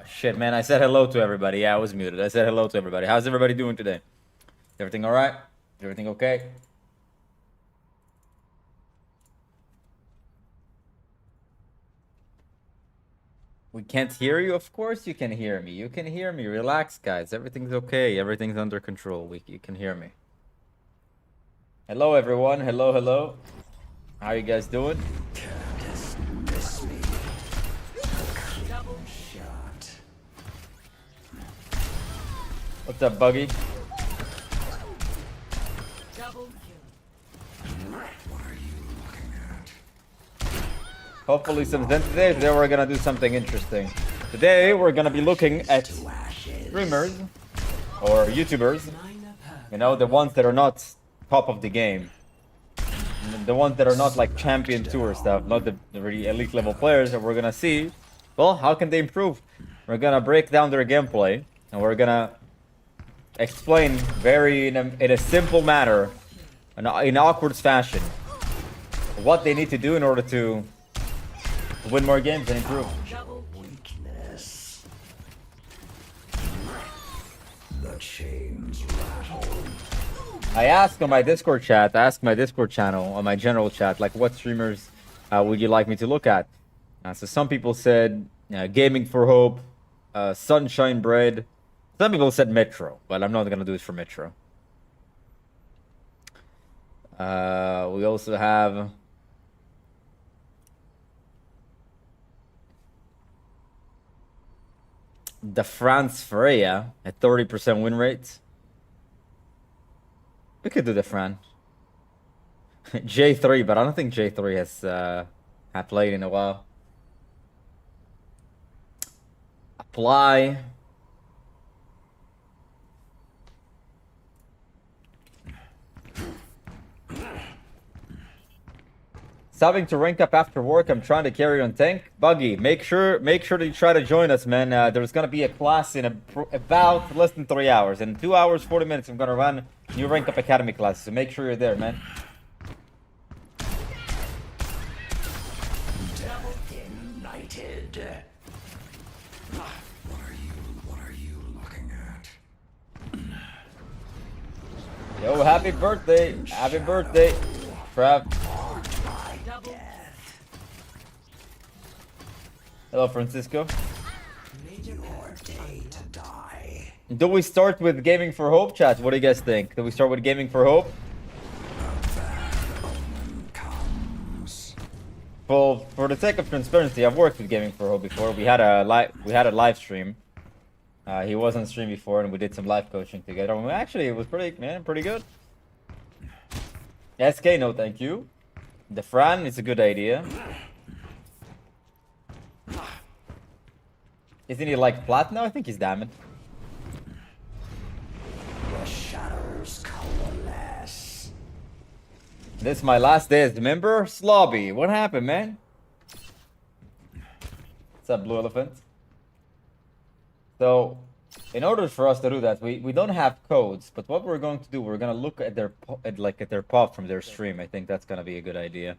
shit, man. I said hello to everybody. Yeah, I was muted. I said hello to everybody. How's everybody doing today? Everything all right? Everything okay? We can't hear you? Of course you can hear me. You can hear me. Relax, guys. Everything's okay. Everything's under control. You can hear me. Hello, everyone. Hello, hello. How you guys doing? What's up, Buggy? Hopefully some Zen today. Today we're gonna do something interesting. Today we're gonna be looking at streamers or YouTubers. You know, the ones that are not top of the game. The ones that are not like champion tour stuff, not the really elite level players. And we're gonna see, well, how can they improve? We're gonna break down their gameplay and we're gonna explain in a simple manner, in awkward fashion, what they need to do in order to win more games and improve. Weakness. The chains rattle. I asked on my Discord chat, my Discord channel, on my general chat, like what streamers would you like me to look at? So some people said Gaming for Hope, Sunshine Bread. Some people said Metro, but I'm not gonna do it for Metro. We also have the Fran at 30% win rate. We could do the Fran. J3, but I don't think J3 has played in a while. Apply. Stopping to rank up after work. I'm trying to carry on tank. Buggy, make sure that you try to join us, man. There's gonna be a class in about less than 3 hours. In 2 hours, 40 minutes, I'm gonna run new rank up academy classes. So make sure you're there, man. Ignited. What are you looking at? Yo, happy birthday! Happy birthday, Trav. Hello, Francisco. Your day to die. Do we start with Gaming for Hope, chat? What do you guys think? Do we start with Gaming for Hope? Comes. Well, for the sake of transparency, I've worked with Gaming for Hope before. We had a live stream. He was on stream before, and we did some live coaching together. And actually, it was pretty good. SK, no, thank you. The Fran is a good idea. Isn't he like plat now? I think he's diamond. The shadows coalesce. This is my last day as the member. Slobby, what happened, man? What's up, Blue Elephant? So, in order for us to do that, we don't have codes. But what we're going to do, we're gonna look at their pop from their stream. I think that's gonna be a good idea.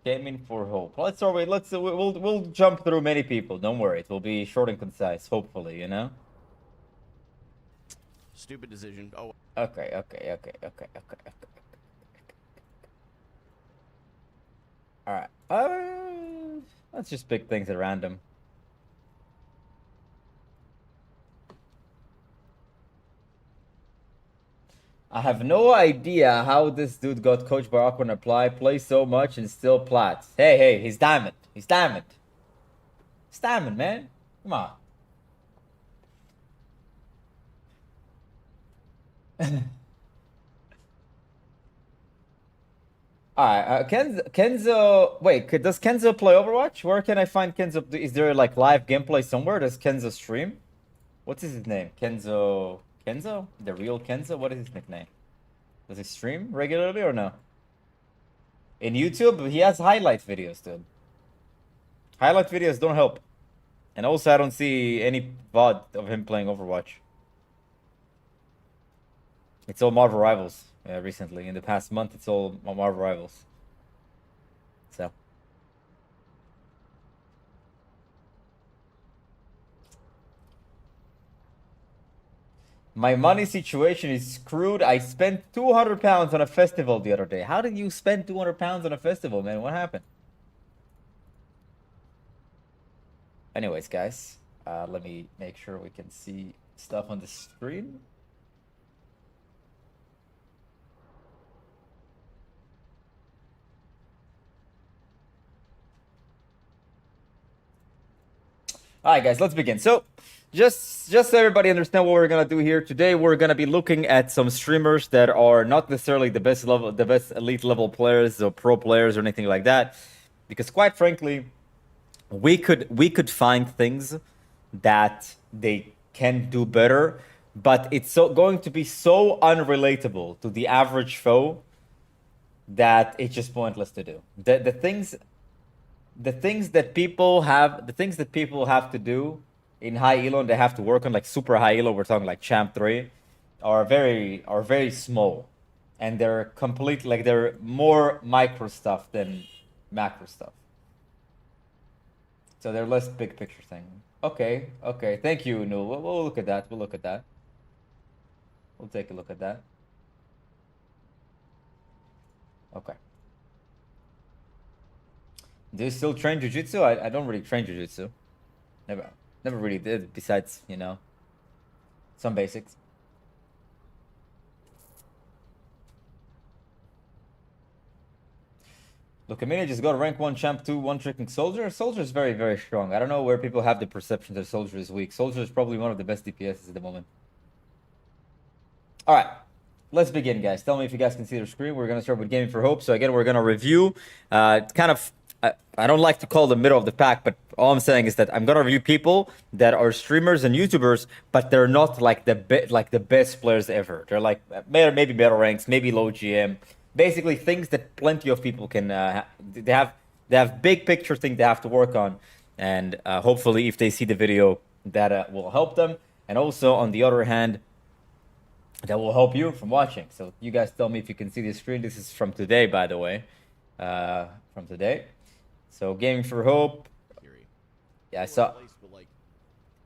Gaming for Hope. We'll jump through many people. Don't worry, it will be short and concise. Hopefully, you know. Stupid decision. Oh. Okay. All right. Let's just pick things at random. I have no idea how this dude got coached by Aqua and Apply, plays so much and still plat. Hey, he's diamond. He's diamond. He's diamond, man. Come on. Alright, Kenzo... Wait, does Kenzo play Overwatch? Where can I find Kenzo? Is there like live gameplay somewhere? Does Kenzo stream? What's his name? Kenzo... Kenzo? The real Kenzo? What is his nickname? Does he stream regularly or no? In YouTube, he has highlight videos, dude. Highlight videos don't help. And also, I don't see any VOD of him playing Overwatch. It's all Marvel Rivals recently. In the past month, it's all Marvel Rivals. So. My money situation is screwed. I spent 200 pounds on a festival the other day. How did you spend 200 pounds on a festival, man? What happened? Anyways, guys, let me make sure we can see stuff on the screen. All right, guys, let's begin. So, just so everybody understand what we're gonna do here today, we're gonna be looking at some streamers that are not necessarily the best elite level players or pro players or anything like that, because quite frankly, we could find things that they can do better, but it's going to be so unrelatable to the average foe that it's just pointless to do. The things that people have to do in high elo and they have to work on, like super high elo, we're talking like champ 3, are very small, and they're complete, like they're more micro stuff than macro stuff, so they're less big picture thing. Okay, thank you, Nu. We'll look at that. We'll take a look at that. Okay. Do you still train jiu-jitsu? I don't really train jiu-jitsu. Never really did, besides, you know, some basics. Look, Amina just got rank 1, champ 2, one-tricking Soldier. Soldier is very, very strong. I don't know where people have the perception that Soldier is weak. Soldier is probably one of the best DPSs at the moment. All right. Let's begin, guys. Tell me if you guys can see the screen. We're going to start with Gaming for Hope. So again, we're going to review kind of... I don't like to call the middle of the pack, but all I'm saying is that I'm gonna review people that are streamers and YouTubers, but they're not like the best players ever. They're like maybe battle ranks, maybe low GM, basically things that plenty of people can. They have big picture things they have to work on, and hopefully, if they see the video, that will help them. And also, on the other hand, that will help you from watching. So you guys tell me if you can see the screen. This is from today, by the way, from today. So Gaming for Hope. Yeah, I saw. Like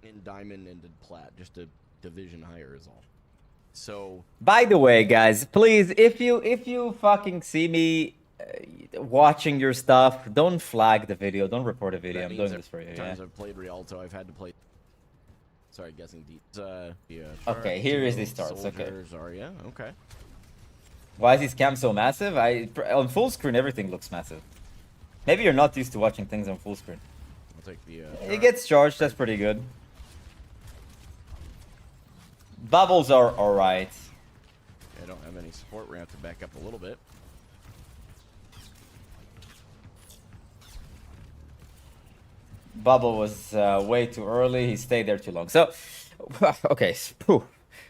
in diamond and in plat, just a division higher is all. So. By the way, guys, please, if you fucking see me watching your stuff, don't flag the video, don't report a video. I'm doing this for you. Times I've played Rialto, I've had to play. Sorry, guessing deep. Yeah. Okay, here is the starts. Okay. Zarya. Okay. Why is his cam so massive? On full screen everything looks massive. Maybe you're not used to watching things on full screen. I'll take the. It gets charged. That's pretty good. Bubbles are alright. I don't have any support. We're gonna have to back up a little bit. Bubble was way too early. He stayed there too long. So, okay.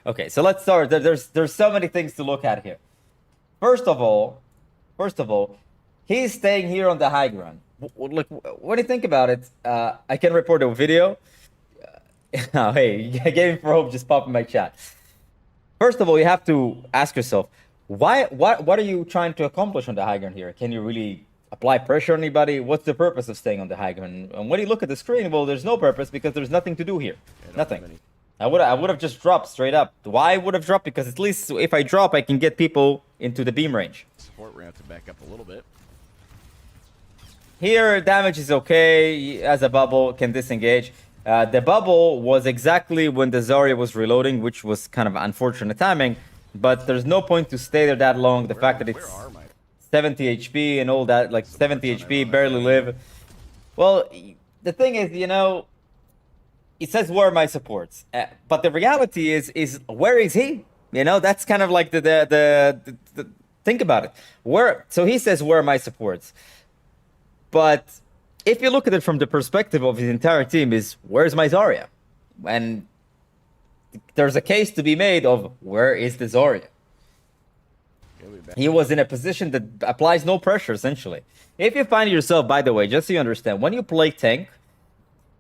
Okay, so let's start. There's so many things to look at here. First of all, he's staying here on the high ground. Look, what do you think about it? I can report a video. Oh, hey, Gaming for Hope just popped in my chat. First of all, you have to ask yourself, what are you trying to accomplish on the high ground here? Can you really apply pressure on anybody? What's the purpose of staying on the high ground? And when you look at the screen, well, there's no purpose because there's nothing to do here. Nothing. I would have just dropped straight up. Why would have dropped? Because at least if I drop, I can get people into the beam range. Support, we're gonna have to back up a little bit. Here, damage is okay. As a bubble, can disengage. The bubble was exactly when the Zarya was reloading, which was kind of unfortunate timing. But there's no point to stay there that long. The fact that it's 70 HP and all that, like 70 HP, barely live. Well, the thing is, you know, it says where are my supports, but the reality is where is he? You know, that's kind of like the think about it. So he says where are my supports, but if you look at it from the perspective of his entire team, is where's my Zarya? And there's a case to be made of where is the Zarya? He was in a position that applies no pressure, essentially. If you find yourself, by the way, just so you understand, when you play tank,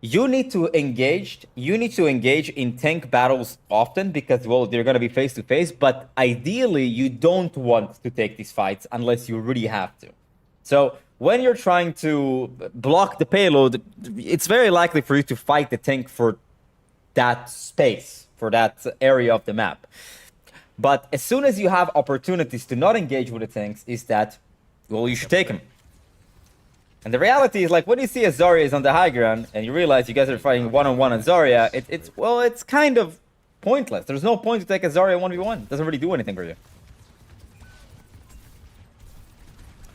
you need to engage in tank battles often because, well, they're going to be face to face, but ideally you don't want to take these fights unless you really have to. So when you're trying to block the payload, it's very likely for you to fight the tank for that space, for that area of the map. But as soon as you have opportunities to not engage with the tanks, is that, well, you should take them. And the reality is, like, when you see a Zarya is on the high ground and you realize you guys are fighting one-on-one on Zarya, it's kind of pointless. There's no point to take a Zarya 1v1. It doesn't really do anything for you.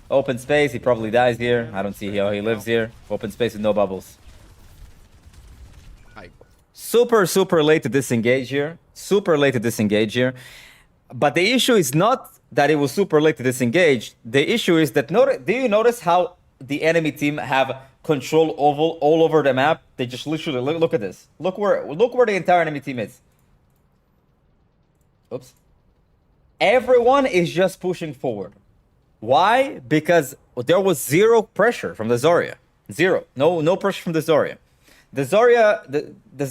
Open space, he probably dies here. I don't see how he lives here. Open space with no bubbles. Super late to disengage here. Super late to disengage here. But the issue is not that it was super late to disengage. The issue is that, do you notice how the enemy team have control all over the map? They just literally, look at this. Look where the entire enemy team is. Oops. Everyone is just pushing forward. Why? Because there was zero pressure from the Zarya. Zero. No pressure from the Zarya. The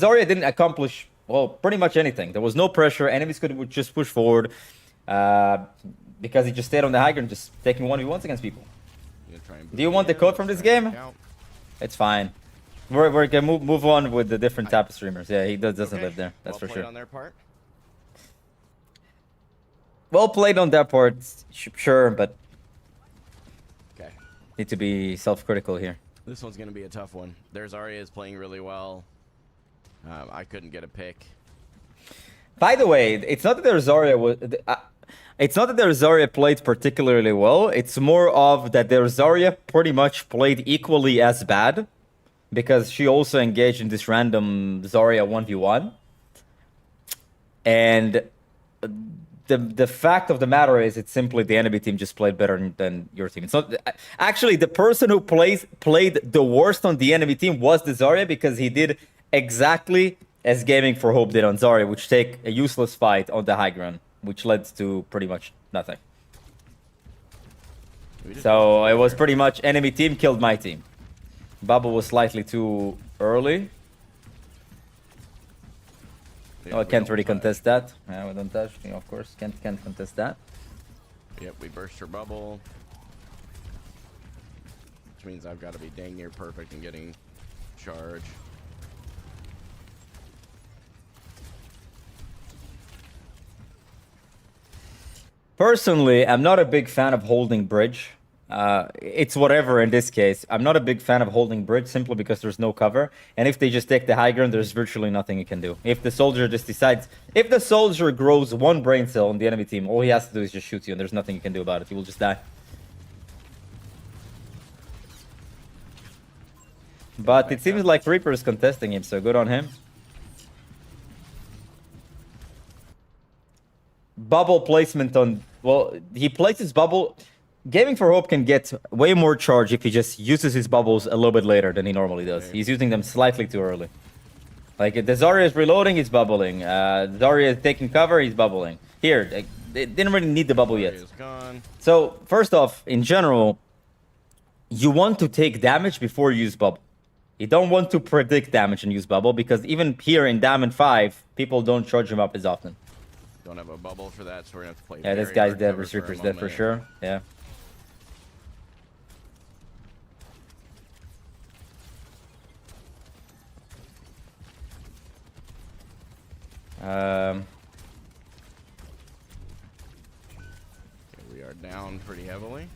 Zarya didn't accomplish, well, pretty much anything. There was no pressure. Enemies could just push forward because he just stayed on the high ground, just taking 1v1s against people. Do you want the code from this game? It's fine. We're gonna move on with the different type of streamers. Yeah, he doesn't live there. That's for sure. On their part. Well played on their part, sure, but need to be self-critical here. This one's gonna be a tough one. Their Zarya is playing really well. I couldn't get a pick. By the way, it's not that their Zarya was. It's not that their Zarya played particularly well. It's more of that their Zarya pretty much played equally as bad, because she also engaged in this random Zarya 1v1. And the fact of the matter is, it's simply the enemy team just played better than your team. It's not actually the person who played the worst on the enemy team was the Zarya, because he did exactly as Gaming for Hope did on Zarya, which take a useless fight on the high ground, which led to pretty much nothing. So it was pretty much enemy team killed my team. Bubble was slightly too early. Oh, I can't really contest that. Yeah, we don't touch. You know, of course, can't contest that. Yep, we burst her bubble, which means I've got to be dang near perfect in getting charge. Personally, I'm not a big fan of holding bridge. It's whatever in this case. I'm not a big fan of holding bridge simply because there's no cover. And if they just take the high ground, there's virtually nothing you can do. If the soldier just decides... If the soldier grows one brain cell on the enemy team, all he has to do is just shoot you and there's nothing you can do about it. You will just die. But it seems like Reaper is contesting him, so good on him. Bubble placement on... Well, he places bubble... Gaming for Hope can get way more charge if he just uses his bubbles a little bit later than he normally does. He's using them slightly too early. Like, if the Zarya is reloading, he's bubbling. Zarya is taking cover, he's bubbling. Here, they didn't really need the bubble yet. So, first off, in general, you want to take damage before you use bubble. You don't want to predict damage and use bubble, because even here in Diamond 5, people don't charge him up as often. Don't have a bubble for that, so we're gonna have to play. Yeah, this guy's dead. Reaper's dead for sure. Yeah. Okay, we are down pretty heavily.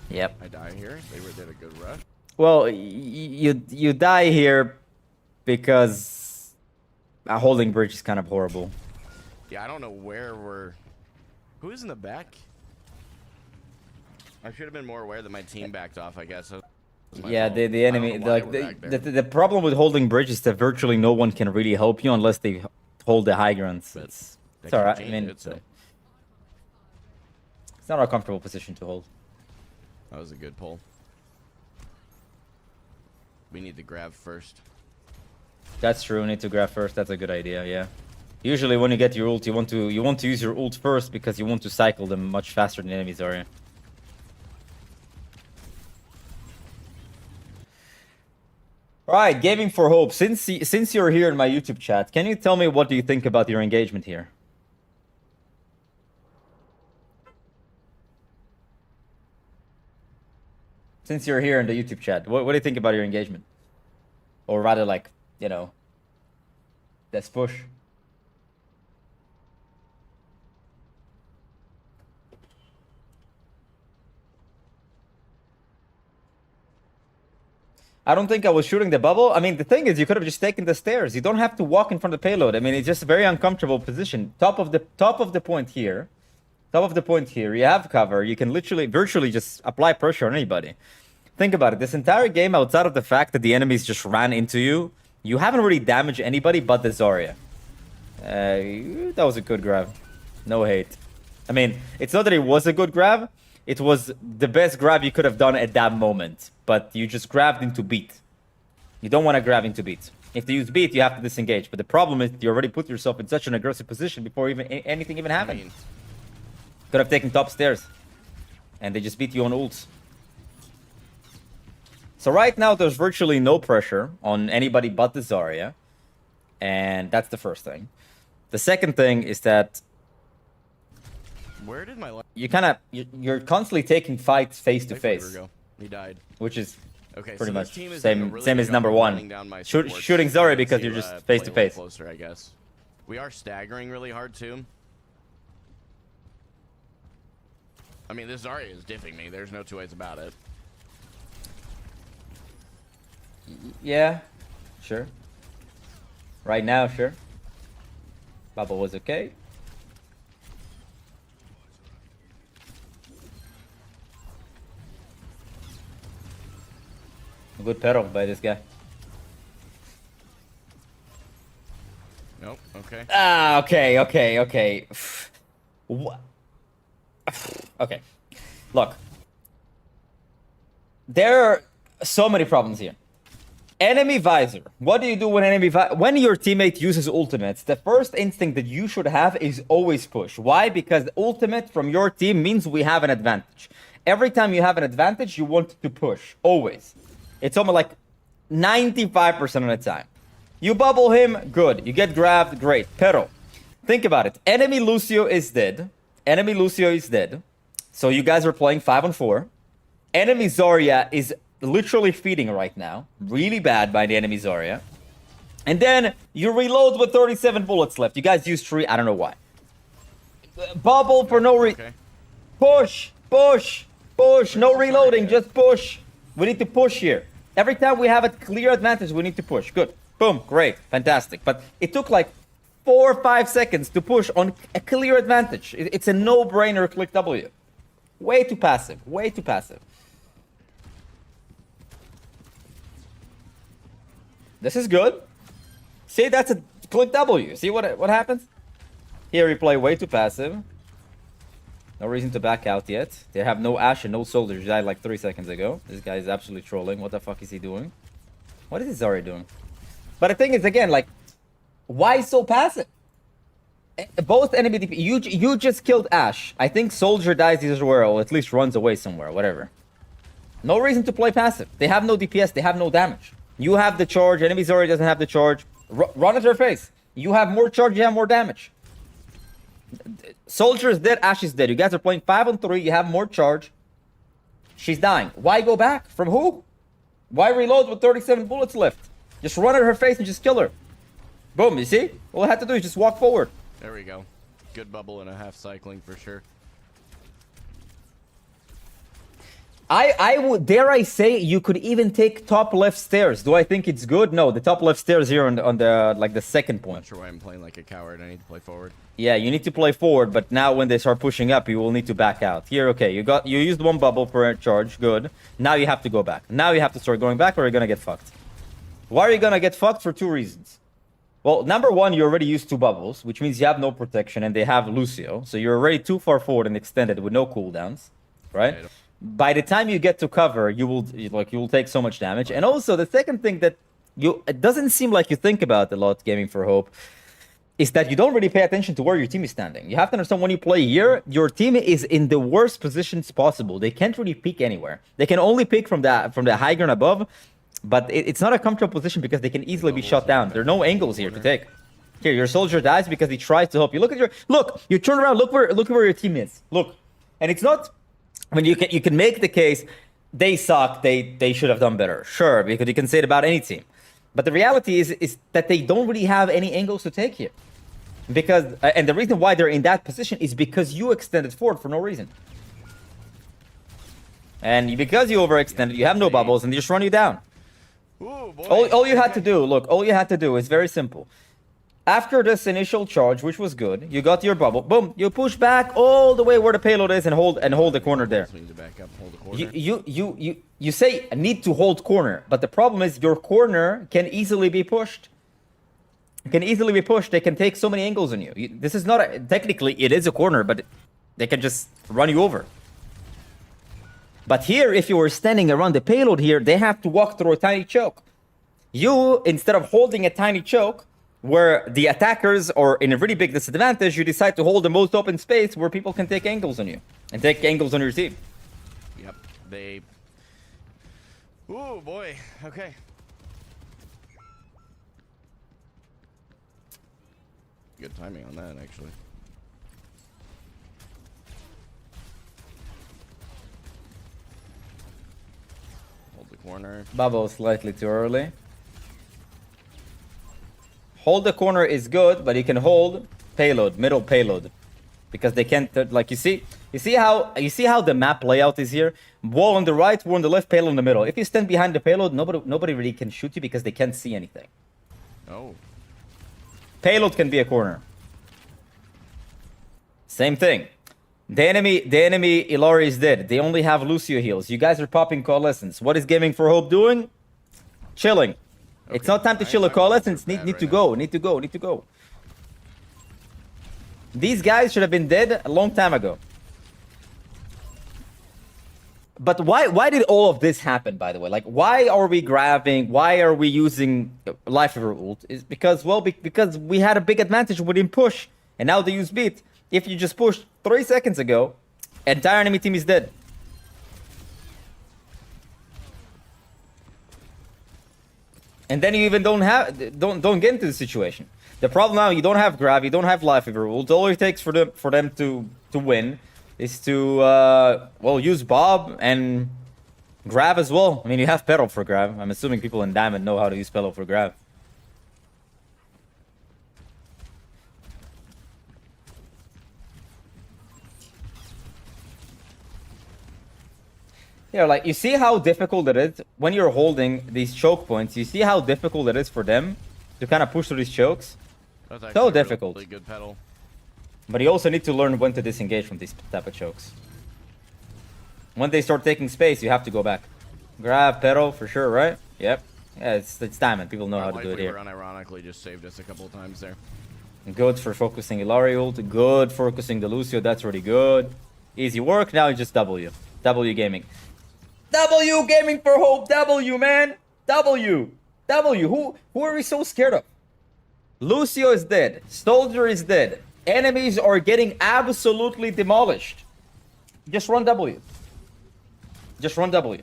Yep. I die here. They did a good rush. Well, you die here because a holding bridge is kind of horrible. Yeah, I don't know where we're... Who's in the back? I should have been more aware that my team backed off, I guess. Yeah, the enemy... Like, the problem with holding bridge is that virtually no one can really help you unless they hold the high grounds. It's alright. I mean, it's not a comfortable position to hold. That was a good pull. We need to grab first. That's true. We need to grab first. That's a good idea. Yeah. Usually, when you get your ult, you want to use your ult first because you want to cycle them much faster than enemies are. Right, Gaming for Hope. Since you're here in my YouTube chat, can you tell me what do you think about your engagement here? Since you're here in the YouTube chat, what do you think about your engagement? Or rather, like, you know, Let's push. I don't think I was shooting the bubble. I mean, the thing is, you could have just taken the stairs. You don't have to walk in front of the payload. I mean, it's just a very uncomfortable position. Top of the point here. Top of the point here. You have cover. You can literally, virtually just apply pressure on anybody. Think about it. This entire game, outside of the fact that the enemies just ran into you, you haven't really damaged anybody but the Zarya. That was a good grab. No hate. I mean, it's not that it was a good grab. It was the best grab you could have done at that moment. But you just grabbed into beat. You don't want to grab into beat. If they use beat, you have to disengage. But the problem is you already put yourself in such an aggressive position before even anything even happened. Could have taken top stairs. And they just beat you on ults. So right now, there's virtually no pressure on anybody but the Zarya. And that's the first thing. The second thing is that where did my you're constantly taking fights face to face. He died. Which is okay, pretty so much same as number one. Shooting Zarya because you're just face to face. Closer, I guess. We are staggering really hard too. I mean, this Zarya is diffing me. There's no two ways about it. Yeah, sure. Right now, sure. Bubble was okay. A good peril by this guy. Nope. Okay. Ah, okay. What? Okay. Look. There are so many problems here. Enemy visor. What do you do when when your teammate uses ultimates? The first instinct that you should have is always push. Why? Because ultimate from your team means we have an advantage. Every time you have an advantage, you want to push. Always. It's almost like 95% of the time. You bubble him, good. You get grabbed, great. Pero, think about it. Enemy Lucio is dead. So you guys are playing 5-on-4. Enemy Zarya is literally feeding right now. Really bad by the enemy Zarya. And then you reload with 37 bullets left. You guys use 3. I don't know why. Bubble for no reason. Okay. Push. No reloading, just push. We need to push here. Every time we have a clear advantage, we need to push. Good. Boom. Great. Fantastic. But it took like 4 or 5 seconds to push on a clear advantage. It's a no-brainer click W. Way too passive. This is good. See, that's a click W. See what happens? Here we play way too passive. No reason to back out yet. They have no Ashe and no soldiers. Died like 3 seconds ago. This guy is absolutely trolling. What the fuck is he doing? What is Zarya doing? But the thing is, again, like, why so passive? Both enemy DP. You just killed Ashe. I think soldier dies either way, or at least runs away somewhere. Whatever. No reason to play passive. They have no DPS. They have no damage. You have the charge. Enemy Zarya doesn't have the charge. Run at her face. You have more charge. You have more damage. Soldier is dead. Ashe is dead. You guys are playing 5-on-3. You have more charge. She's dying. Why go back? From who? Why reload with 37 bullets left? Just run at her face and just kill her. Boom. You see? All I had to do is just walk forward. There we go. Good bubble and a half cycling for sure. I would dare I say you could even take top left stairs. Do I think it's good? No, the top left stairs here on the like the second point. Not sure why I'm playing like a coward. I need to play forward. Yeah, you need to play forward, but now when they start pushing up, you will need to back out. Here, okay, you used one bubble for a charge, good. Now you have to go back. Now you have to start going back, or you're gonna get fucked. Why are you gonna get fucked? For 2 reasons. Well, number one, you already used 2 bubbles, which means you have no protection, and they have Lucio, so you're already too far forward and extended with no cooldowns, right? By the time you get to cover, you will take so much damage. And also, the second thing that it doesn't seem like you think about a lot, Gaming for Hope, is that you don't really pay attention to where your team is standing. You have to understand, when you play here, your team is in the worst positions possible. They can't really peek anywhere. They can only peek from the high ground above, but it's not a comfortable position because they can easily be shot down. There are no angles here to take. Here, your soldier dies because he tries to help you. Look, you turn around, look where your team is. Look. And it's not, I mean, you can make the case they suck, they should have done better. Sure, because you can say it about any team. But the reality is that they don't really have any angles to take here. Because, and the reason why they're in that position is because you extended forward for no reason. And because you overextended, you have no bubbles, and they just run you down. Ooh, boy. All you had to do, look, all you had to do is very simple. After this initial charge, which was good, you got your bubble. Boom, you push back all the way where the payload is and hold the corner there. Swing to back up, hold the corner. You say need to hold corner, but the problem is your corner can easily be pushed. It can easily be pushed. They can take so many angles on you. This is not technically it is a corner, but they can just run you over. But here, if you were standing around the payload here, they have to walk through a tiny choke. You, instead of holding a tiny choke, where the attackers are in a really big disadvantage, you decide to hold the most open space where people can take angles on you. And take angles on your team. Yep, they... Ooh, boy, okay. Good timing on that, actually. Hold the corner. Bubble slightly too early. Hold the corner is good, but you can hold payload, middle payload, because they can't. Like you see how the map layout is here. Wall on the right, wall on the left, payload in the middle. If you stand behind the payload, nobody really can shoot you because they can't see anything. Oh. Payload can be a corner. Same thing. The enemy Illari is dead. They only have Lucio heals. You guys are popping coalescence. What is Gaming for Hope doing? Chilling. Okay. It's not time to chill a coalescence. Need to go. These guys should have been dead a long time ago. But why did all of this happen, by the way? Like, why are we grabbing? Why are we using Life Ever ult? Is because, well, because we had a big advantage. We didn't push. And now they use beat. If you just pushed 3 seconds ago, entire enemy team is dead. And then you even don't get into the situation. The problem now, you don't have grab, you don't have life ever ult. All it takes for them to win is to well, use Bob and grab as well. I mean, you have Betel for grab. I'm assuming people in Diamond know how to use Betel for grab. Yeah, like, you see how difficult it is when you're holding these choke points. You see how difficult it is for them to kind of push through these chokes. That's So difficult. Really good pedal. But you also need to learn when to disengage from these type of chokes. When they start taking space, you have to go back. Grab, pedal, for sure, right? Yep. Yeah, it's Diamond. People know how to do it here. Unironically just saved us a couple of times there. Good for focusing Illari ult. Good for focusing the Lucio. That's really good. Easy work. Now it's just W. W Gaming. W Gaming for Hope. W, man. W. W. Who are we so scared of? Lucio is dead. Soldier is dead. Enemies are getting absolutely demolished. Just run W. Just run W.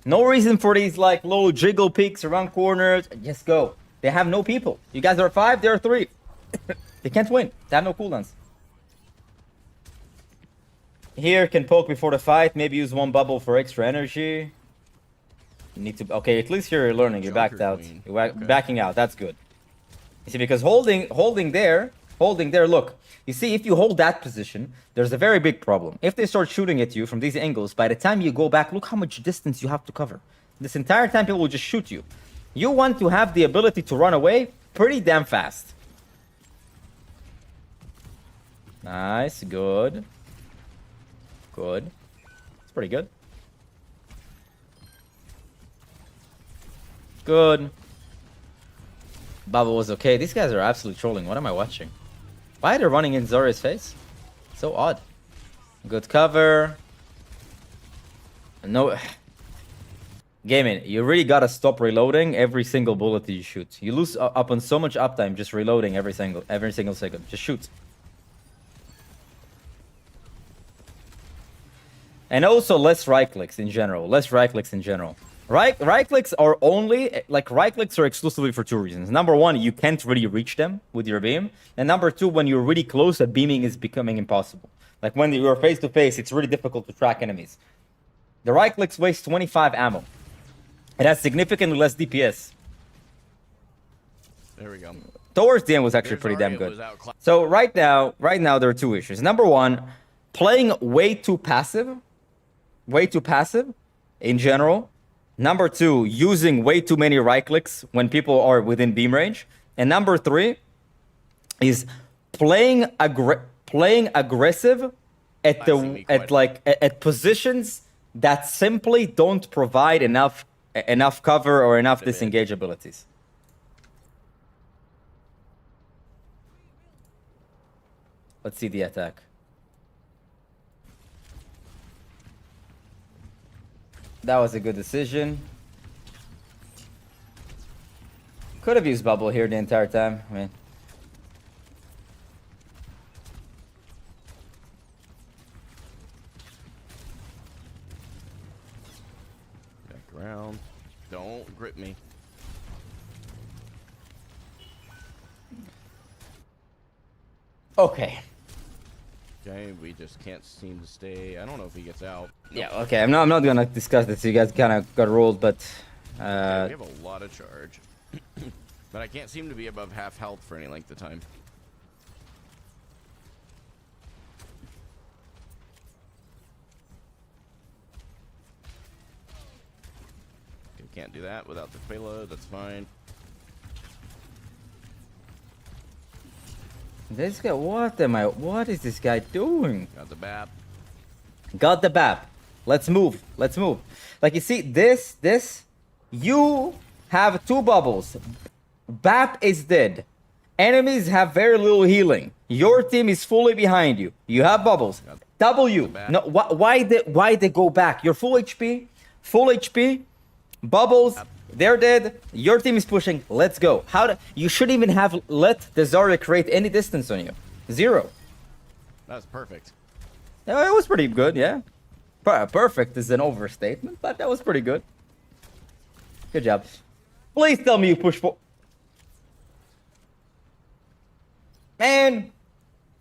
No reason for these like little jiggle peaks around corners. Just go. They have no people. You guys are 5, they're 3. They can't win. They have no cooldowns. Here can poke before the fight. Maybe use 1 bubble for extra energy. You need to. Okay, at least you're learning. You backed out. You're backing out. That's good. You see, because holding there. Look, you see, if you hold that position, there's a very big problem. If they start shooting at you from these angles, by the time you go back, look how much distance you have to cover. This entire time, people will just shoot you. You want to have the ability to run away pretty damn fast. Nice, good. Good. It's pretty good. Good. Baba was okay. These guys are absolutely trolling. What am I watching? Why are they running in Zarya's face? So odd. Good cover. No. Gaming, you really gotta stop reloading every single bullet that you shoot. You lose up on so much uptime just reloading every single second. Just shoot. And also less right clicks in general. Right clicks are only, like, right clicks are exclusively for 2 reasons. Number 1, you can't really reach them with your beam. And number 2, when you're really close, that beaming is becoming impossible. Like when you're face to face, it's really difficult to track enemies. The right clicks waste 25 ammo. It has significantly less DPS. There we go. Towards the end was actually There's pretty damn Zarya good. was out So right now there are two issues. Number one, playing way too passive in general. Number two, using way too many right clicks when people are within beam range. And number three is playing aggressive at positions that simply don't provide enough cover or enough disengage abilities. Let's see the attack. That was a good decision. Could have used bubble here the entire time. I mean, back around. Don't grip me. okay. Okay, we just can't seem to stay. I don't know if he gets out. Nope. Yeah, okay. I'm not gonna discuss this. You guys kind of got ruled, but Okay, we have a lot of charge. But I can't seem to be above half health for any length of time. Okay, can't do that without the payload. That's fine. this guy. What is this guy doing? Got the BAP. Got the BAP. Let's move. Let's move. Like you see, this. You have two bubbles. BAP is dead. Enemies have very little healing. Your team is fully behind you. You have bubbles. W. No. Why they go back? You're full HP. Full HP. Bubbles. They're dead. Your team is pushing. Let's go. You shouldn't even have let the Zarya create any distance on you. Zero. That's perfect. Yeah, it was pretty good, yeah. Perfect is an overstatement, but that was pretty good. Good job. Please tell me you push for... Man!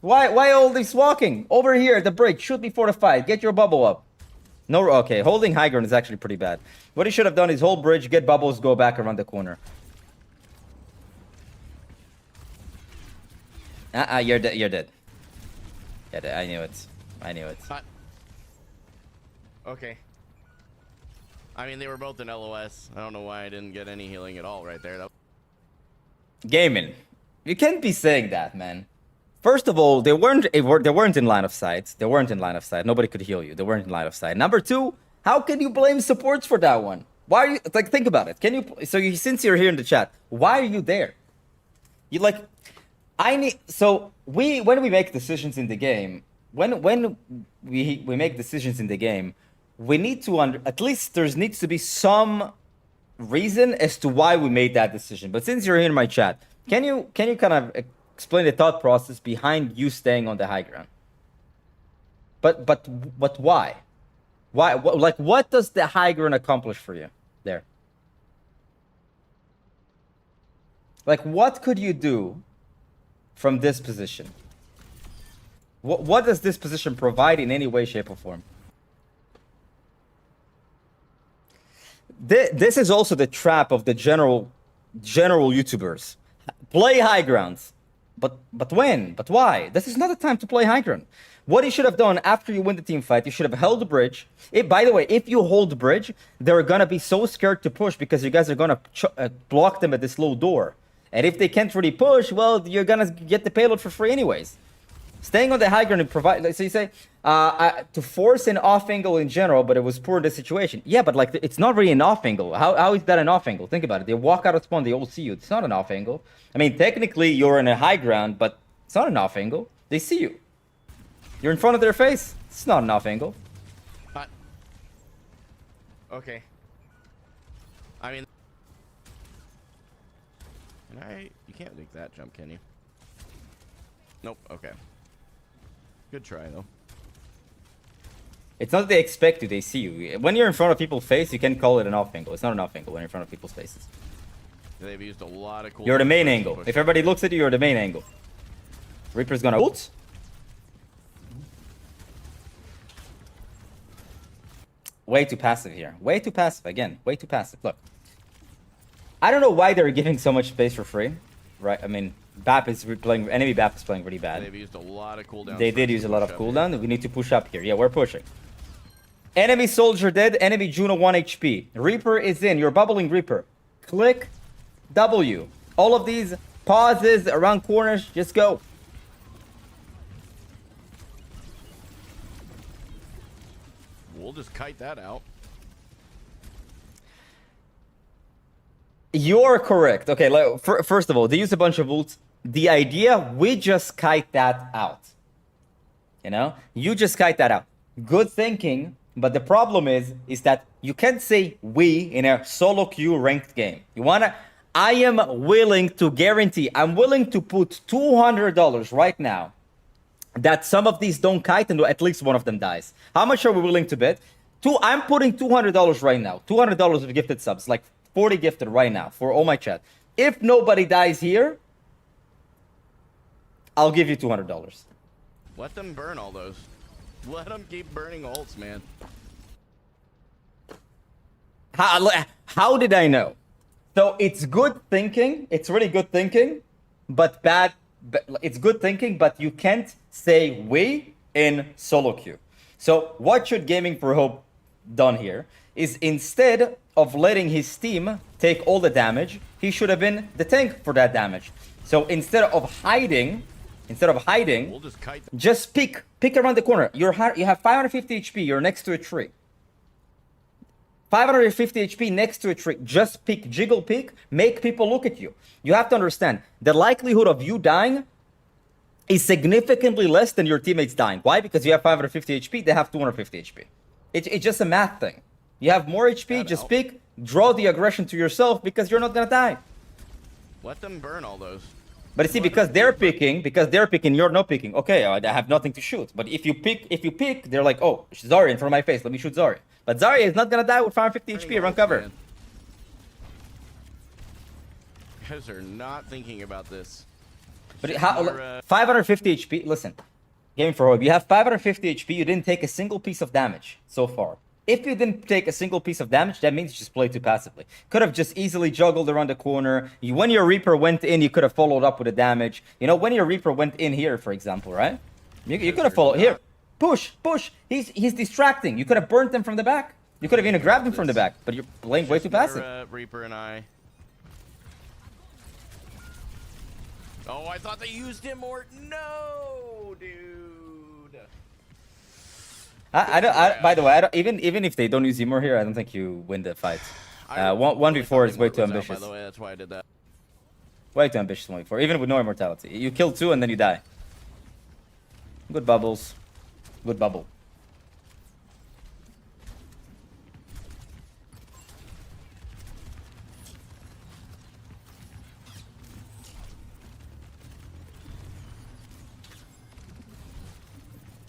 Why all this walking? Over here at the bridge, shoot me fortified. Get your bubble up. No, okay, holding high ground is actually pretty bad. What he should have done is hold bridge, get bubbles, go back around the corner. You're dead. You're dead. Yeah, I knew it. I knew it. Okay. I mean, they were both in LOS. I don't know why I didn't get any healing at all right there. Gaming. You can't be saying that, man. First of all, they weren't in line of sight. They weren't in line of sight. Nobody could heal you. They weren't in line of sight. Number two, how can you blame supports for that one? Why are you like think about it? Can you since you're here in the chat, why are you there? You like when we make decisions in the game, when we make decisions in the game, we need to at least there needs to be some reason as to why we made that decision. But since you're here in my chat, can you kind of explain the thought process behind you staying on the high ground? But why? Why? What does the high ground accomplish for you there? Like, what could you do from this position? What does this position provide in any way, shape, or form? This is also the trap of the general YouTubers. Play high grounds. But when? But why? This is not the time to play high ground. What you should have done after you win the team fight, you should have held the bridge. By the way, if you hold the bridge, they're going to be so scared to push because you guys are going to block them at this low door. And if they can't really push, well, you're going to get the payload for free anyways. Staying on the high ground and provide, so you say, to force an off angle in general, but it was poor in this situation. Yeah, but like, it's not really an off angle. How is that an off angle? Think about it. They walk out of spawn, they all see you. It's not an off angle. I mean, technically, you're in a high ground, but it's not an off angle. They see you. You're in front of their face. It's not an off angle. Okay. I mean, you can't make that jump, can you? Nope. Okay. Good try, though. It's not that they expect you, they see you. When you're in front of people's face, you can call it an off angle. It's not an off angle when you're in front of people's faces. They've used a lot of cool... You're the main angle. If everybody looks at you, you're the main angle. Reaper's gonna ult. Way too passive here. Way too passive. Again, way too passive. Look. I don't know why they're giving so much space for free. Right? I mean, BAP is playing... Enemy BAP is playing really bad. They've used a lot of cooldowns. They did use a lot of cooldown. We need to push up here. Yeah, we're pushing. Enemy soldier dead. Enemy Juno 1 HP. Reaper is in. You're bubbling Reaper. Click W. All of these pauses around corners. Just go. We'll just kite that out. You're correct. Okay, first of all, they use a bunch of ults. The idea, we just kite that out. You know? You just kite that out. Good thinking, but the problem is that you can't say we in a solo queue ranked game. You wanna... I am willing to guarantee, I'm willing to put $200 right now that some of these don't kite and at least one of them dies. How much are we willing to bet? I'm putting $200 right now. $200 of gifted subs, like 40 gifted right now for all my chat. If nobody dies here, I'll give you $200. Let them burn all those. Let them keep burning ults, man. How did I know? So it's good thinking. It's really good thinking, but bad. It's good thinking, but you can't say we in solo queue. So what should Gaming for Hope done here is instead of letting his team take all the damage, he should have been the tank for that damage. So instead of hiding, We'll just pick around the corner. You have 550 HP. You're next to a tree. 550 HP next to a tree. Just pick, jiggle pick, make people look at you. You have to understand, the likelihood of you dying is significantly less than your teammates dying. Why? Because you have 550 HP, they have 250 HP. It's just a math thing. You have more HP, just pick, draw the aggression to yourself because you're not gonna die. Let them burn all those. But you see, because they're picking, you're not picking. Okay, I have nothing to shoot. But if you pick, they're like, oh, Zarya in front of my face, let me shoot Zarya. But Zarya is not gonna die with 550 HP, run cover. Man. You guys are not thinking about this. But how, 550 HP, listen, Gaming for Hope, you have 550 HP, you didn't take a single piece of damage so far. If you didn't take a single piece of damage, that means you just played too passively. Could have just easily juggled around the corner. When your Reaper went in, you could have followed up with the damage. You know, when your Reaper went in here, for example, right? You could have followed here. Push. He's distracting. You could have burnt him from the back. You could have even grabbed him from the back, but you're playing way too passive. Reaper and I. Oh, I thought they used him more. No, dude. By the way, even if they don't use Zimmer here, I don't think you win the fight. 1v4 is way too ambitious. By the way, that's why I did that. Way too ambitious 1v4, even with no immortality. You kill 2 and then you die. Good bubbles. Good bubble.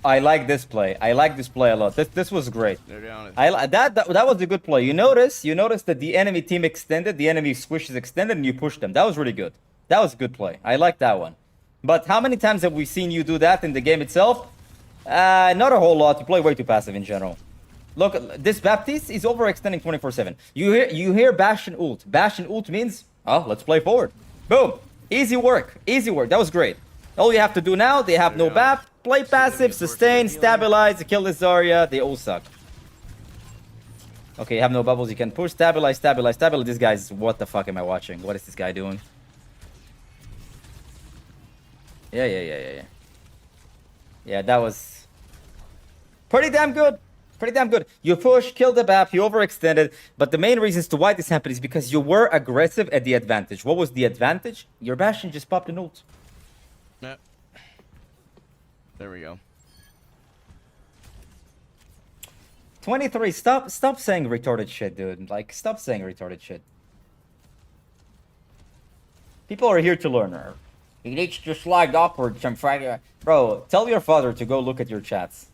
I like this play. I like this play a lot. This was great. That was a good play. You notice that the enemy team extended, the enemy squish is extended, and you pushed them. That was really good. That was a good play. I like that one. But how many times have we seen you do that in the game itself? Not a whole lot. You play way too passive in general. Look, this Baptiste is overextending 24/7. You hear bash and ult. Bash and ult means, oh, let's play forward. Boom. Easy work. Easy work. That was great. All you have to do now, they have no BAP. Play passive, sustain, stabilize, kill this Zarya. They all suck. Okay, you have no bubbles. You can push, stabilize. This guy's... What the fuck am I watching? What is this guy doing? Yeah. Yeah, that was... pretty damn good. You push, kill the BAP, you overextended. But the main reasons to why this happened is because you were aggressive at the advantage. What was the advantage? Your Bastion just popped an ult. Yep. There we go. 23. Stop saying retarded shit, dude. Like, stop saying retarded shit. People are here to learn. He needs to slide upwards and frag. Bro, tell your father to go look at your chats.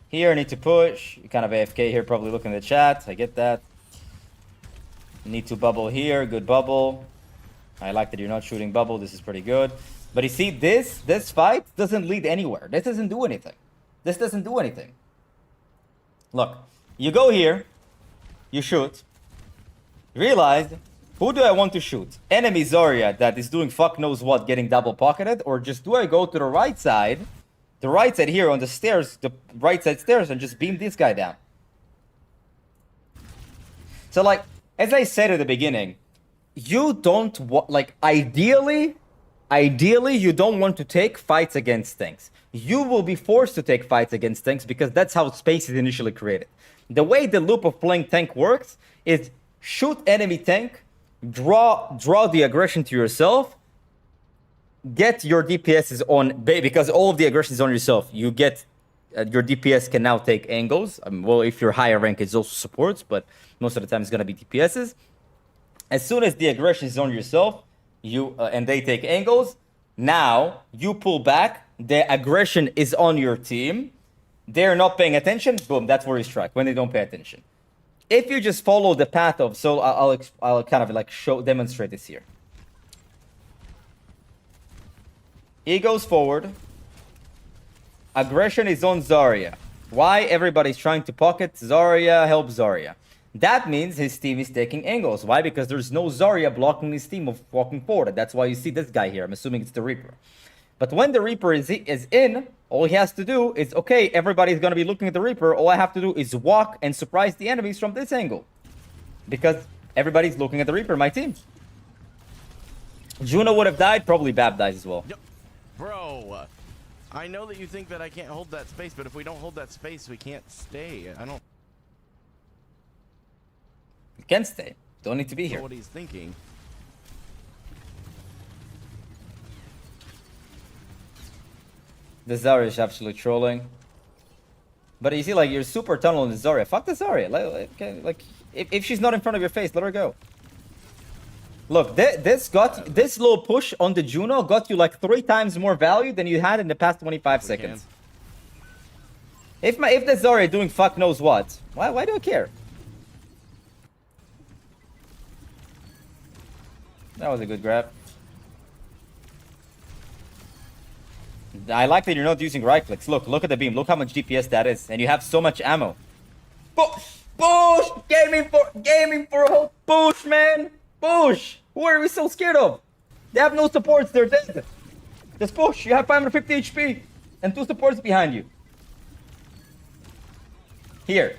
Here, I need to push. You kind of AFK here, probably looking at the chat. I get that. You need to bubble here. Good bubble. I like that you're not shooting bubble. This is pretty good. But you see, this fight doesn't lead anywhere. This doesn't do anything. This doesn't do anything. Look, you go here, you shoot, realize, who do I want to shoot? Enemy Zarya that is doing fuck knows what, getting double pocketed, or just do I go to the right side here on the stairs, the right side stairs, and just beam this guy down? So like, as I said at the beginning, you don't want, like, ideally, you don't want to take fights against tanks. You will be forced to take fights against tanks because that's how space is initially created. The way the loop of playing tank works is shoot enemy tank, draw the aggression to yourself, get your DPSs on, because all of the aggression is on yourself. You get, your DPS can now take angles. Well, if you're higher rank, it's also supports, but most of the time it's going to be DPSs. As soon as the aggression is on yourself, and they take angles, now you pull back, the aggression is on your team, they're not paying attention, boom, that's where you strike, when they don't pay attention. If you just follow the path of, so I'll kind of like demonstrate this here. He goes forward. Aggression is on Zarya. Why? Everybody's trying to pocket Zarya, help Zarya. That means his team is taking angles. Why? Because there's no Zarya blocking his team of walking forward. That's why you see this guy here. I'm assuming it's the Reaper. But when the Reaper is in, all he has to do is, okay, everybody's going to be looking at the Reaper. All I have to do is walk and surprise the enemies from this angle. Because everybody's looking at the Reaper, my team. Juno would have died. Probably Bab dies as well. Yep. Bro, I know that you think that I can't hold that space, but if we don't hold that space, we can't stay. I don't... You can stay. Don't need to be here. know what he's thinking. The Zarya is absolutely trolling. But you see, like, you're super tunneling the Zarya. Fuck the Zarya. Like, if she's not in front of your face, let her go. Look, this little push on the Juno got you like 3 times more value than you had in the past 25 seconds. If the Zarya doing fuck knows what, why do I care? That was a good grab. I like that you're not using right clicks. Look at the beam. Look how much DPS that is, and you have so much ammo. Push! Gaming for a whole push, man. Push! Who are we so scared of? They have no supports. They're dead. Just push. You have 550 HP and 2 supports behind you. Here.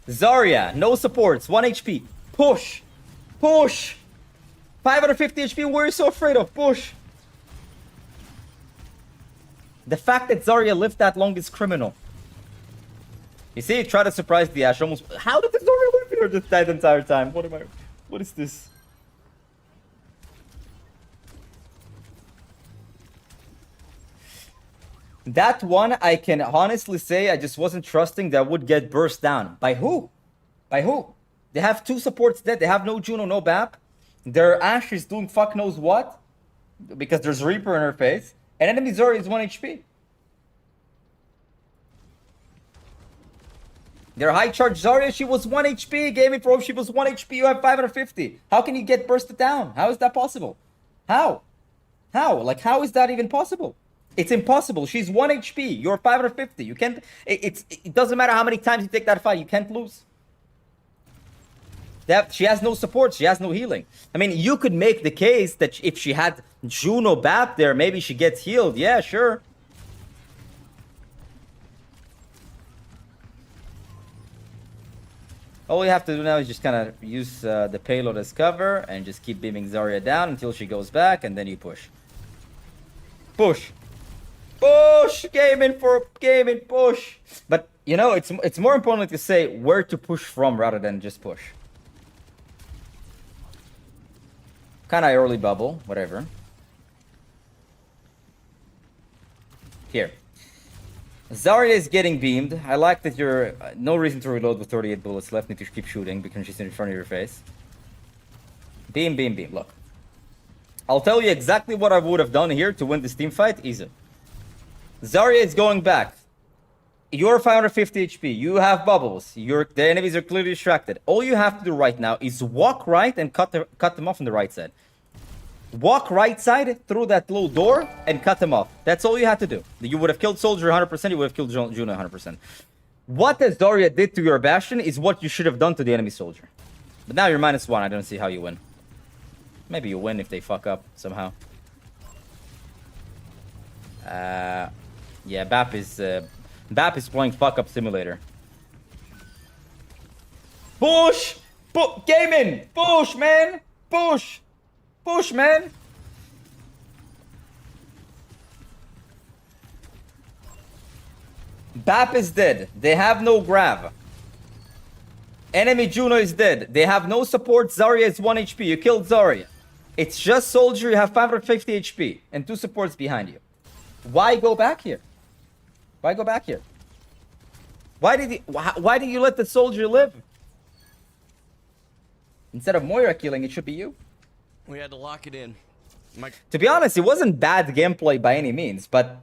Zarya, no supports, 1 HP. Push. Push. 550 HP, what are you so afraid of? Push. The fact that Zarya lived that long is criminal. You see, try to surprise the Ashe almost. How did the Zarya live here just die the entire time? What is this? That one, I can honestly say I just wasn't trusting that would get burst down. By who? By who? They have 2 supports dead. They have no Juno, no BAP. Their Ashe is doing fuck knows what. Because there's Reaper in her face. And enemy Zarya is 1 HP. Their high charge Zarya, she was 1 HP. Gaming Probe, she was 1 HP. You have 550. How can you get bursted down? How is that possible? How? How? Like, how is that even possible? It's impossible. She's 1 HP. You're 550. You can't... It doesn't matter how many times you take that fight. You can't lose. She has no support. She has no healing. I mean, you could make the case that if she had Juno BAP there, maybe she gets healed. Yeah, sure. All you have to do now is just kind of use the payload as cover and just keep beaming Zarya down until she goes back, and then you push. Push. Push! Gaming, push! But, you know, it's more important to say where to push from rather than just push. Kind of early bubble, whatever. Here. Zarya is getting beamed. I like that you're... no reason to reload with 38 bullets left. Need to keep shooting because she's in front of your face. Beam, beam, beam. Look. I'll tell you exactly what I would have done here to win this team fight. Easy. Zarya is going back. You're 550 HP. You have bubbles. The enemies are clearly distracted. All you have to do right now is walk right and cut them off on the right side. Walk right side through that little door and cut them off. That's all you had to do. You would have killed Soldier 100%. You would have killed Juno 100%. What the Zarya did to your Bastion is what you should have done to the enemy Soldier. But now you're -1. I don't see how you win. Maybe you win if they fuck up somehow. Yeah, BAP is playing fuck up simulator. Push! Gaming! Push, man! Push! Push, man! BAP is dead. They have no grav. Enemy Juno is dead. They have no support. Zarya is 1 HP. You killed Zarya. It's just Soldier. You have 550 HP. And 2 supports behind you. Why go back here? Why go back here? Why did you let the Soldier live? Instead of Moira killing, it should be you. We had to lock it in. To be honest, it wasn't bad gameplay by any means, but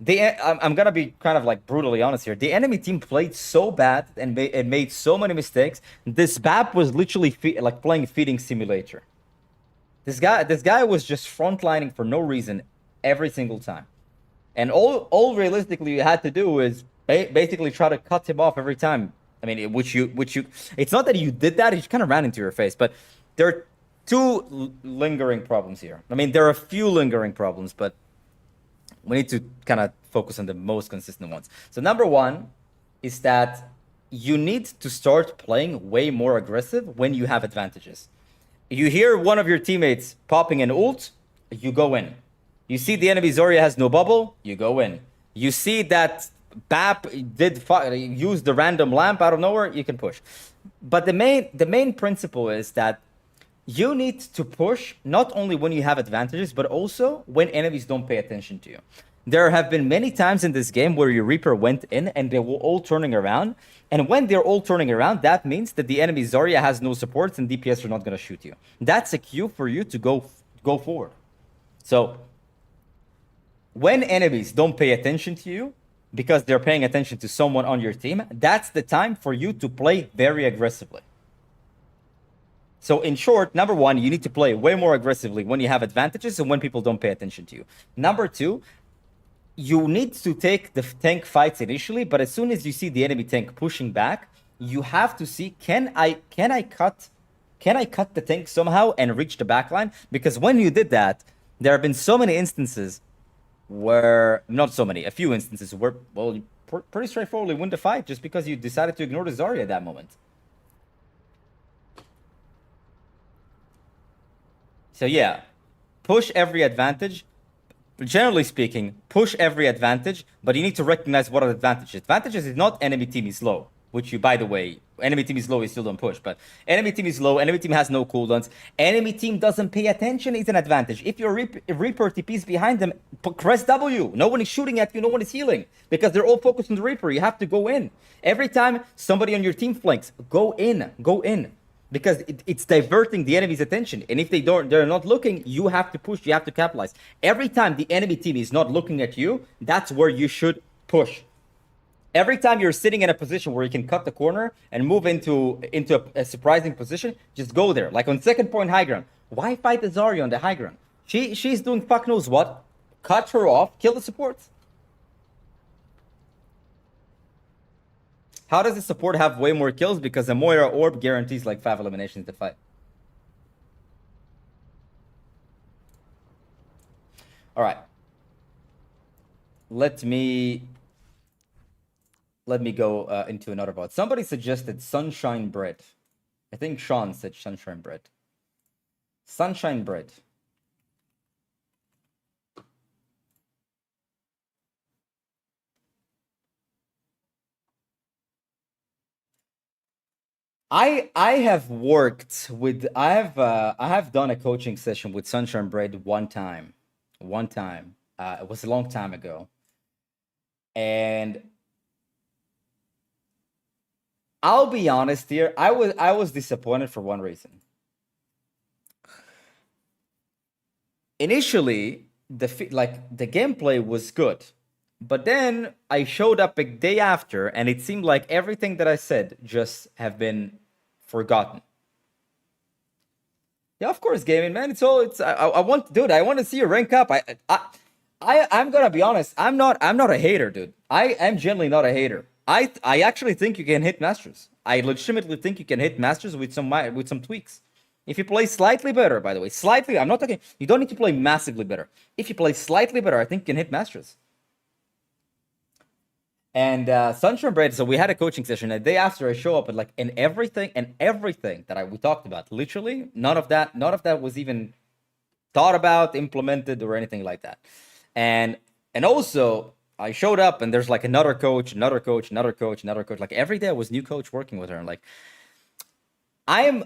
I'm gonna be kind of like brutally honest here. The enemy team played so bad and made so many mistakes. This BAP was literally like playing feeding simulator. This guy was just frontlining for no reason every single time. And all realistically you had to do is basically try to cut him off every time. I mean, which you. It's not that you did that; he just kind of ran into your face. But there are 2 lingering problems here. I mean, there are a few lingering problems, but we need to kind of focus on the most consistent ones. So number 1 is that you need to start playing way more aggressive when you have advantages. You hear one of your teammates popping an ult, you go in. You see the enemy Zarya has no bubble, you go in. You see that BAP use the random lamp out of nowhere, you can push. But the main principle is that you need to push not only when you have advantages, but also when enemies don't pay attention to you. There have been many times in this game where your Reaper went in and they were all turning around. And when they're all turning around, that means that the enemy Zarya has no supports and DPS are not going to shoot you. That's a cue for you to go forward. So when enemies don't pay attention to you because they're paying attention to someone on your team, that's the time for you to play very aggressively. So in short, number 1, you need to play way more aggressively when you have advantages and when people don't pay attention to you. Number 2, you need to take the tank fights initially, but as soon as you see the enemy tank pushing back, you have to see, can I cut the tank somehow and reach the backline? Because when you did that, there have been so many instances where, not so many, a few instances where, well, you pretty straightforwardly win the fight just because you decided to ignore the Zarya at that moment. So yeah, push every advantage. Generally speaking, push every advantage, but you need to recognize what are the advantages. Advantages is not enemy team is low, which you, by the way, enemy team is low, you still don't push, but enemy team is low, enemy team has no cooldowns, enemy team doesn't pay attention is an advantage. If your Reaper TP's behind them, press W. No one is shooting at you, no one is healing, because they're all focused on the Reaper. You have to go in. Every time somebody on your team flanks, go in. Because it's diverting the enemy's attention. And if they're not looking, you have to push, you have to capitalize. Every time the enemy team is not looking at you, that's where you should push. Every time you're sitting in a position where you can cut the corner and move into a surprising position, just go there. Like on second point high ground. Why fight the Zarya on the high ground? She's doing fuck knows what. Cut her off, kill the supports. How does the support have way more kills? Because a Moira orb guarantees like 5 eliminations to fight. All right. Let me go into another bot. Somebody suggested Sunshine Bread. I think Sean said Sunshine Bread. Sunshine Bread. I have worked with I have done a coaching session with Sunshine Bread one time. It was a long time ago, and I'll be honest here. I was disappointed for one reason. Initially, the gameplay was good. But then I showed up a day after, and it seemed like everything that I said just have been forgotten. Yeah, of course, gaming, man. I want, dude. I want to see you rank up. I'm gonna be honest. I'm not a hater, dude. I am generally not a hater. I actually think you can hit masters. I legitimately think you can hit masters with some tweaks. If you play slightly better, by the way, slightly. I'm not talking. You don't need to play massively better. If you play slightly better, I think you can hit masters. And Sunshine Bread, so we had a coaching session. A day after, I show up and like everything that we talked about, literally none of that was even thought about, implemented, or anything like that. And also I showed up and there's like another coach, like every day was new coach working with her. And like I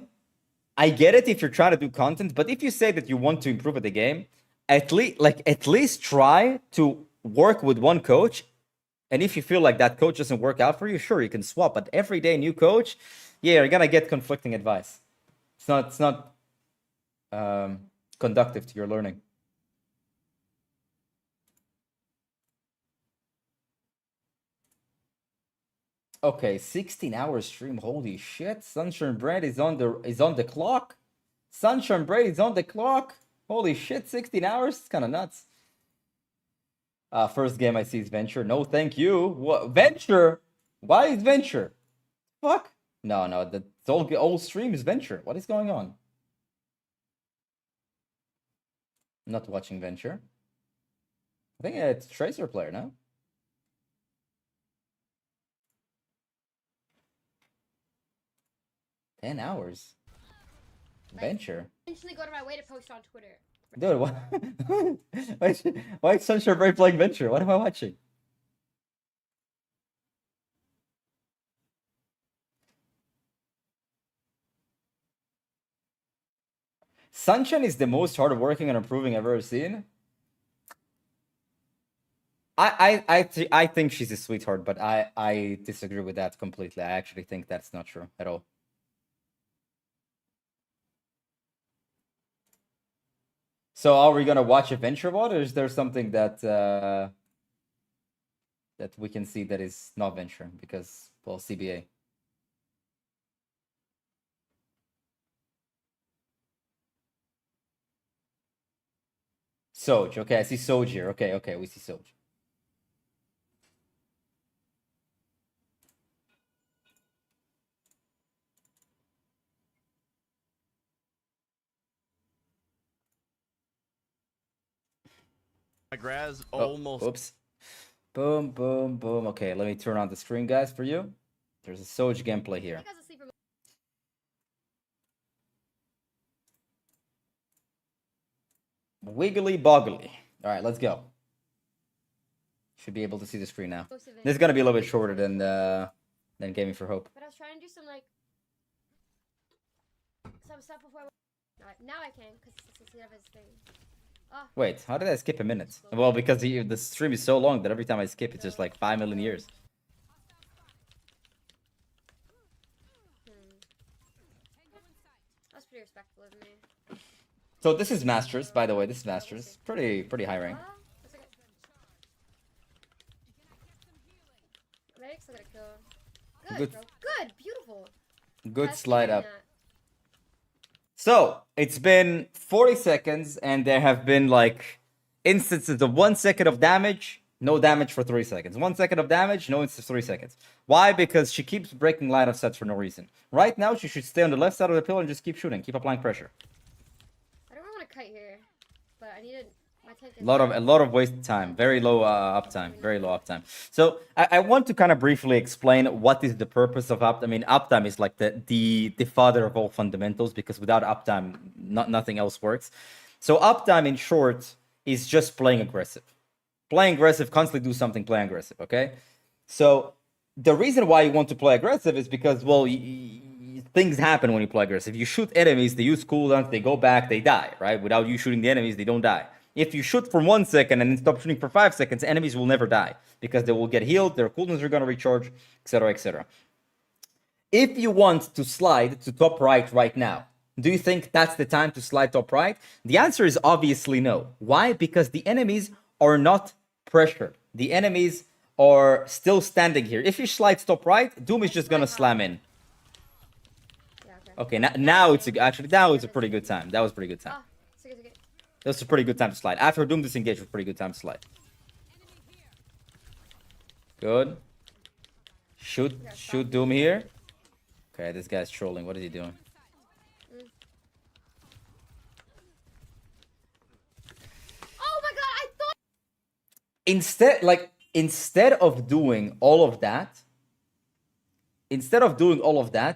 get it if you're trying to do content, but if you say that you want to improve at the game, at least try to work with one coach. And if you feel like that coach doesn't work out for you, sure, you can swap. But every day, new coach, yeah, you're gonna get conflicting advice. It's not conductive to your learning. Okay, 16-hour stream. Holy shit! Sunshine Bread is on the clock. Sunshine Bread is on the clock. Holy shit! 16 hours. It's kind of nuts. First game I see is Venture. No, thank you. What Venture? Why is Venture? Fuck. No, the whole stream is Venture. What is going on? I'm not watching Venture. I think it's Tracer player, no? $10 hours. Venture. Intentionally go to my way to post on Twitter. Dude, what? why is Sunshine Break playing Venture? What am I watching? Sunshine is the most hardworking and improving I've ever seen. I think she's a sweetheart, but I disagree with that completely. I actually think that's not true at all. So are we gonna watch Adventure VOD, or is there something that that we can see that is not Venture because, well, CBA? Soj, okay, I see Soj here. Okay, we see Soj. My Graz almost. Oops. Boom, boom, boom. Okay, let me turn on the screen, guys, for you. There's a Soj gameplay here. Wiggly boggly. All right, let's go. Should be able to see the screen now. This is gonna be a little bit shorter than Gaming for Hope. But I was trying to do some stuff before. Now I can because it's the other thing. Oh. Wait, how did I skip a minute? Well, because the stream is so long that every time I skip, it's just like 5 million years. That's pretty respectful of me. So this is Masters, by the way. This is Masters. Pretty high rank. Good, bro. Good, beautiful. Good slide up. So it's been 40 seconds, and there have been like instances of 1 second of damage, no damage for 3 seconds. 1 second of damage, no instance 3 seconds. Why? Because she keeps breaking line of sets for no reason. Right now, she should stay on the left side of the pillar and just keep shooting, keep applying pressure. I don't want to kite here, but I needed my tank. A lot of wasted time. Very low uptime. Very low uptime. So I want to kind of briefly explain what is the purpose of uptime. I mean, uptime is like the father of all fundamentals, because without uptime, nothing else works. So uptime, in short, is just playing aggressive. Playing aggressive, constantly do something, play aggressive, okay? So the reason why you want to play aggressive is because, well, things happen when you play aggressive. You shoot enemies, they use cooldowns, they go back, they die, right? Without you shooting the enemies, they don't die. If you shoot for 1 second and then stop shooting for 5 seconds, enemies will never die because they will get healed, their cooldowns are going to recharge, etc., etc. If you want to slide to top right now, do you think that's the time to slide top right? The answer is obviously no. Why? Because the enemies are not pressure. The enemies are still standing here. If you slide top right, Doom is just gonna slam in. Yeah, Okay, now it's a pretty good time. That was a pretty good time. Ah, it's okay. That was a pretty good time to slide. After Doom disengage was a pretty good time to slide. Good. Shoot Doom here. Okay, this guy's trolling. What is he doing? Oh my god, I thought. Instead of doing all of that,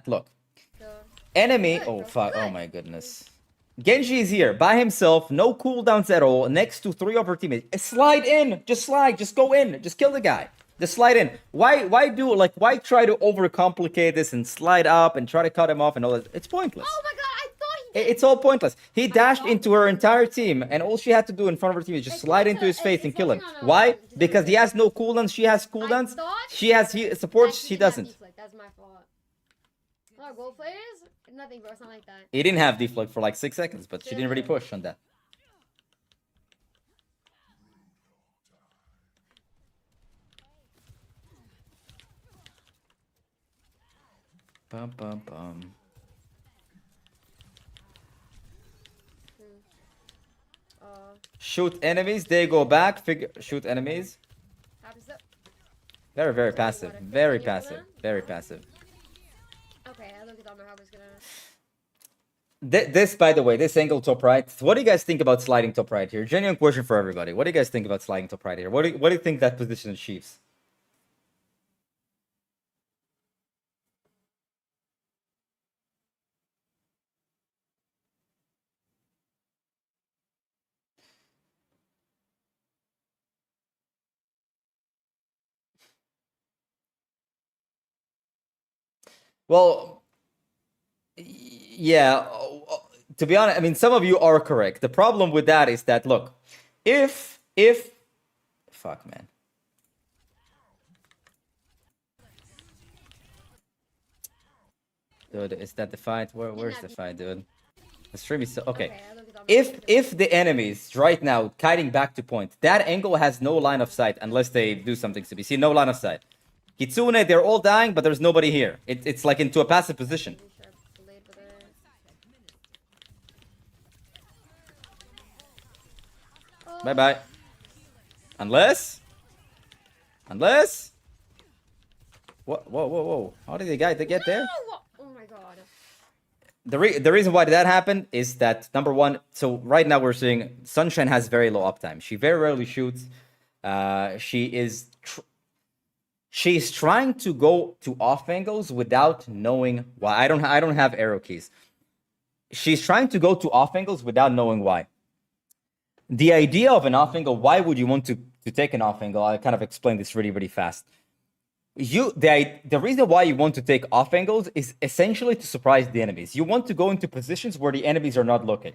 look. Enemy. Good, Oh bro. fuck. Oh Good. my goodness. Genji is here by himself, no cooldowns at all, next to 3 of her teammates. Slide in. Just slide. Just go in. Just kill the guy. Just slide in. Why try to overcomplicate this and slide up and try to cut him off and all that? It's pointless. Oh my god, I thought he did. It's all pointless. He dashed into her entire team, and all she had to do in front of her team is just slide into his face and kill him. Why? Because he has no cooldowns, she has cooldowns. She has supports, he doesn't. That's my fault. Oh, gold players? Nothing, bro. It's not like that. He didn't have deflect for like 6 seconds, but she didn't really push on that. Bum, bum, bum. Shoot enemies, they go back. Shoot enemies. Very, very passive. Very passive. Very passive. Okay, I look at my harbors gonna. This, by the way, this angle top right. What do you guys think about sliding top right here? Genuine question for everybody. What do you guys think about sliding top right here? What do you think that position achieves? Well, yeah, to be honest, I mean, some of you are correct. The problem with that is that, look, if, fuck, man. Dude, is that the fight? Where's the fight, dude? The stream is so, okay. If the enemies right now kiting back to point, that angle has no line of sight unless they do something to be seen. No line of sight. Kitsune, they're all dying, but there's nobody here. It's like into a passive position. Bye-bye. Unless... Whoa. How did the guy get there? Oh my god. The reason why that happened is that, number one, so right now we're seeing Sunshine has very low uptime. She very rarely shoots. She's trying to go to off angles without knowing why. I don't have arrow keys. She's trying to go to off angles without knowing why. The idea of an off angle, why would you want to take an off angle? I'll kind of explain this really, really fast. The reason why you want to take off angles is essentially to surprise the enemies. You want to go into positions where the enemies are not looking.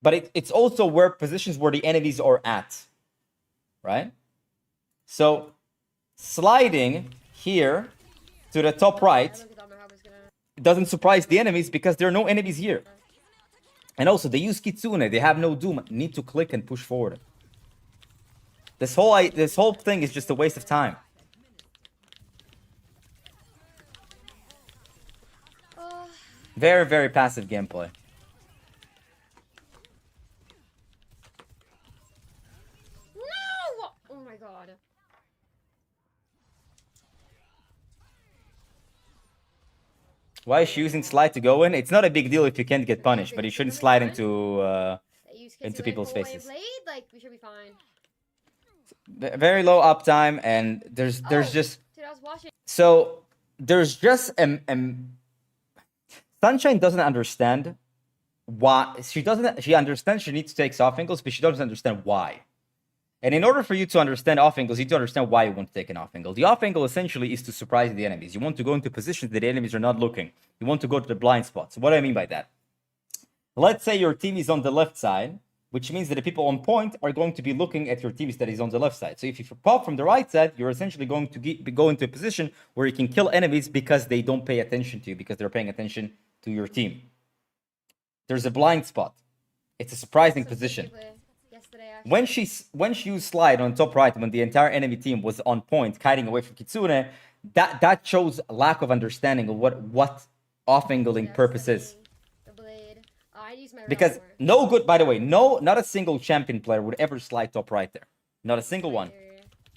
But it's also positions where the enemies are at. Right? So sliding here to the top right doesn't surprise the enemies because there are no enemies here. And also, they use Kitsune. They have no Doom. Need to click and push forward. This whole thing is just a waste of time. Very, very passive gameplay. No! Oh my god. Why is she using slide to go in? It's not a big deal if you can't get punished, but you shouldn't slide into people's faces. Like, we should be fine. Very low uptime, and there's just... Dude, I was watching. So, there's just... Sunshine doesn't understand why... She understands she needs to take off angles, but she doesn't understand why. And in order for you to understand off angles, you need to understand why you want to take an off angle. The off angle essentially is to surprise the enemies. You want to go into positions that the enemies are not looking. You want to go to the blind spots. What do I mean by that? Let's say your team is on the left side, which means that the people on point are going to be looking at your team that is on the left side. So if you pop from the right side, you're essentially going to go into a position where you can kill enemies because they don't pay attention to you, because they're paying attention to your team. There's a blind spot. It's a surprising position. Yes, yesterday, actually. when she used slide on top right when the entire enemy team was on point, kiting away from Kitsune, that shows a lack of understanding of what off-angling purpose is. The blade. I use my Because more. no good, by the way, not a single champion player would ever slide top right there. Not a single one.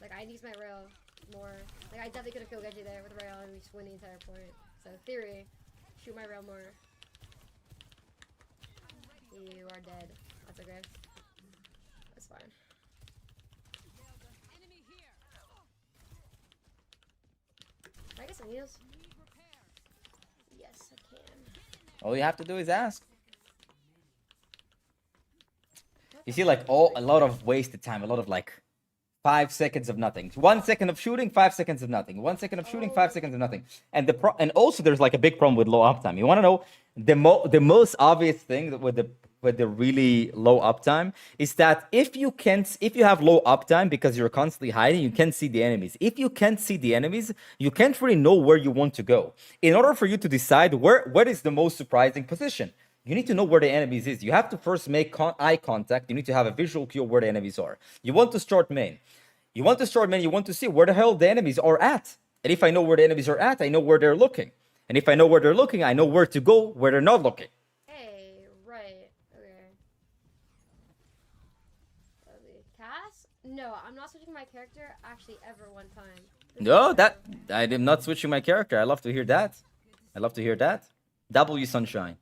Like, I use my rail more. Like, I definitely could have killed Genji there with rail and we just win the entire point. So, theory, shoot my rail more. You are dead. That's okay. That's fine. Can I get some heals? Yes, I can. All you have to do is ask. You see, like, a lot of wasted time, a lot of like 5 seconds of nothing. 1 second of shooting, 5 seconds of nothing. 1 second of shooting, 5 seconds of nothing. And and also there's like a big problem with low uptime. You want to know the most obvious thing with the really low uptime is that if you have low uptime because you're constantly hiding, you can't see the enemies. If you can't see the enemies, you can't really know where you want to go. In order for you to decide what is the most surprising position, you need to know where the enemies is. You have to first make eye contact. You need to have a visual cue where the enemies are. You want to start main. You want to see where the hell the enemies are at. And if I know where the enemies are at, I know where they're looking. And if I know where they're looking, I know where to go where they're not looking. Hey, right. Okay. Cass? No, I'm not switching my character actually ever one time. No, I am not switching my character. I love to hear that. I love to hear that. W Sunshine.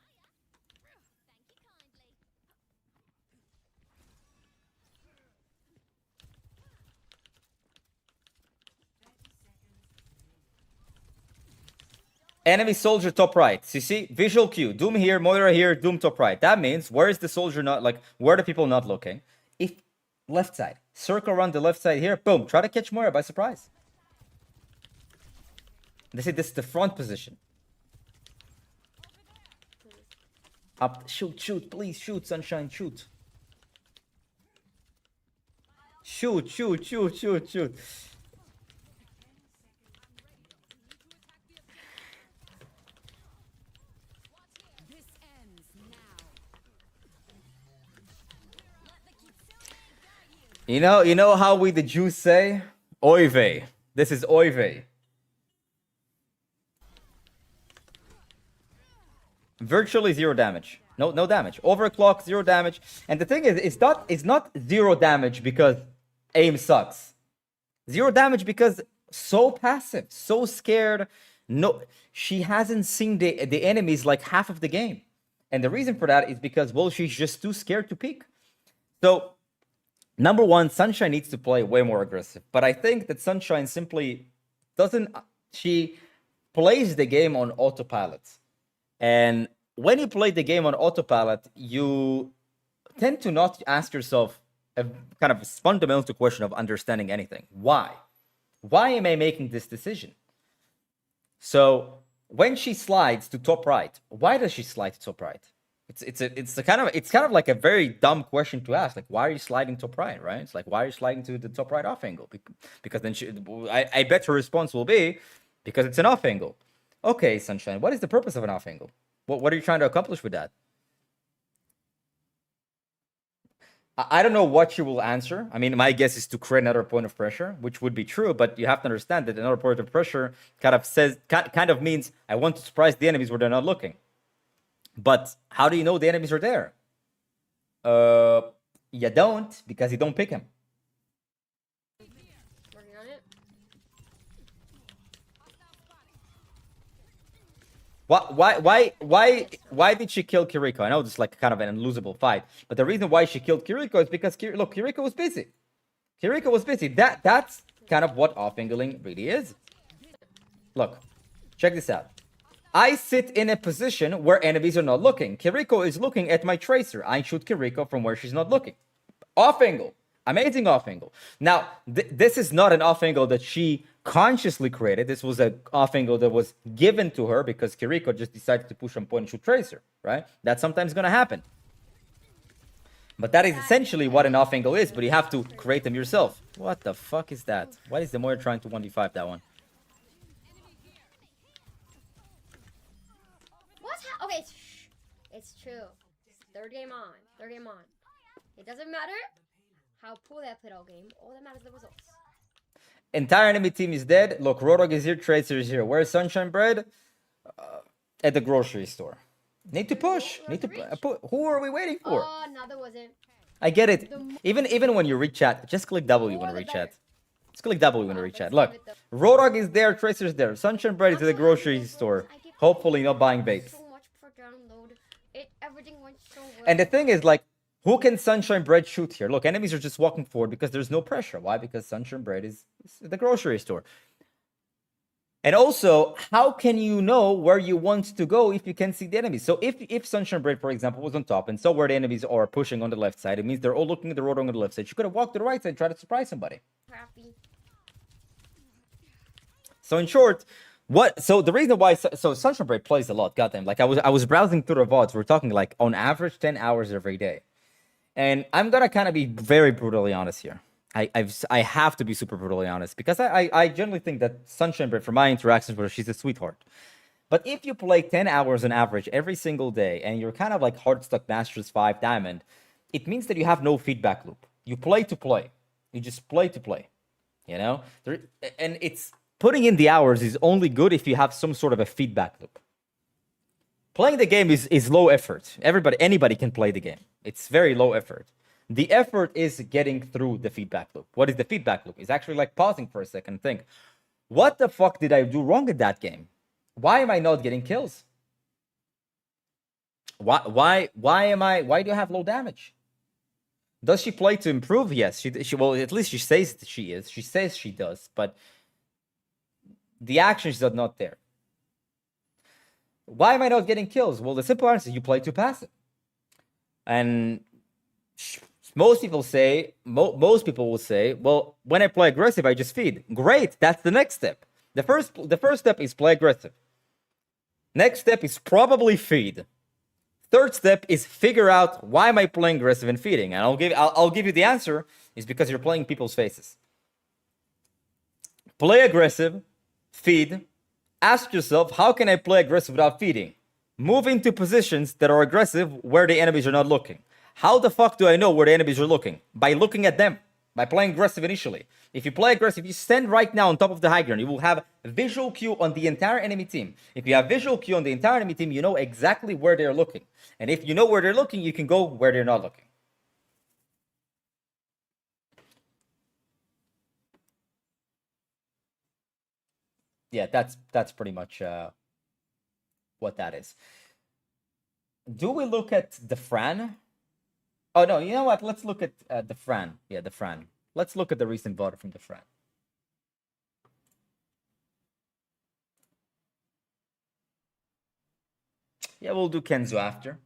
Enemy soldier top right. So you see, visual cue. Doom here, Moira here, Doom top right. That means where is the soldier not, like, where are the people not looking? If left side, circle around the left side here, boom, try to catch Moira by surprise. This is the front position. Up, shoot, please shoot, Sunshine, shoot. Shoot. You know how we the Jews say, oy vey. This is oy vey. Virtually 0 damage. No damage. Overclock, 0 damage. And the thing is, it's not 0 damage because aim sucks. 0 damage because so passive, so scared. No, she hasn't seen the enemies like half of the game. And the reason for that is because, well, she's just too scared to peek. So, number one, Sunshine needs to play way more aggressive. But I think that Sunshine simply doesn't... She plays the game on autopilot. And when you play the game on autopilot, you tend to not ask yourself a kind of fundamental question of understanding anything. Why? Why am I making this decision? So when she slides to top right, why does she slide to top right? It's kind of like a very dumb question to ask. Like, why are you sliding top right? Right? It's like, why are you sliding to the top right off angle? Because then I bet her response will be because it's an off angle. Okay, Sunshine, what is the purpose of an off angle? What are you trying to accomplish with that? I don't know what she will answer. I mean, my guess is to create another point of pressure, which would be true, but you have to understand that another point of pressure kind of means I want to surprise the enemies where they're not looking. But how do you know the enemies are there? You don't, because you don't pick them. Working on it. Why did she kill Kiriko? I know this is like kind of an unlosable fight, but the reason why she killed Kiriko is because Kiriko was busy. Kiriko was busy. That's kind of what off-angling really is. Look, check this out. I sit in a position where enemies are not looking. Kiriko is looking at my tracer. I shoot Kiriko from where she's not looking. Off angle. Amazing off angle. Now, this is not an off angle that she consciously created. This was an off angle that was given to her because Kiriko just decided to push on point and shoot tracer, right? That's sometimes going to happen. But that is essentially what an off angle is, but you have to create them yourself. What the fuck is that? Why is the Moira trying to 1v5 that one? Okay, it's true. Third game on. It doesn't matter. how poorly I played all game. All that matters is the results. Entire enemy team is dead. Look, Roadhog is here, Tracer is here. Where's Sunshine Bread? At the grocery store. Need to push. Need to who are we waiting for? Oh, no, there wasn't. I get it. Even when you reach chat, just click W when you reach chat. Just click W when you reach chat. Look, Roadhog is there, Tracer's there. Sunshine Bread is at the grocery store. Hopefully not buying babes. So much per download. Everything went so well. And the thing is, like, who can Sunshine Bread shoot here? Look, enemies are just walking forward because there's no pressure. Why? Because Sunshine Bread is at the grocery store. And also, how can you know where you want to go if you can see the enemies? So if Sunshine Bread, for example, was on top and saw where the enemies are pushing on the left side, it means they're all looking at the road on the left side. You could have walked to the right side and tried to surprise somebody. Crappy. So in short, so the reason why Sunshine Bread plays a lot, goddamn. Like I was browsing through the VODs, we're talking like on average 10 hours every day. And I'm gonna kind of be very brutally honest here. I have to be super brutally honest because I generally think that Sunshine Bread, from my interactions with her, she's a sweetheart. But if you play 10 hours on average every single day and you're kind of like hard stuck Masters 5 Diamond, it means that you have no feedback loop. You play to play. You just play to play. You know? And it's putting in the hours is only good if you have some sort of a feedback loop. Playing the game is low effort. Anybody can play the game. It's very low effort. The effort is getting through the feedback loop. What is the feedback loop? It's actually like pausing for a second and think, what the fuck did I do wrong in that game? Why am I not getting kills? Why do I have low damage? Does she play to improve? Yes, she well, at least she says that she is. She says she does, but the actions are not there. Why am I not getting kills? Well, the simple answer is you play too passive. And most people will say, well, when I play aggressive, I just feed. Great, that's the next step. The first step is play aggressive. Next step is probably feed. Third step is figure out why am I playing aggressive and feeding. And I'll give you the answer is because you're playing people's faces. Play aggressive, feed. Ask yourself, how can I play aggressive without feeding? Move into positions that are aggressive where the enemies are not looking. How the fuck do I know where the enemies are looking? By looking at them. By playing aggressive initially. If you play aggressive, you stand right now on top of the high ground. You will have a visual cue on the entire enemy team. If you have visual cue on the entire enemy team, you know exactly where they're looking. And if you know where they're looking, you can go where they're not looking. Yeah, that's pretty much what that is. Do we look at the Fran? Oh no, you know what? Let's look at the Fran. Yeah, the Fran. Let's look at the recent vote from the Fran. Yeah, we'll do Kenzo after.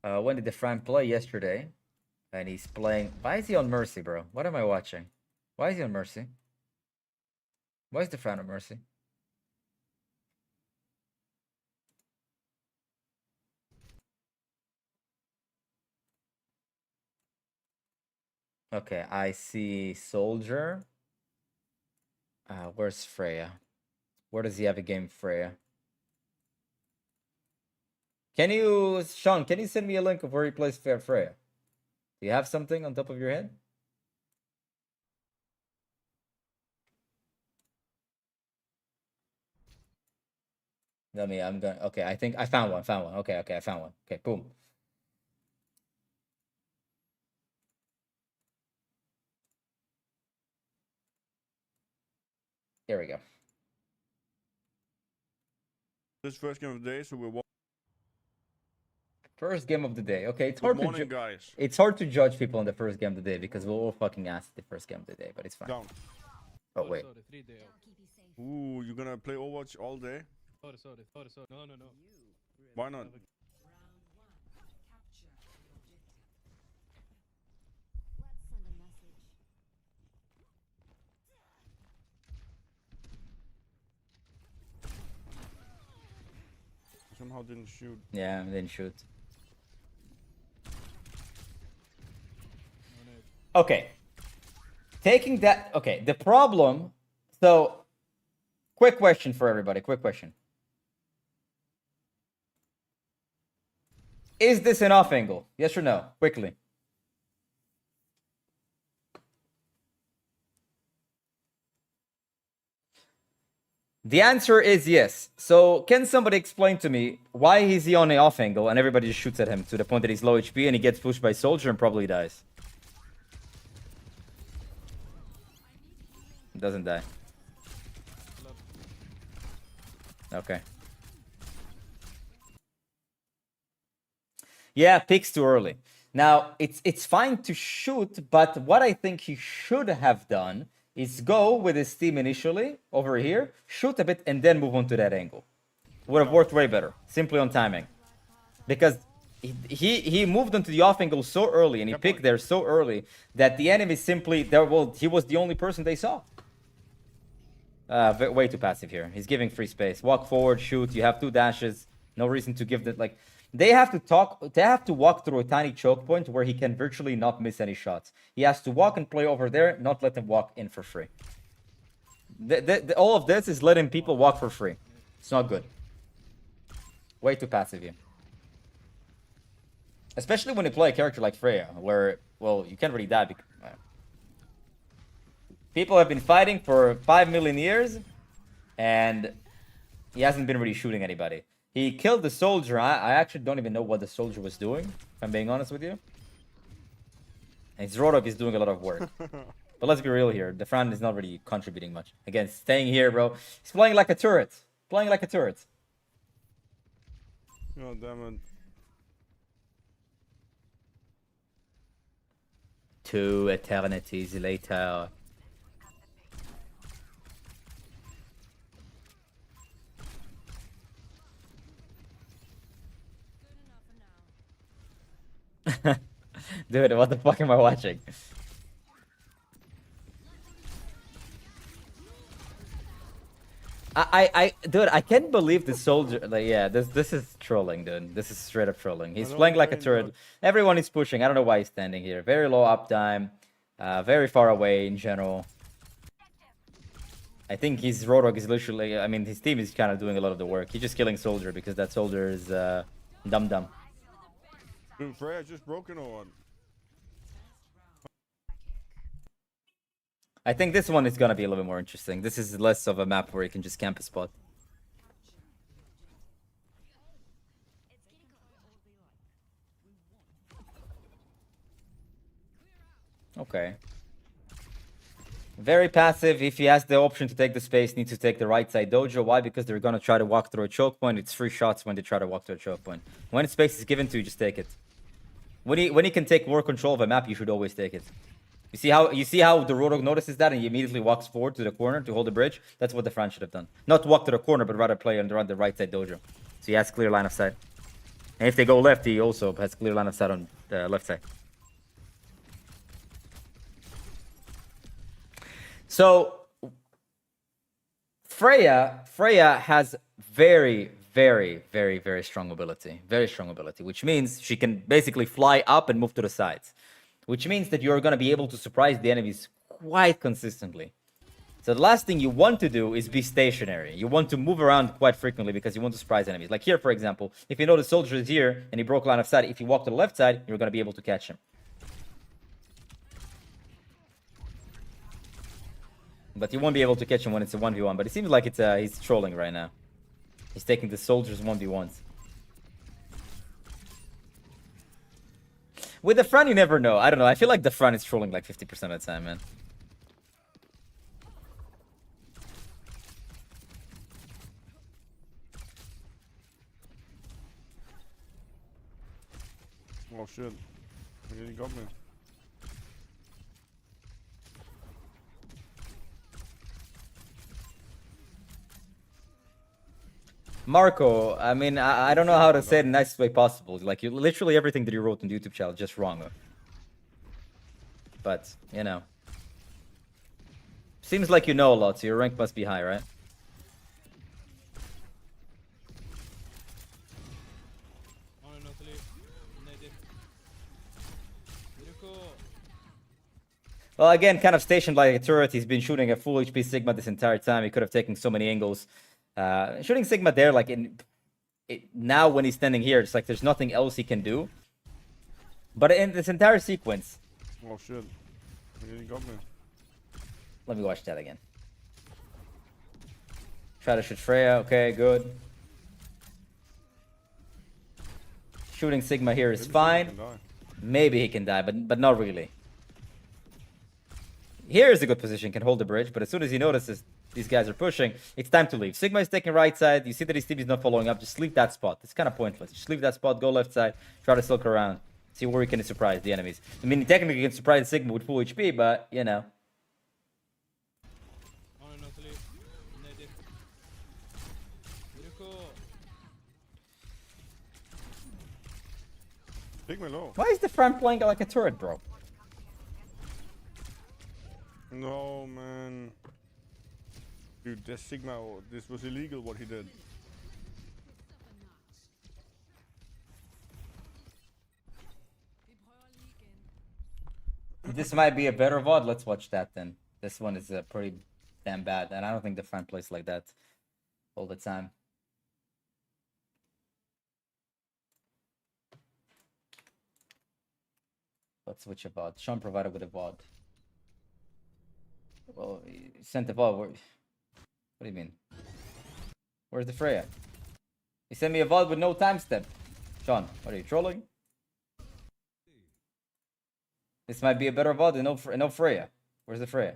When did the Fran play? Yesterday. And he's playing... Why is he on Mercy, bro? What am I watching? Why is he on Mercy? Why is the Fran on Mercy? Okay, I see Soldier. Where's Freya? Where does he have a game, Freya? Sean, can you send me a link of where he plays Freya? Do you have something on top of your head? Let me, I'm going, okay, I think I found one. Okay, I found one. Okay, boom. There we go. This first game of the day, so we're First game of the day. Okay, it's good hard morning, guys. It's hard to judge people on the first game of the day because we're all fucking asked the first game of the day, but it's fine. Down. Oh wait. Ooh, you're gonna play Overwatch all day? Sorry. No. Why not? Somehow didn't shoot. Yeah, didn't shoot. Okay. Taking that, okay, the problem, so, quick question for everybody, quick question. Is this an off angle? Yes or no? Quickly. The answer is yes. So can somebody explain to me why is he on the off angle and everybody just shoots at him to the point that he's low HP and he gets pushed by soldier and probably dies? Doesn't die. Okay. Yeah, peaks too early. Now, it's fine to shoot, but what I think he should have done is go with his team initially over here, shoot a bit, and then move on to that angle. Would have worked way better, simply on timing. Because he moved onto the off angle so early, and he picked there so early, that the enemy simply, he was the only person they saw. Way too passive here. He's giving free space. Walk forward, shoot, you have 2 dashes. No reason to give that, like... They have to walk through a tiny choke point where he can virtually not miss any shots. He has to walk and play over there, not let them walk in for free. All of this is letting people walk for free. It's not good. Way too passive here. Especially when you play a character like Freya, where, well, you can't really die because... People have been fighting for 5 million years, and he hasn't been really shooting anybody. He killed the soldier. I actually don't even know what the soldier was doing, if I'm being honest with you. And Zrodok is doing a lot of work. But let's be real here. The Fran is not really contributing much. Again, staying here, bro. He's playing like a turret. Playing like a turret. Oh, damn it. 2 eternities later. Dude, what the fuck am I watching? Dude, I can't believe the soldier. Like, yeah, this is trolling, dude. This is straight up trolling. He's playing like a turret. Everyone is pushing. I don't know why he's standing here. Very low uptime, very far away in general. I think his Rodok is literally. I mean, his team is kind of doing a lot of the work. He's just killing soldier because that soldier is dumb. Dude, Freya just broken or what? I think this one is gonna be a little bit more interesting. This is less of a map where you can just camp a spot. Okay. Very passive. If he has the option to take the space, needs to take the right side dojo. Why? Because they're gonna try to walk through a choke point. It's free shots when they try to walk through a choke point. When space is given to you, just take it. When he can take more control of a map, you should always take it. You see how the Rodok notices that and he immediately walks forward to the corner to hold the bridge? That's what the Fran should have done. Not walk to the corner, but rather play on the right side dojo. So he has clear line of sight. And if they go left, he also has clear line of sight on the left side. So Freya has very strong mobility. Very strong mobility, which means she can basically fly up and move to the sides. Which means that you're going to be able to surprise the enemies quite consistently. So the last thing you want to do is be stationary. You want to move around quite frequently because you want to surprise enemies. Like here, for example, if you know the soldier is here and he broke line of sight, if you walk to the left side, you're going to be able to catch him. But you won't be able to catch him when it's a 1v1. But it seems like he's trolling right now. He's taking the soldiers 1v1s. With the Fran, you never know. I don't know. I feel like the Fran is trolling like 50% of the time, man. Oh shit. He got me. Marco, I mean, I don't know how to say it in the nicest way possible. Like, you literally everything that you wrote on the YouTube channel just wrong. But, you know. Seems like you know a lot, so your rank must be high, right? Well, again, kind of stationed like a turret. He's been shooting a full HP Sigma this entire time. He could have taken so many angles. Shooting Sigma there, like now when he's standing here, it's like there's nothing else he can do. But in this entire sequence... Oh shit. He got me. Let me watch that again. Try to shoot Freya. Okay, good. Shooting Sigma here is Maybe fine. Sigma can die. Maybe he can die, but not really. Here is a good position, can hold the bridge, but as soon as he notices these guys are pushing, it's time to leave. Sigma is taking right side. You see that his team is not following up. Just leave that spot. It's kind of pointless. Just leave that spot, go left side, try to silk around. See where he can surprise the enemies. I mean, technically you can surprise Sigma with full HP, but, you know. Sigma low. Why is the Fran playing like a turret, bro? No, man. Dude, this Sigma, this was illegal what he did. This might be a better VOD. Let's watch that then. This one is pretty damn bad, and I don't think the Fran plays like that all the time. Let's switch a VOD. Sean provided with a VOD. Well, he sent the VOD. What do you mean? Where's the Freya? He sent me a VOD with no timestamp. Sean, what are you trolling? This might be a better VOD and no Freya. Where's the Freya?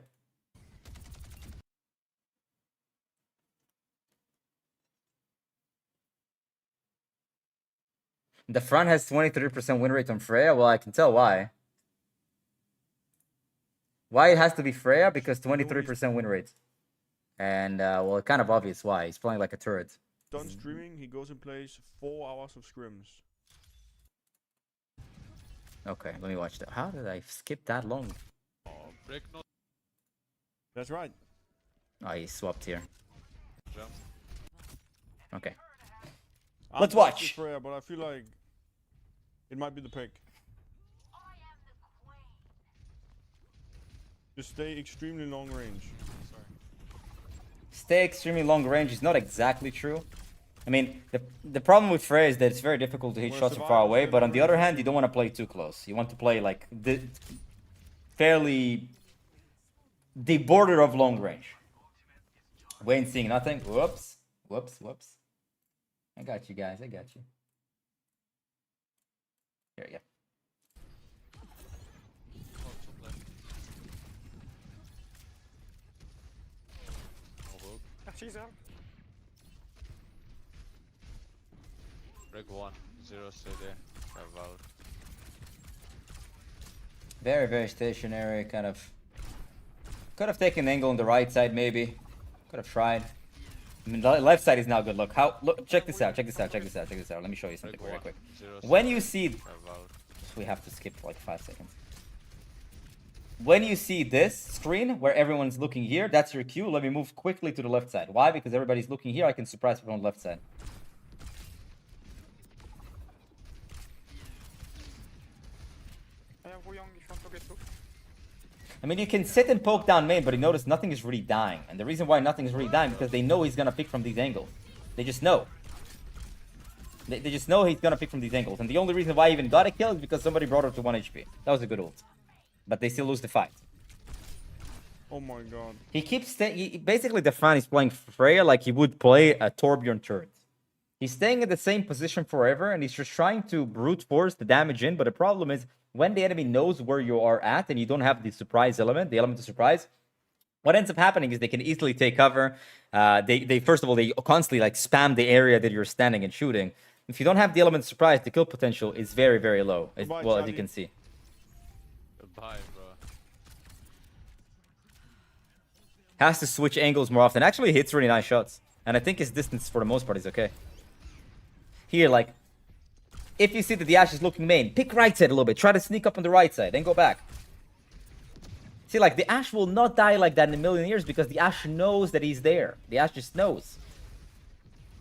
The front has 23% win rate on Freya. Well, I can tell why. Why it has to be Freya? Because 23% win rate. And, well, it's kind of obvious why. He's playing like a turret. Done streaming, he goes and plays 4 hours of scrims. Okay, let me watch that. How did I skip that long? That's right. Oh, he swapped here. Okay. I'm Let's with watch. Freya, but I feel like it might be the pick. Just stay extremely long range. Stay extremely long range is not exactly true. I mean, the problem with Freya is that it's very difficult to hit shots from far away, but on the other hand, you don't want to play too close. You want to play like the fairly the border of long range. Wayne seeing nothing. Whoops. Whoops. Whoops. I got you guys. I got you. Here you go. Break 1, 0 CD, have out. Very, very stationary. Kind of. Could have taken an angle on the right side, maybe. Could have tried. I mean, the left side is now good. Look how. Look. Check this out. Check this out. Check this out. Check this out. Let me show you something very quick. When you see, we have to skip for like 5 seconds. When you see this screen where everyone's looking here, that's your cue. Let me move quickly to the left side. Why? Because everybody's looking here. I can surprise people on the left side. I mean, you can sit and poke down main, but you notice nothing is really dying. And the reason why nothing is really dying because they know he's gonna pick from these angles. They just know. They just know he's gonna pick from these angles. And the only reason why he even got a kill is because somebody brought her to 1 HP. That was a good ult. But they still lose the fight. Oh my god. He keeps basically the Fran is playing Freya like he would play a Torbjorn turret. He's staying in the same position forever, and he's just trying to brute force the damage in. But the problem is, when the enemy knows where you are at, and you don't have the surprise element, the element of surprise, what ends up happening is they can easily take cover. They first of all, they constantly like spam the area that you're standing and shooting. If you don't have the element of surprise, the kill potential is very, very low. Well, as you can see. Goodbye, bro. Has to switch angles more often. Actually, hits really nice shots. And I think his distance for the most part is okay. Here, like, if you see that the Ashe is looking main, pick right side a little bit. Try to sneak up on the right side, then go back. See, like, the Ashe will not die like that in a million years because the Ashe knows that he's there. The Ashe just knows.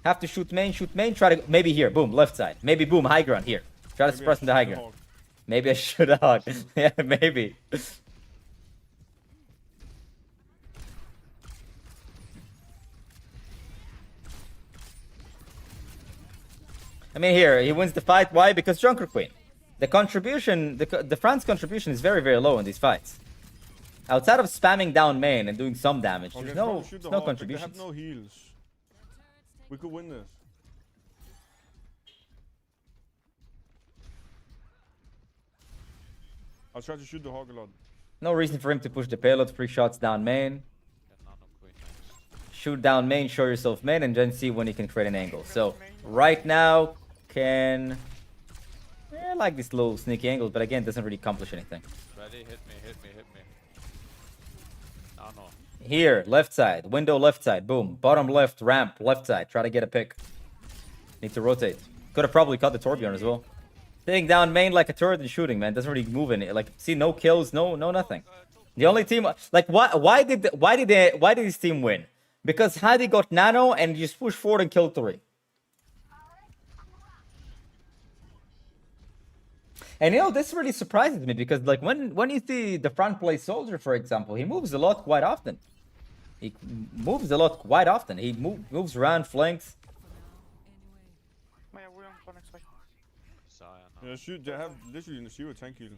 Have to shoot main, try to, maybe here, boom, left side. Maybe boom, high ground, here. Try to suppress him the high ground. Maybe I should have. Yeah, maybe. I mean, here, he wins the fight. Why? Because Junker Queen. The contribution, the Fran's contribution is very, very low in these fights. Outside of spamming down main and doing some damage, there's no contributions. They have no heals. We could win this. I'll try to shoot the hog a lot. No reason for him to push the payload. 3 shots down main. Yeah, nano queen next. Shoot down main, show yourself main, and then see when you can create an angle. So right now, can... I like this little sneaky angle, but again, doesn't really accomplish anything. Ready? Hit me, hit me, hit me. Nano. Here, left side, window left side, boom. Bottom left, ramp, left side. Try to get a pick. Need to rotate. Could have probably caught the Torbjorn as well. Staying down main like a turret and shooting, man. Doesn't really move in it. Like, see, no kills, no nothing. The only team, like, why did this team win? Because Hadi got nano and just push forward and kill 3. And you know, this really surprises me because, like, when you see the front play soldier, for example, he moves a lot quite often. He moves a lot quite often. He moves around, flanks. Zarya now. Yeah, shoot. They have literally 0 tank heal.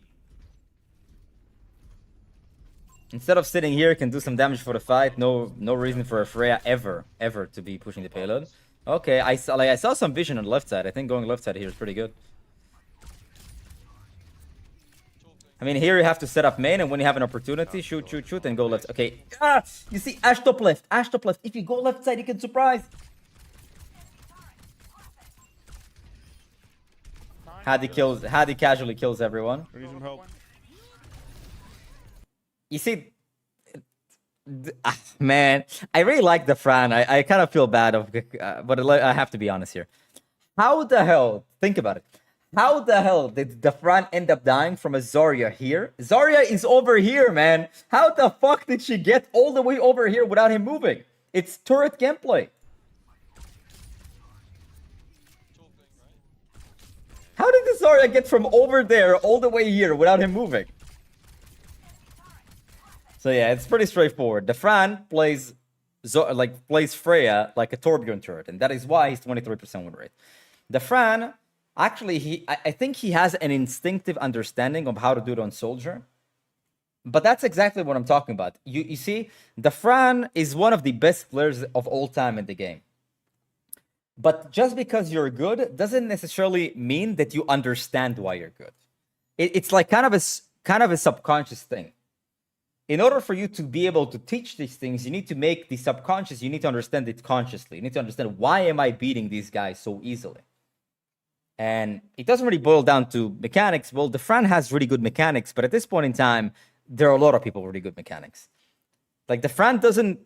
Instead of sitting here, can do some damage for the fight. No reason for a Freya ever to be pushing the payload. Okay, I saw some vision on the left side. I think going left side here is pretty good. I mean, here you have to set up main, and when you have an opportunity, shoot, and go left. Okay, you see, Ash top left. If you go left side, you can surprise. Hadi casually kills everyone. We need some help. You see, man, I really like the Fran. I kind of feel bad but I have to be honest here. How the hell? Think about it. How the hell did the Fran end up dying from a Zarya here? Zarya is over here, man. How the fuck did she get all the way over here without him moving? It's turret gameplay. How did the Zarya get from over there all the way here without him moving? So yeah, it's pretty straightforward. The Fran plays Freya like a Torbjorn turret, and that is why he's 23% win rate. The Fran, actually, I think he has an instinctive understanding of how to do it on Soldier. But that's exactly what I'm talking about. You see, the Fran is one of the best players of all time in the game. But just because you're good doesn't necessarily mean that you understand why you're good. It's like kind of a subconscious thing. In order for you to be able to teach these things, you need to make the subconscious, you need to understand it consciously. You need to understand, why am I beating these guys so easily? And it doesn't really boil down to mechanics. Well, the Fran has really good mechanics, but at this point in time, there are a lot of people with really good mechanics. Like, the Fran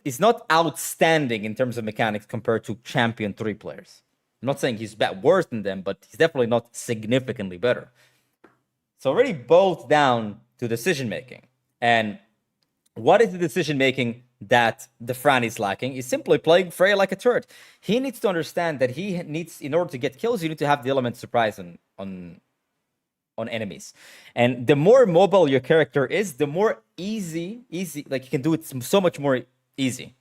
is not outstanding in terms of mechanics compared to Champion 3 players. I'm not saying he's worse than them, but he's definitely not significantly better. So it really boils down to decision making. And what is the decision making that the Fran is lacking? Is simply playing Freya like a turret. He needs to understand that he needs, in order to get kills, you need to have the element surprise on enemies. And the more mobile your character is, the more easy, like, you can do it so much more easy.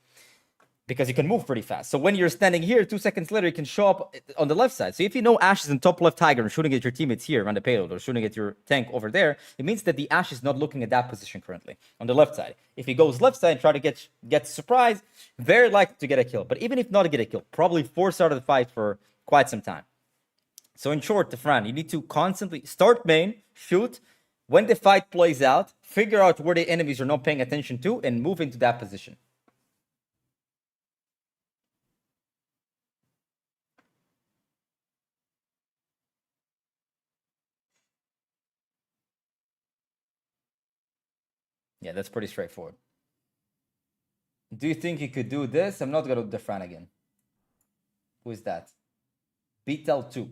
Because you can move pretty fast. So when you're standing here, 2 seconds later, you can show up on the left side. So if you know Ashe is in top left tiger and shooting at your teammates here on the payload, or shooting at your tank over there, it means that the Ashe is not looking at that position currently on the left side. If he goes left side and try to get surprise, very likely to get a kill. But even if not get a kill, probably force out of the fight for quite some time. So in short, the Fran, you need to constantly start main, shoot. When the fight plays out, figure out where the enemies are not paying attention to, and move into that position. Yeah, that's pretty straightforward. Do you think you could do this? I'm not going to do the Fran again. Who is that? Betel 2.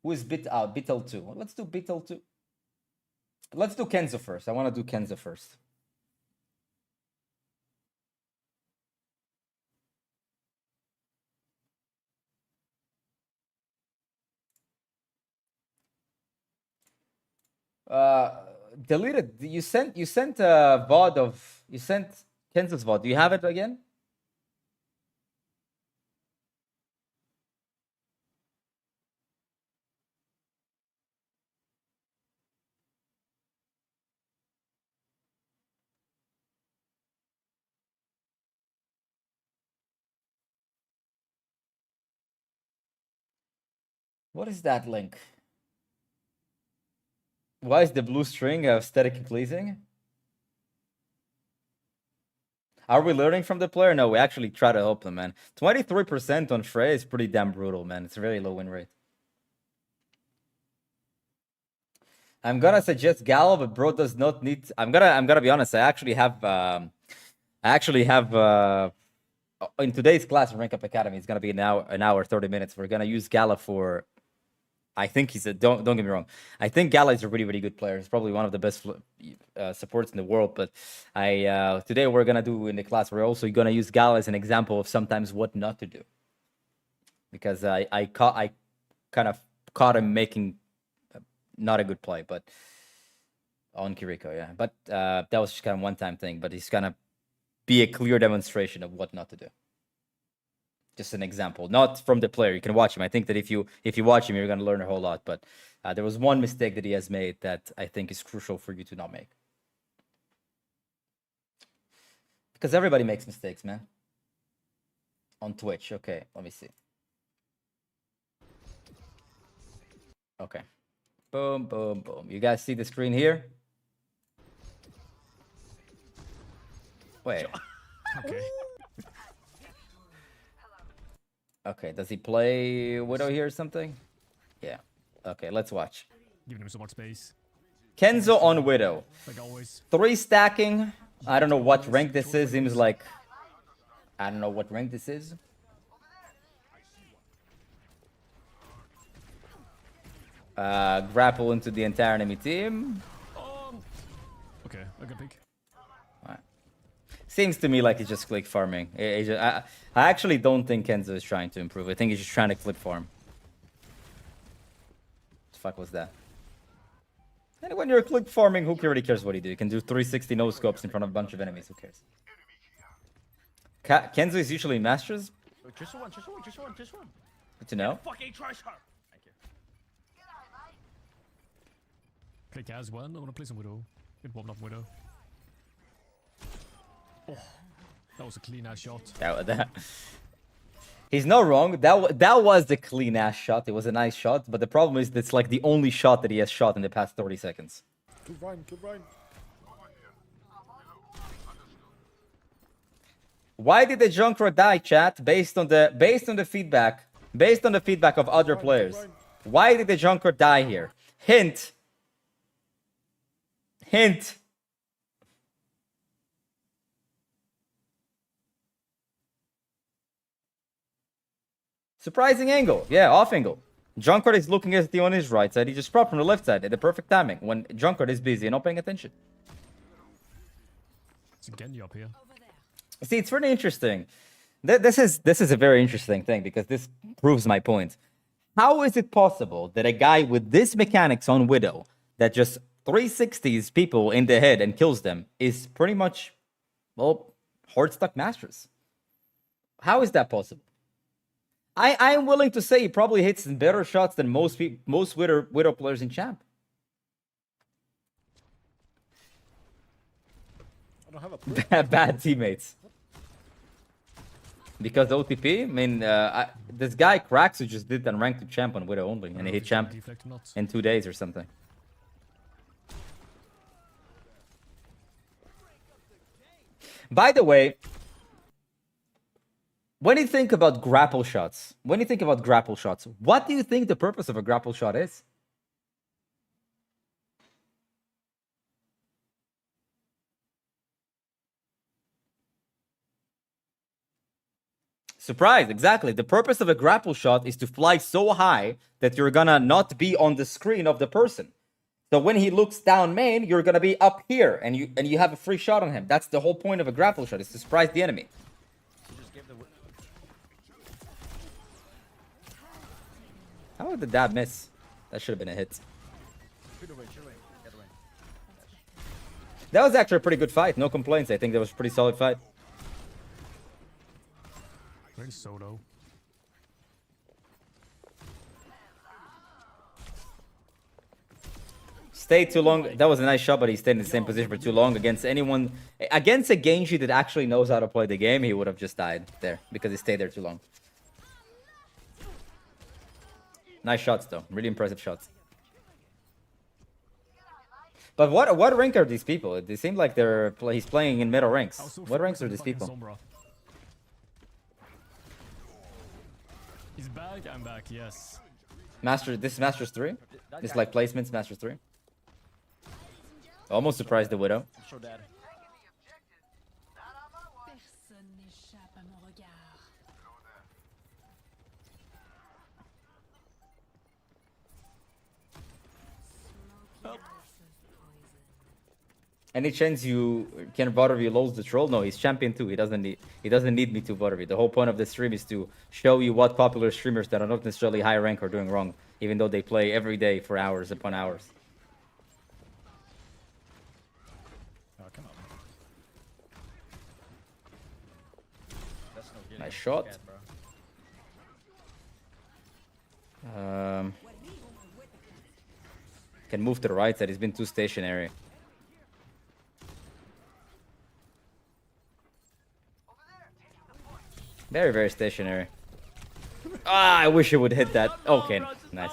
Who is Betel 2? Well, let's do Betel 2. Let's do Kenzo first. I want to do Kenzo first. Deleted. You sent a VOD of, you sent Kenzo's VOD. Do you have it again? What is that link? Why is the blue string aesthetically pleasing? Are we learning from the player? No, we actually try to help them, man. 23% on Frey is pretty damn brutal, man. It's a very low win rate. I'm gonna suggest Gallo, but bro does not need. I'm gonna be honest. I actually have in today's class in Rank Up Academy. It's gonna be an hour 30 minutes. We're gonna use Gala for. I think he's a don't get me wrong. I think Gala is a really good player. He's probably one of the best supports in the world. But today we're gonna do in the class. We're also gonna use Gala as an example of sometimes what not to do. Because I kind of caught him making not a good play, but on Kiriko, yeah. But that was just kind of one-time thing. But he's gonna be a clear demonstration of what not to do. Just an example, not from the player. You can watch him. I think that if you watch him, you're gonna learn a whole lot. But there was one mistake that he has made that I think is crucial for you to not make. Because everybody makes mistakes, man. On Twitch, okay. Let me see. Okay. Boom, boom, boom. You guys see the screen here? Wait. Okay. Okay, does he play Widow here or something? Yeah. Okay, let's watch. Giving him so much space. Kenzo on Widow. Like always. 3 stacking. I don't know what rank this is. Seems like... I don't know what rank this is. Grapple into the entire enemy team. Okay, I got pick. Seems to me like he's just click farming. I actually don't think Kenzo is trying to improve. I think he's just trying to click farm. What the fuck was that? And when you're click farming, who really cares what you do? You can do 360 no scopes in front of a bunch of enemies. Who cares? Kenzo is usually masters. Just one. Good to know. Fucking trash her. Thank you. Play Kaz one. I want to play some Widow. Good warm up Widow. Oh, that was a clean ass shot. He's not wrong. That was the clean ass shot. It was a nice shot, but the problem is that's like the only shot that he has shot in the past 30 seconds. Kill Ryan. Why did the Junkrat die, chat? Based on the feedback of other players. Why did the Junkrat die here? Hint. Surprising angle. Yeah, off angle. Junkrat is looking at on his right side. He just propped from the left side at the perfect timing when Junkrat is busy and not paying attention. It's a Genji up here. See, it's really interesting. This is a very interesting thing because this proves my point. How is it possible that a guy with this mechanics on Widow that just 360s people in the head and kills them is pretty much, well, hard stuck masters? How is that possible? I'm willing to say he probably hits better shots than most Widow players in champ. I don't have a Bad teammates. Because OTP, I mean, this guy Cracks who just did unranked to champ on Widow only, and he hit champ in 2 days or something. By the way, when you think about grapple shots, what do you think the purpose of a grapple shot is? Surprise, exactly. The purpose of a grapple shot is to fly so high that you're gonna not be on the screen of the person. So when he looks down main, you're gonna be up here and you have a free shot on him. That's the whole point of a grapple shot, is to surprise the enemy. How did that miss? That should have been a hit. That was actually a pretty good fight. No complaints. I think that was a pretty solid fight. Very solo. Stayed too long. That was a nice shot, but he stayed in the same position for too long against anyone. Against a Genji that actually knows how to play the game, he would have just died there because he stayed there too long. Nice shots though. Really impressive shots. But what rank are these people? They seem like he's playing in middle ranks. What ranks are these people? Sombra. He's back. I'm back. Yes. This is Masters 3? This is like placements, Masters 3? Almost surprised the Widow. Show dad. Personne n'échappe à mon regard. Any chance you can butter you loads the troll? No, he's champion too. He doesn't need me to butter you. The whole point of the stream is to show you what popular streamers that are not necessarily high rank are doing wrong, even though they play every day for hours upon hours. Oh, come on. Nice shot. Can move to the right side. He's been too stationary. Very, very stationary. Ah, I wish it would hit that. Okay, nice.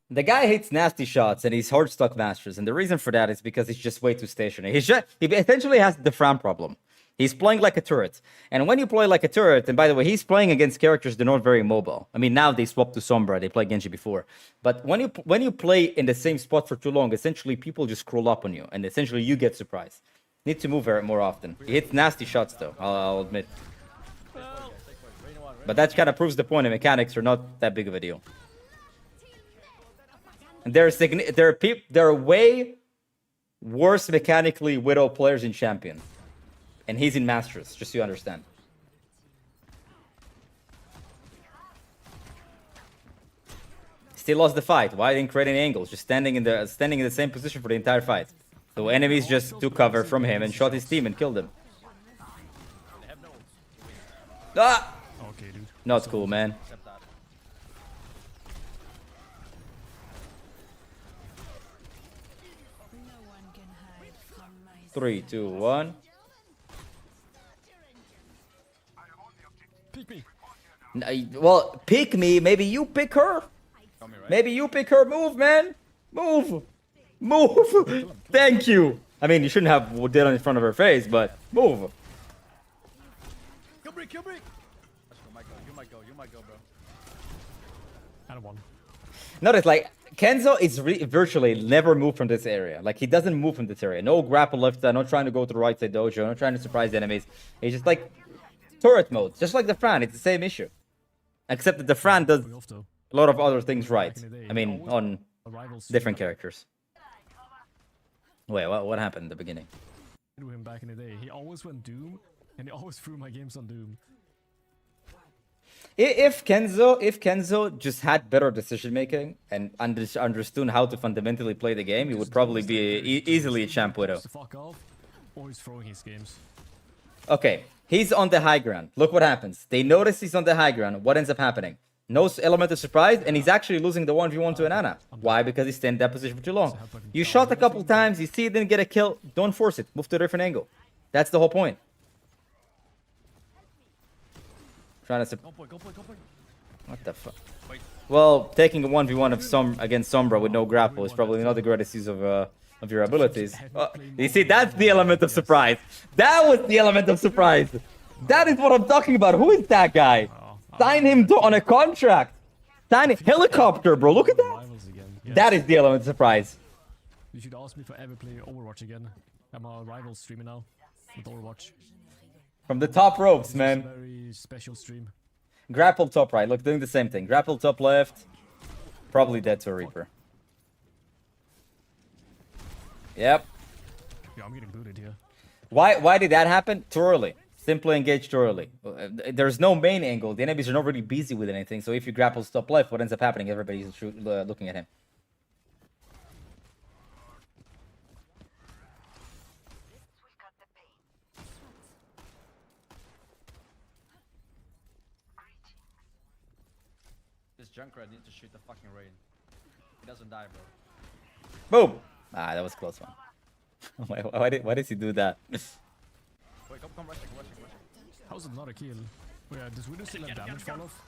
The guy hits nasty shots and he's hard stuck masters, and the reason for that is because he's just way too stationary. He essentially has the Fran problem. He's playing like a turret. And when you play like a turret, and by the way, he's playing against characters that are not very mobile. I mean, now they swapped to Sombra, they played Genji before. But when you play in the same spot for too long, essentially people just scroll up on you, and essentially you get surprised. Need to move more often. He hits nasty shots though, I'll admit. But that kind of proves the point, the mechanics are not that big of a deal. And there are way worse mechanically Widow players in Champion. And he's in Masters, just so you understand. Still lost the fight. Why didn't create any angles? Just standing in the same position for the entire fight. So enemies just took cover from him and shot his team and killed him. Ah! Okay, dude. Not cool, man. No one can hide from my 3, 2, 1. Pick me. Well, pick me. Maybe you pick her. Maybe you pick her. Move, man. Move. Move. Thank you. I mean, you shouldn't have did it in front of her face, but move. Kill break, kill break. Let's go, Michael. You might go, bro. And one. Notice, like, Kenzo is virtually never moved from this area. Like, he doesn't move from this area. No grapple left, not trying to go to the right side dojo, not trying to surprise enemies. He's just like turret mode, just like the Fran. It's the same issue. Except that the Fran does We off though. a lot of other things right. I mean, on Rivals different characters. Wait, what happened in the beginning? with him back in the day. He always went Doom, and he always threw my games on Doom. If Kenzo just had better decision making and understood how to fundamentally play the game, he would probably be easily a champ Widow. To fuck off, or he's throwing his games. Okay, he's on the high ground. Look what happens. They notice he's on the high ground. What ends up happening? No element of surprise, and he's actually losing the 1v1 to an Ana. Why? Because he stayed in that position for too long. You shot a couple times, you see it didn't get a kill. Don't force it. Move to a different angle. That's the whole point. Trying to... Go point. What the fuck? Well, taking a 1v1 of against Sombra with no grapple is probably not the greatest use of your abilities. You see, that's the element of surprise. That was the element of surprise. That is what I'm talking about. Who is that guy? Sign him on a contract. Sign a helicopter, bro. Look at that. Rivals again. Yes. That is the element of surprise. You should ask me if I ever play Overwatch again. I'm a rival streamer now with Overwatch. From the top ropes, It's a man. very special stream. Grapple top right. Look, doing the same thing. Grapple top left. Probably dead to a Reaper. Yep. Yeah, I'm getting booted here. Why did that happen? Too early. Simply engage too early. There's no main angle. The enemies are not really busy with anything. So if you grapple top left, what ends up happening? Everybody's looking at him. This Junkrat needs to shoot the fucking rain. He doesn't die, bro. Boom. Ah, that was a close one. Why did he do that? Wait, come rushing. How's it not a kill? Yeah, does Widow still have damage fall off?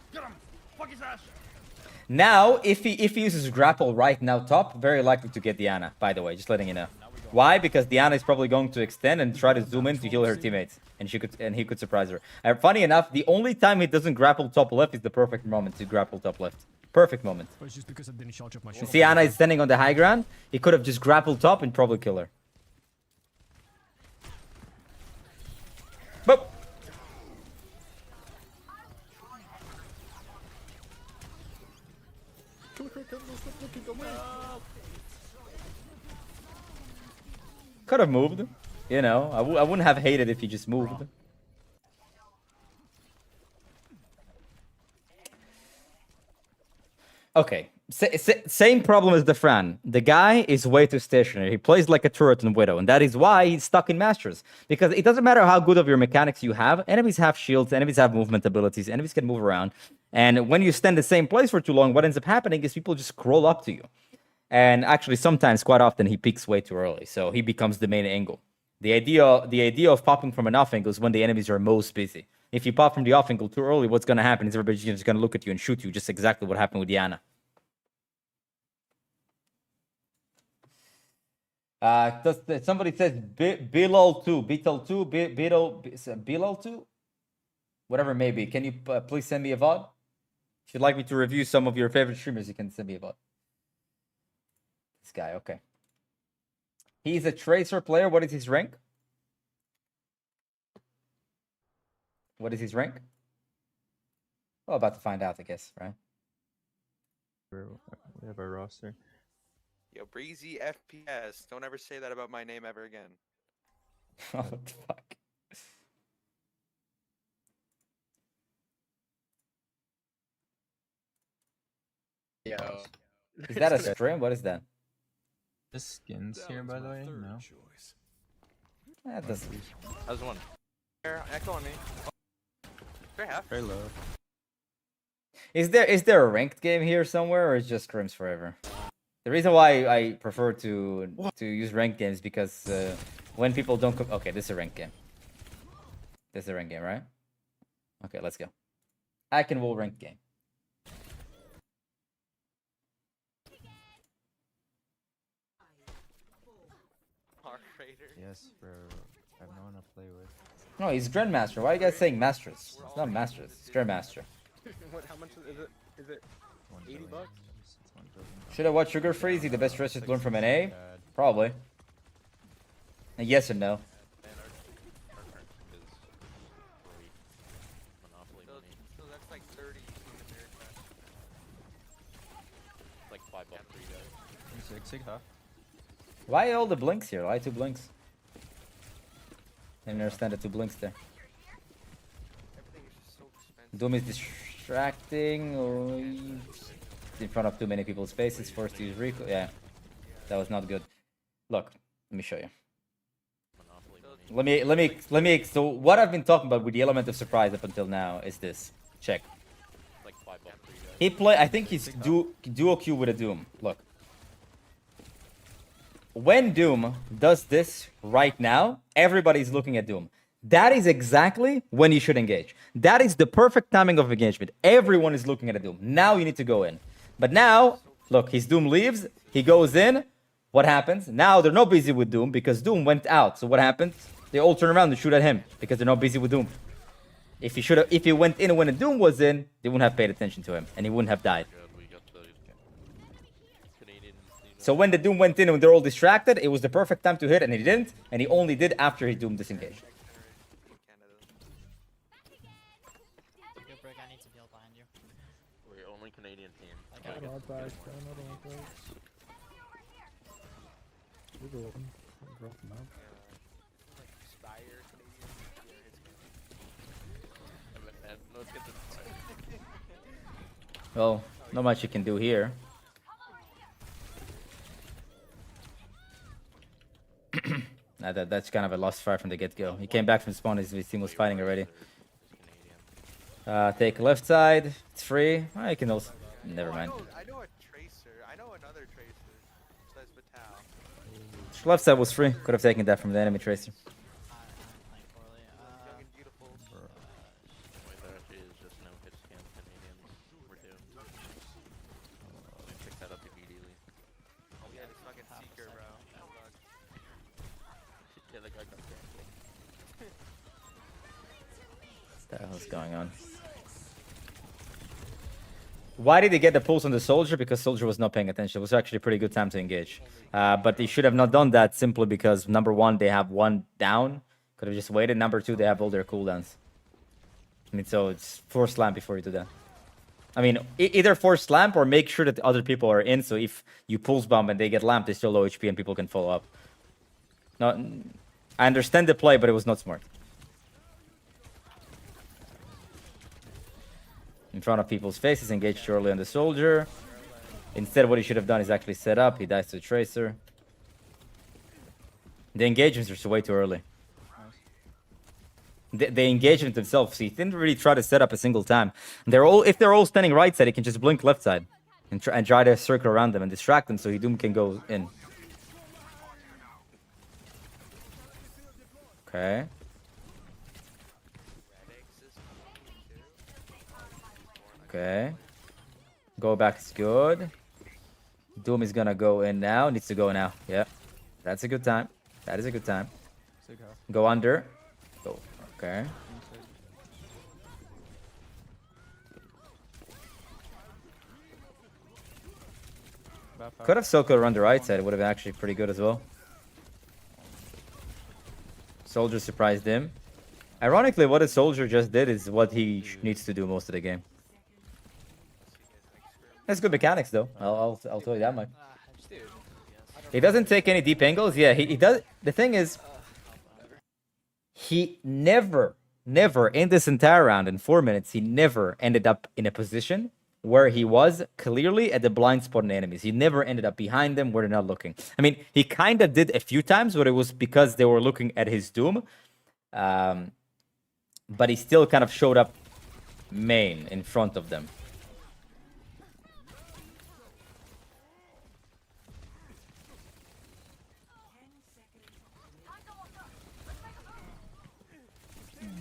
Now, if he uses grapple right now top, very likely to get Diana, by the way, just letting you know. Why? Because Diana is probably going to extend and try to zoom in to heal her teammates. And he could surprise her. Funny enough, the only time he doesn't grapple top left is the perfect moment to grapple top left. Perfect moment. But it's just because I didn't charge up my You shot. see Ana is standing on the high ground. He could have just grappled top and probably kill her. Boop. Could have moved. You know, I wouldn't have hated if he just moved. Okay, same problem as the Fran. The guy is way too stationary. He plays like a turret in Widow, and that is why he's stuck in Masters. Because it doesn't matter how good of your mechanics you have, enemies have shields, enemies have movement abilities, enemies can move around. And when you stand the same place for too long, what ends up happening is people just scroll up to you. And actually, sometimes, quite often, he peaks way too early, so he becomes the main angle. The idea of popping from an off angle is when the enemies are most busy. If you pop from the off angle too early, what's going to happen is everybody's just going to look at you and shoot you, just exactly what happened with Diana. Somebody says Betel 2, Betel 2? Whatever it may be. Can you please send me a VOD? If you'd like me to review some of your favorite streamers, you can send me a VOD. This guy, okay. He's a Tracer player. What is his rank? What is his rank? Well, about to find out, I guess, right? We have our roster. Yo, Breezy FPS. Don't ever say that about my name ever again. Oh, what the fuck? Yo. Is that a stream? What is that? The skins here, by the way? No. That doesn't. How's one? Echo on me. Very half. Very low. Is there a ranked game here somewhere, or is just scrims forever? The reason why I prefer to use ranked games because when people don't okay, this is a ranked game. This is a ranked game, right? Okay, let's go. I can will ranked game. Yes, bro. I have no one to play with. No, he's Grandmaster. Why are you guys saying Masters? It's not Masters. It's Grandmaster. What? How much is it? Is it 80 bucks? Should I watch Sugar Freezy, the best wrestler to learn from NA? Probably. A yes or no. So that's like 30 in America. Like $5 for you guys. Sig half. Why all the blinks here? Why 2 blinks? I didn't understand the 2 blinks there. Everything is just so expensive. Doom is distracting. Oh, in front of too many people's faces. Forced to use recoil. Yeah, that was not good. Look, let me show you. Let me. So what I've been talking about with the element of surprise up until now is this. Check. Like $5 for you guys. He play. I think he's duo Q with a Doom. Look. When Doom does this right now, everybody's looking at Doom. That is exactly when you should engage. That is the perfect timing of engagement. Everyone is looking at a Doom. Now you need to go in. But now, look, his Doom leaves. He goes in. What happens? Now they're not busy with Doom because Doom went out. So what happens? They all turn around and shoot at him because they're not busy with Doom. If he went in when a Doom was in, they wouldn't have paid attention to him and he wouldn't have died. We got the Canadian. So when the Doom went in and they're all distracted, it was the perfect time to hit, and he didn't, and he only did after he Doom disengaged. Good break, I need to heal behind you. We're only Canadian team. I gotta get Let's get this. Well, not much you can do here. That's kind of a lost fire from the get-go. He came back from spawn, his team was fighting already. Take left side, it's free. Oh, you can also... Never mind. I know a tracer. I know another tracer. Besides Betel. Left side was free. Could have taken that from the enemy tracer. Playing poorly. Young and beautiful. Wait, there actually is just no hit scan Canadians. We're doomed. Let me pick that up immediately. Oh yeah, this fucking seeker, bro. Oh, God. Yeah, that guy got cancelled. What the hell's going on? Why did he get the pulse on the soldier? Because soldier was not paying attention. It was actually a pretty good time to engage. But they should have not done that simply because number one, they have one down. Could have just waited. Number two, they have all their cooldowns. I mean, so it's force slam before you do that. I mean, either force slam or make sure that the other people are in. So if you pulse bomb and they get lamped, they're still low HP and people can follow up. No, I understand the play, but it was not smart. In front of people's faces, engaged early on the soldier. Instead, what he should have done is actually set up. He dies to the tracer. The engagements are way too early. They engagement themselves. He didn't really try to set up a single time. If they're all standing right side, he can just blink left side and try to circle around them and distract them so he Doom can go in. Okay. Okay. Go back is good. Doom is gonna go in now. Needs to go now. Yeah. That's a good time. That is a good time. Go under. Go. Okay. Could have Soko around the right side. It would have been actually pretty good as well. Soldier surprised him. Ironically, what a soldier just did is what he needs to do most of the game. That's good mechanics, though. I'll tell you that much. He doesn't take any deep angles. Yeah, he does. The thing is, he never in this entire round, in 4 minutes, he never ended up in a position where he was clearly at the blind spot in enemies. He never ended up behind them where they're not looking. I mean, he kind of did a few times, but it was because they were looking at his Doom. But he still kind of showed up main in front of them.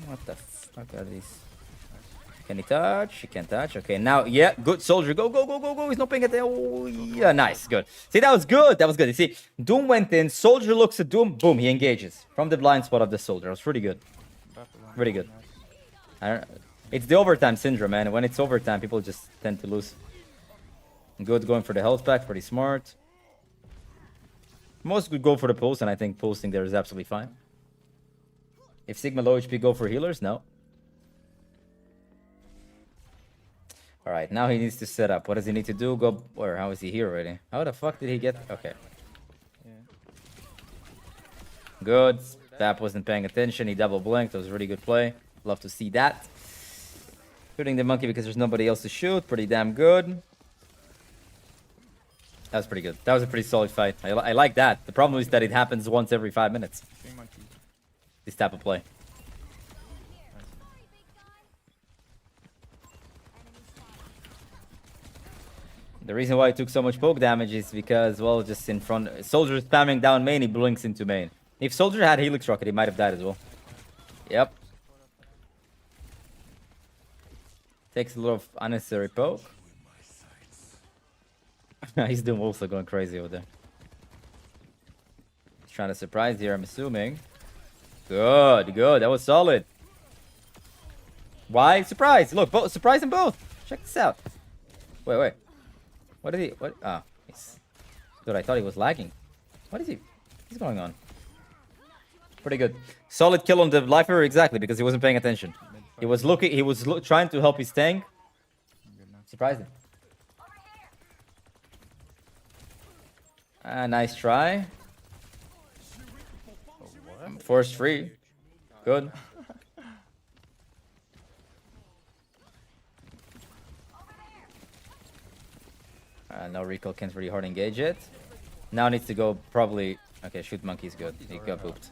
What the fuck are these? Can he touch? He can't touch. Okay, now, yeah, good soldier. Go, go, go, go, go. He's not paying attention. Oh, yeah, nice, good. See, that was good. That was good. You see, Doom went in. Soldier looks at Doom. Boom, he engages from the blind spot of the soldier. It was pretty good. Pretty good. It's the overtime syndrome, man. When it's overtime, people just tend to lose. Good going for the health pack. Pretty smart. Most could go for the pulse, and I think pulsing there is absolutely fine. If Sigma low HP go for healers, no. Alright, now he needs to set up. What does he need to do? Go, or how is he here already? How the fuck did he get? Okay. Good. Tap wasn't paying attention. He double blinked. That was a really good play. Love to see that. Shooting the monkey because there's nobody else to shoot. Pretty damn good. That was pretty good. That was a pretty solid fight. I like that. The problem is that it happens once every 5 minutes. This type of play. The reason why he took so much poke damage is because, well, just in front... Soldier spamming down main, he blinks into main. If Soldier had Helix Rocket, he might have died as well. Yep. Takes a lot of unnecessary poke. He's doing also going crazy over there. He's trying to surprise here, I'm assuming. Good, good. That was solid. Why? Surprise! Look, surprise them both. Check this out. Wait, wait. What did he? What? Ah, dude, I thought he was lagging. What is he? What's going on? Pretty good. Solid kill on the lifer, exactly, because he wasn't paying attention. He was looking. He was trying to help his tank. Surprise him. Nice try. Force free. Good. No recall, can't really hard engage it. Now needs to go probably... Okay, shoot monkey's good. He got booped.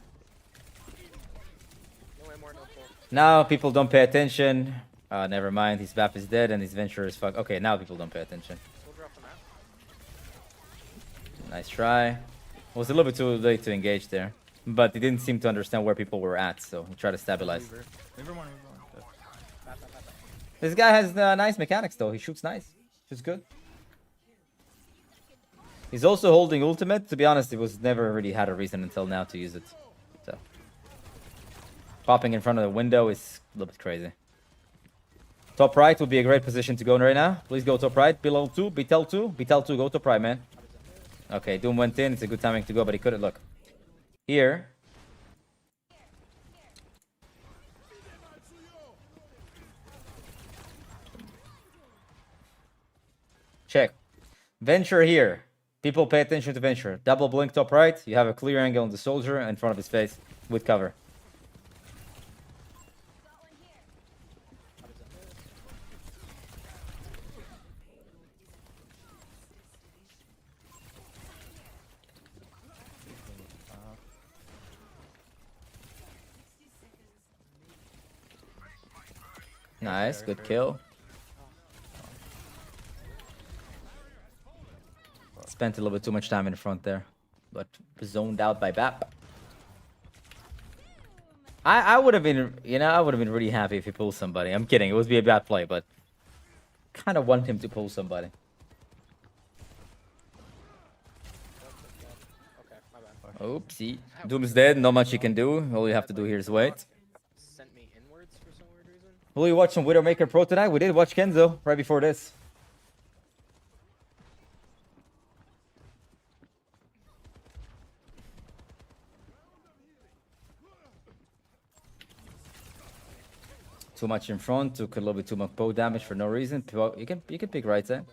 Now people don't pay attention. Never mind, his BAP is dead and his venture is fuck. Okay, now people don't pay attention. Nice try. It was a little bit too late to engage there. But he didn't seem to understand where people were at, so he tried to stabilize. Weaver one. This guy has nice mechanics though. He shoots nice. Shoots good. He's also holding ultimate. To be honest, he was never really had a reason until now to use it. So popping in front of the window is a little bit crazy. Top right would be a great position to go in right now. Please go top right. Below 2, Betel 2. Betel 2, go top right, man. Okay, Doom went in. It's a good timing to go, but he couldn't look. Here. Check. Venture here. People pay attention to Venture. Double blink top right. You have a clear angle on the soldier in front of his face with cover. Nice, good kill. Spent a little bit too much time in front there, but zoned out by BAP. I would have been, you know, I would have been really happy if he pulls somebody. I'm kidding, it would be a bad play, but kind of want him to pull somebody. Oopsie. Doom's dead, not much you can do. All you have to do here is wait. Will you watch some Widowmaker Pro tonight? We did watch Kenzo right before this. Too much in front, took a little bit too much bow damage for no reason. You can pick right side.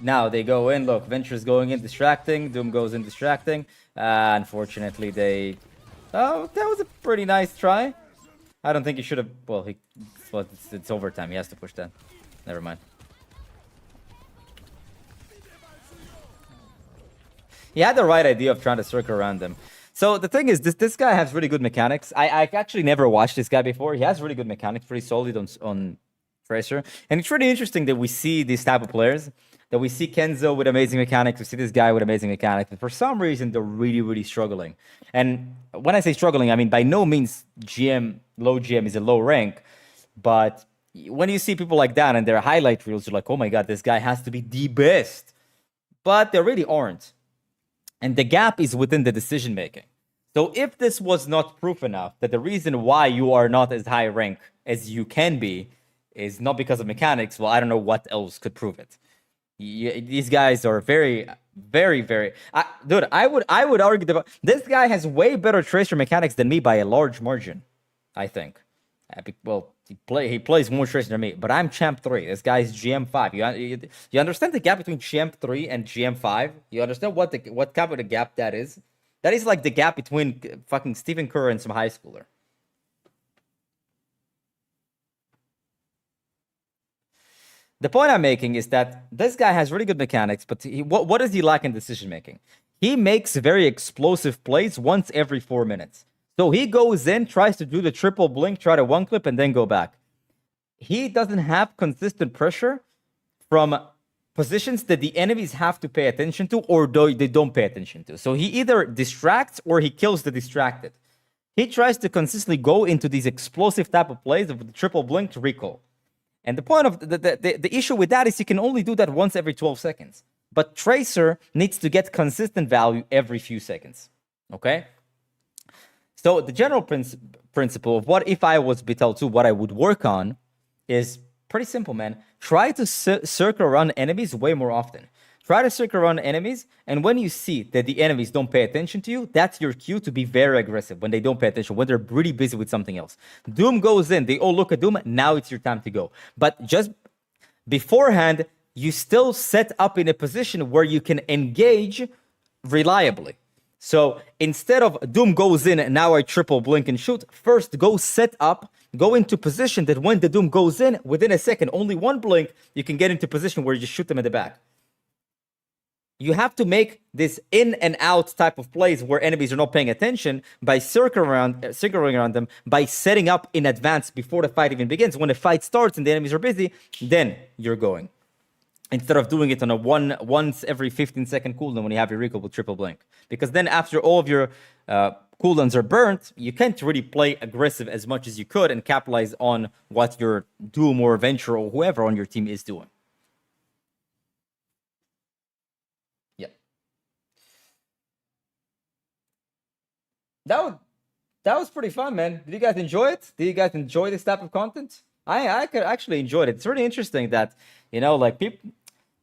Now they go in. Look, Venture's going in, distracting. Doom goes in, distracting. Unfortunately, they. Oh, that was a pretty nice try. I don't think he should have. Well, it's overtime. He has to push that. Never mind. He had the right idea of trying to circle around them. So the thing is, this guy has really good mechanics. I actually never watched this guy before. He has really good mechanics, pretty solid on Tracer. And it's really interesting that we see these type of players. That we see Kenzo with amazing mechanics, we see this guy with amazing mechanics, but for some reason they're really, really struggling. And when I say struggling, I mean by no means low GM is a low rank, but when you see people like that and their highlight reels, you're like, oh my god, this guy has to be the best. But they really aren't. And the gap is within the decision making. So if this was not proof enough that the reason why you are not as high rank as you can be is not because of mechanics, well, I don't know what else could prove it. These guys are very, very, very. Dude, I would argue that this guy has way better Tracer mechanics than me by a large margin. I think. Well, he plays more Tracer than me, but I'm Champ 3. This guy's GM 5. You understand the gap between Champ 3 and GM 5? You understand what kind of a gap that is? That is like the gap between fucking Stephen Curry and some high schooler. The point I'm making is that this guy has really good mechanics, but what does he lack in decision making? He makes very explosive plays once every 4 minutes. So he goes in, tries to do the triple blink, try to one clip, and then go back. He doesn't have consistent pressure from positions that the enemies have to pay attention to or they don't pay attention to. So he either distracts or he kills the distracted. He tries to consistently go into these explosive type of plays of the triple blink to recall. And the point of the issue with that is you can only do that once every 12 seconds. But Tracer needs to get consistent value every few seconds. Okay? So the general principle of what if I was Betel 2, what I would work on is pretty simple, man. Try to circle around enemies way more often. Try to circle around enemies, and when you see that the enemies don't pay attention to you, that's your cue to be very aggressive when they don't pay attention, when they're really busy with something else. Doom goes in, they all look at Doom, now it's your time to go. But just beforehand, you still set up in a position where you can engage reliably. So instead of Doom goes in, and now I triple blink and shoot, first go set up, go into position that when the Doom goes in, within a second, only one blink, you can get into position where you just shoot them in the back. You have to make this in and out type of plays where enemies are not paying attention by circling around them, by setting up in advance before the fight even begins. When the fight starts and the enemies are busy, then you're going. instead of doing it on a once every 15-second cooldown when you have your recall with triple blink. Because then after all of your cooldowns are burnt, you can't really play aggressive as much as you could and capitalize on what your Doom or Venture or whoever on your team is doing. Yeah. That was pretty fun, man. Did you guys enjoy it? Did you guys enjoy this type of content? I could actually enjoyed it. It's really interesting that, you know, like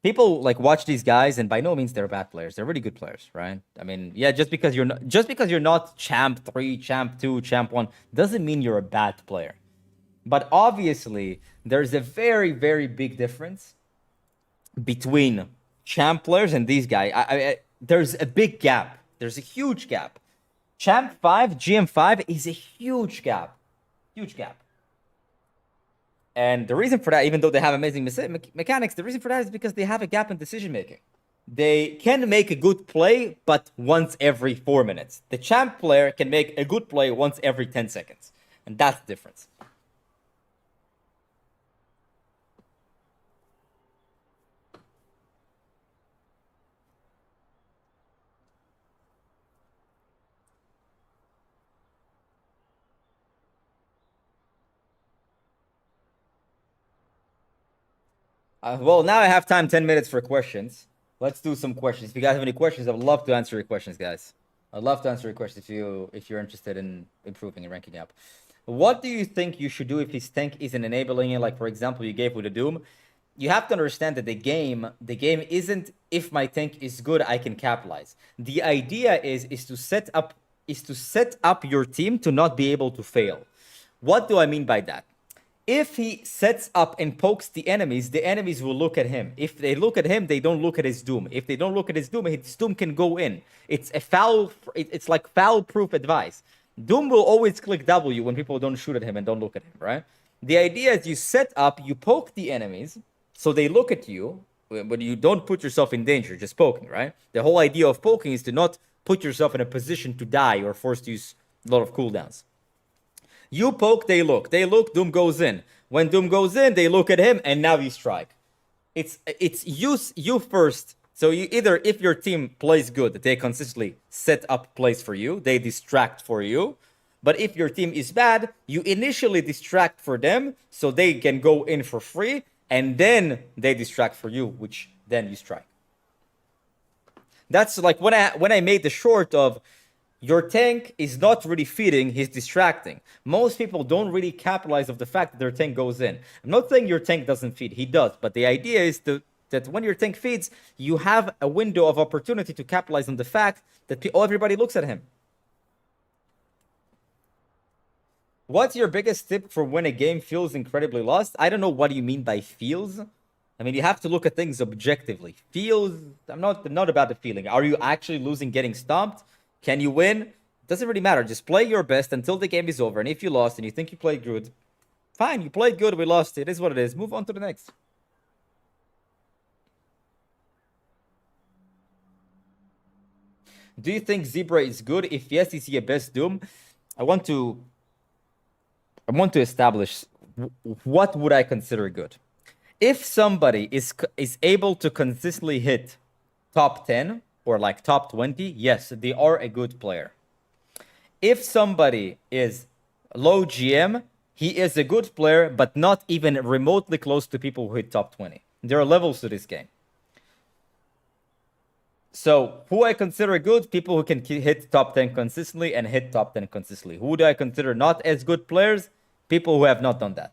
people like watch these guys, and by no means they're bad players. They're really good players, right? I mean, yeah, just because you're not champ 3, champ 2, champ 1 doesn't mean you're a bad player. But obviously, there's a very, very big difference between champ players and these guys. There's a big gap. There's a huge gap. Champ 5, GM5 is a huge gap. Huge gap. And the reason for that, even though they have amazing mechanics, the reason for that is because they have a gap in decision making. They can make a good play, but once every 4 minutes. The champ player can make a good play once every 10 seconds. And that's the difference. Well, now I have time, 10 minutes for questions. Let's do some questions. If you guys have any questions, I would love to answer your questions, guys. I'd love to answer your questions if you're interested in improving and ranking up. What do you think you should do if his tank isn't enabling it? Like, for example, you gave with the Doom. You have to understand that the game isn't if my tank is good, I can capitalize. The idea is to set up your team to not be able to fail. What do I mean by that? If he sets up and pokes the enemies will look at him. If they look at him, they don't look at his Doom. If they don't look at his Doom can go in. It's like foul-proof advice. Doom will always click W when people don't shoot at him and don't look at him, right? The idea is you set up, you poke the enemies, so they look at you, but you don't put yourself in danger, just poking, right? The whole idea of poking is to not put yourself in a position to die or forced to use a lot of cooldowns. You poke, they look, Doom goes in. When Doom goes in, they look at him, and now you strike. It's you first. So you either, if your team plays good, they consistently set up plays for you, they distract for you. But if your team is bad, you initially distract for them, so they can go in for free, and then they distract for you, which then you strike. That's like when I made the short of, your tank is not really feeding, he's distracting. Most people don't really capitalize of the fact that their tank goes in. I'm not saying your tank doesn't feed, he does, but the idea is that when your tank feeds, you have a window of opportunity to capitalize on the fact that everybody looks at him. What's your biggest tip for when a game feels incredibly lost? I don't know what you mean by feels. I mean, you have to look at things objectively. Feels, I'm not about the feeling. Are you actually losing, getting stomped? Can you win? Doesn't really matter. Just play your best until the game is over. And if you lost and you think you played good, fine, you played good, we lost. It is what it is. Move on to the next. Do you think Zebra is good? If yes, is he a best Doom? I want to establish what would I consider good. If somebody is able to consistently hit top 10 or like top 20, yes, they are a good player. If somebody is low GM, he is a good player, but not even remotely close to people who hit top 20. There are levels to this game. So who I consider good? People who can hit top 10 consistently and hit top 10 consistently. Who do I consider not as good players? People who have not done that.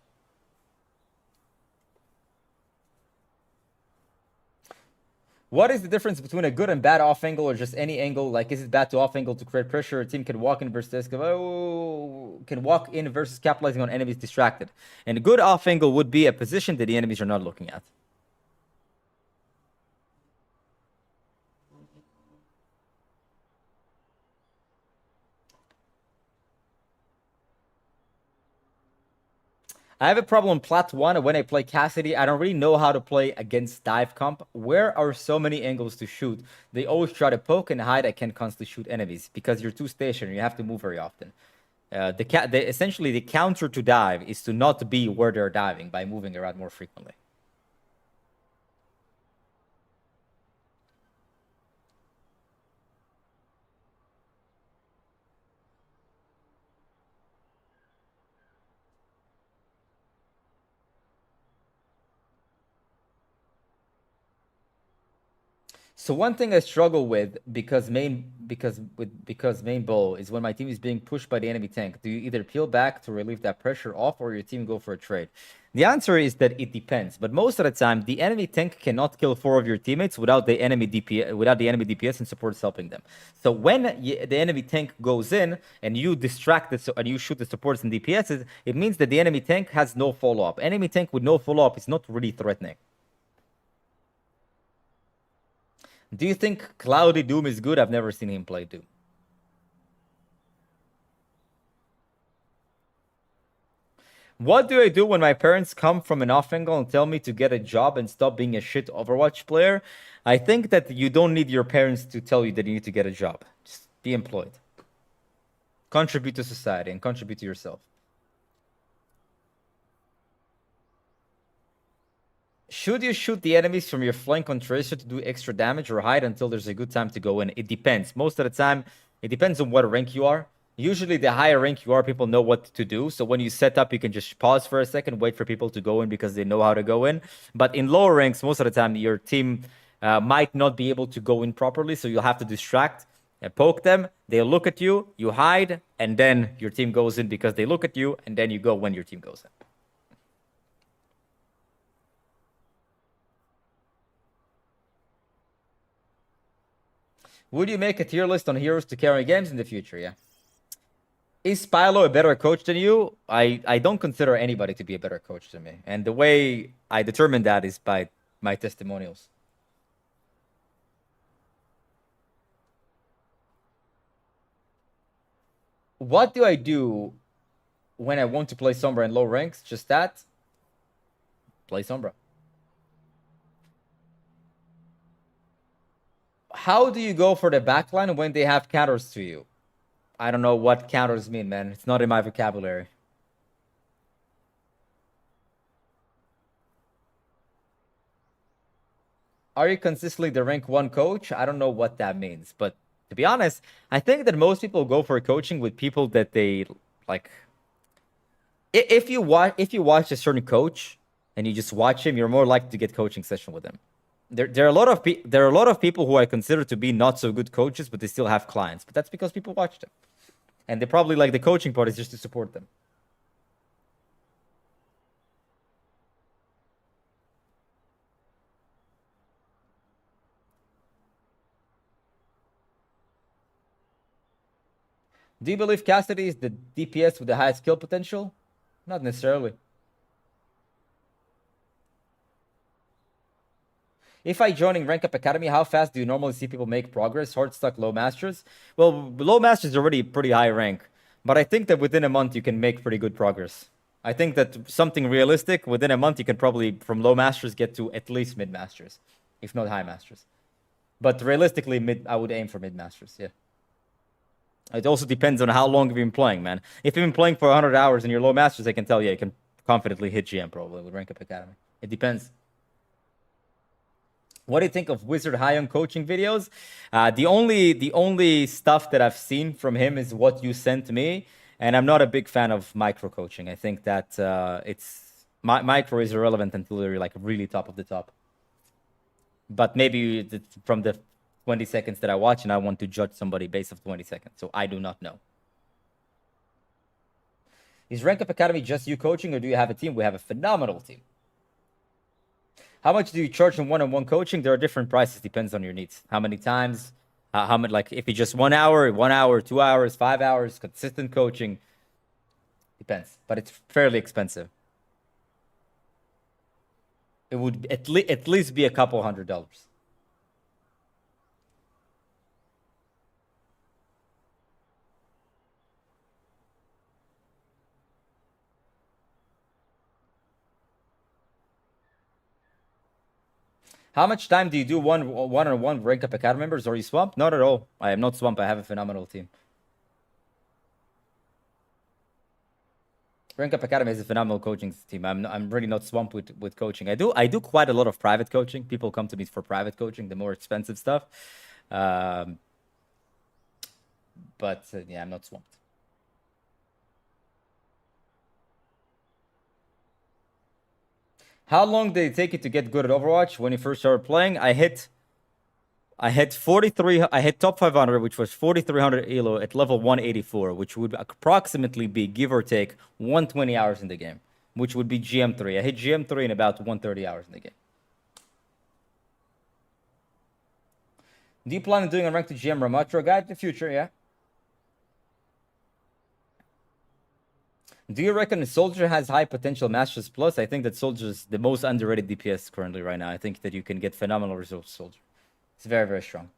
What is the difference between a good and bad off angle or just any angle? Like, is it bad to off angle to create pressure? A team can walk in versus capitalizing on enemies distracted. And a good off angle would be a position that the enemies are not looking at. I have a problem plat 1 when I play Cassidy. I don't really know how to play against dive comp. Where are so many angles to shoot? They always try to poke and hide. I can't constantly shoot enemies because you're too stationary. You have to move very often. Essentially, the counter to dive is to not be where they're diving by moving around more frequently. So one thing I struggle with because main bow is when my team is being pushed by the enemy tank. Do you either peel back to relieve that pressure off, or your team go for a trade? The answer is that it depends. But most of the time, the enemy tank cannot kill 4 of your teammates without the enemy DPS and supports helping them. So when the enemy tank goes in and you distract it and you shoot the supports and DPSs, it means that the enemy tank has no follow up. Enemy tank with no follow up is not really threatening. Do you think Cloudy Doom is good? I've never seen him play Doom. What do I do when my parents come from an off angle and tell me to get a job and stop being a shit Overwatch player? I think that you don't need your parents to tell you that you need to get a job. Just be employed. Contribute to society and contribute to yourself. Should you shoot the enemies from your flank on Tracer to do extra damage or hide until there's a good time to go in? It depends. Most of the time, it depends on what rank you are. Usually, the higher rank you are, people know what to do. So when you set up, you can just pause for a second, wait for people to go in because they know how to go in. But in lower ranks, most of the time, your team might not be able to go in properly. So you'll have to distract and poke them. They'll look at you, you hide, and then your team goes in because they look at you, and then you go when your team goes in. Would you make a tier list on heroes to carry games in the future? Yeah. Is Spylo a better coach than you? I don't consider anybody to be a better coach than me. And the way I determine that is by my testimonials. What do I do when I want to play Sombra in low ranks? Just that. Play Sombra. How do you go for the backline when they have counters to you? I don't know what counters mean, man. It's not in my vocabulary. Are you consistently the rank 1 coach? I don't know what that means. But to be honest, I think that most people go for coaching with people that they like. If you watch a certain coach and you just watch him, you're more likely to get coaching session with him. There are a lot of people who I consider to be not so good coaches, but they still have clients. But that's because people watch them, and they probably like the coaching part is just to support them. Do you believe Cassidy is the DPS with the highest skill potential? Not necessarily. If I join in Rank Up Academy, how fast do you normally see people make progress? Hard stuck low masters? Well, low masters is already pretty high rank, but I think that within a month you can make pretty good progress. I think that something realistic, within a month you can probably, from low masters, get to at least mid masters, if not high masters. But realistically, I would aim for mid masters, yeah. It also depends on how long you've been playing, man. If you've been playing for 100 hours and you're low masters, I can tell you, you can confidently hit GM probably with Rank Up Academy. It depends. What do you think of Wizard High-Young coaching videos? The only stuff that I've seen from him is what you sent to me, and I'm not a big fan of micro coaching. I think that micro is irrelevant until you're like really top of the top. But maybe from the 20 seconds that I watch, and I want to judge somebody based off 20 seconds, so I do not know. Is Rank Up Academy just you coaching, or do you have a team? We have a phenomenal team. How much do you charge in one-on-one coaching? There are different prices, depends on your needs. How many times? How much? Like if it's just 1 hour, 1 hour, 2 hours, 5 hours, consistent coaching. Depends, but it's fairly expensive. It would at least be a couple $100. How much time do you do one-on-one Rank Up Academy members? Are you swamped? Not at all. I am not swamped. I have a phenomenal team. Rank Up Academy is a phenomenal coaching team. I'm really not swamped with coaching. I do quite a lot of private coaching. People come to me for private coaching, the more expensive stuff. But yeah, I'm not swamped. How long did it take you to get good at Overwatch? When you first started playing, I hit I hit 43. I hit top 500, which was 4,300 elo at level 184, which would approximately be, give or take, 120 hours in the game, which would be GM3. I hit GM3 in about 130 hours in the game. Do you plan on doing a ranked GM Ramatro guide in the future? Yeah. Do you reckon Soldier has high potential Masters Plus? I think that Soldier is the most underrated DPS currently right now. I think that you can get phenomenal results, Soldier. It's very, very strong.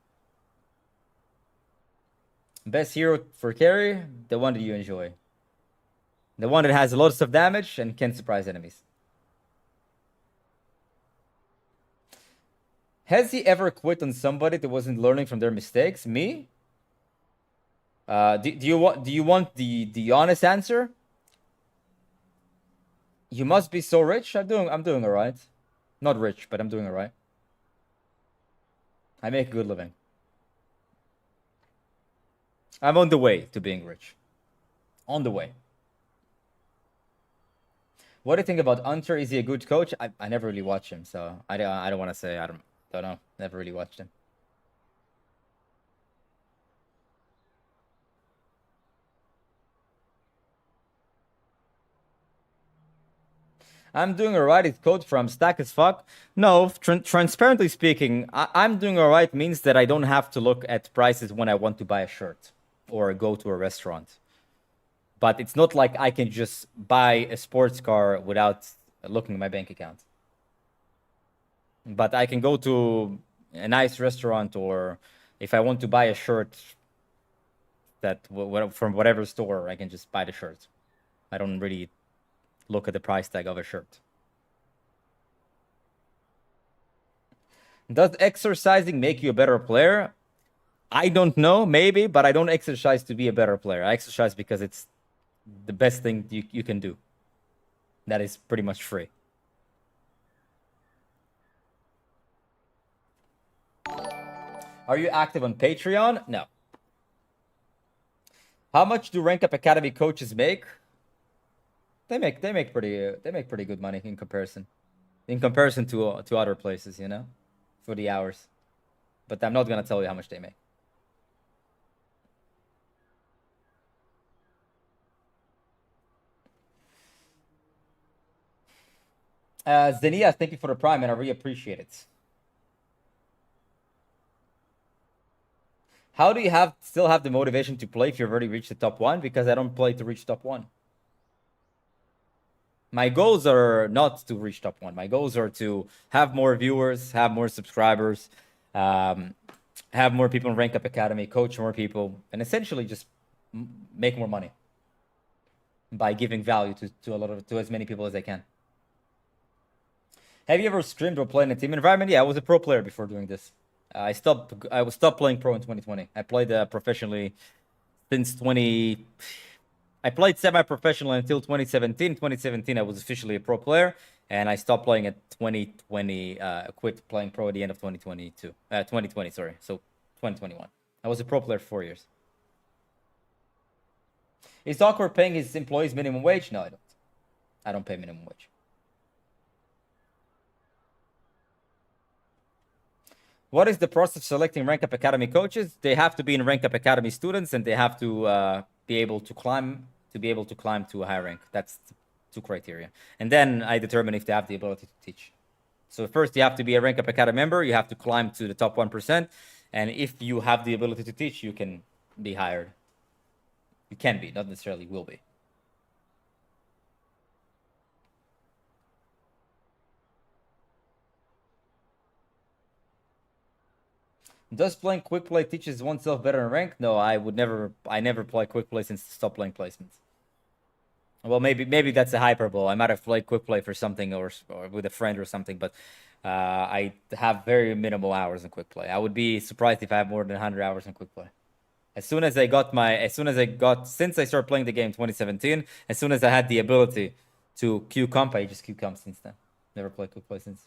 Best hero for carry, the one that you enjoy. The one that has a lot of damage and can surprise enemies. Has he ever quit on somebody that wasn't learning from their mistakes? Me? Do you want the honest answer? You must be so rich. I'm doing all right. Not rich, but I'm doing all right. I make a good living. I'm on the way to being rich. On the way. What do you think about Hunter? Is he a good coach? I never really watched him, so I don't want to say. I don't know. Never really watched him. I'm doing alright. It's code from stack as fuck. No, transparently speaking, I'm doing alright means that I don't have to look at prices when I want to buy a shirt or go to a restaurant. But it's not like I can just buy a sports car without looking at my bank account. But I can go to a nice restaurant, or if I want to buy a shirt that from whatever store, I can just buy the shirt. I don't really look at the price tag of a shirt. Does exercising make you a better player? I don't know, maybe, but I don't exercise to be a better player. I exercise because it's the best thing you can do. That is pretty much free. Are you active on Patreon? No. How much do Rank Up Academy coaches make? They make pretty good money in comparison to other places, you know, for the hours. But I'm not gonna tell you how much they make. Zenia, thank you for the prime, and I really appreciate it. How do you still have the motivation to play if you've already reached the top 1? Because I don't play to reach top 1. My goals are not to reach top 1. My goals are to have more viewers, have more subscribers, have more people in Rank Up Academy, coach more people, and essentially just make more money by giving value to as many people as I can. Have you ever streamed or played in a team environment? Yeah, I was a pro player before doing this. I stopped playing pro in 2020. I played professionally since I played semi-professional until 2017. 2017, I was officially a pro player, and I stopped playing at 2020. Quit playing pro at the end of 2020, sorry. So 2021. I was a pro player for 4 years. Is Awkward paying his employees minimum wage? No, I don't. I don't pay minimum wage. What is the process of selecting Rank Up Academy coaches? They have to be in Rank Up Academy students, and they have to be able to climb to a high rank. That's the 2 criteria. And then I determine if they have the ability to teach. So first, you have to be a Rank Up Academy member. You have to climb to the top 1%. And if you have the ability to teach, you can be hired. You can be, not necessarily will be. Does playing quick play teaches oneself better in rank? No, I never play quick play since I stopped playing placements. Well, maybe that's a hyperbole. I might have played quick play for something or with a friend or something, but I have very minimal hours in quick play. I would be surprised if I have more than 100 hours in quick play. Since I started playing the game in 2017, as soon as I had the ability to queue comp, I just queue comp since then. Never played quick play since.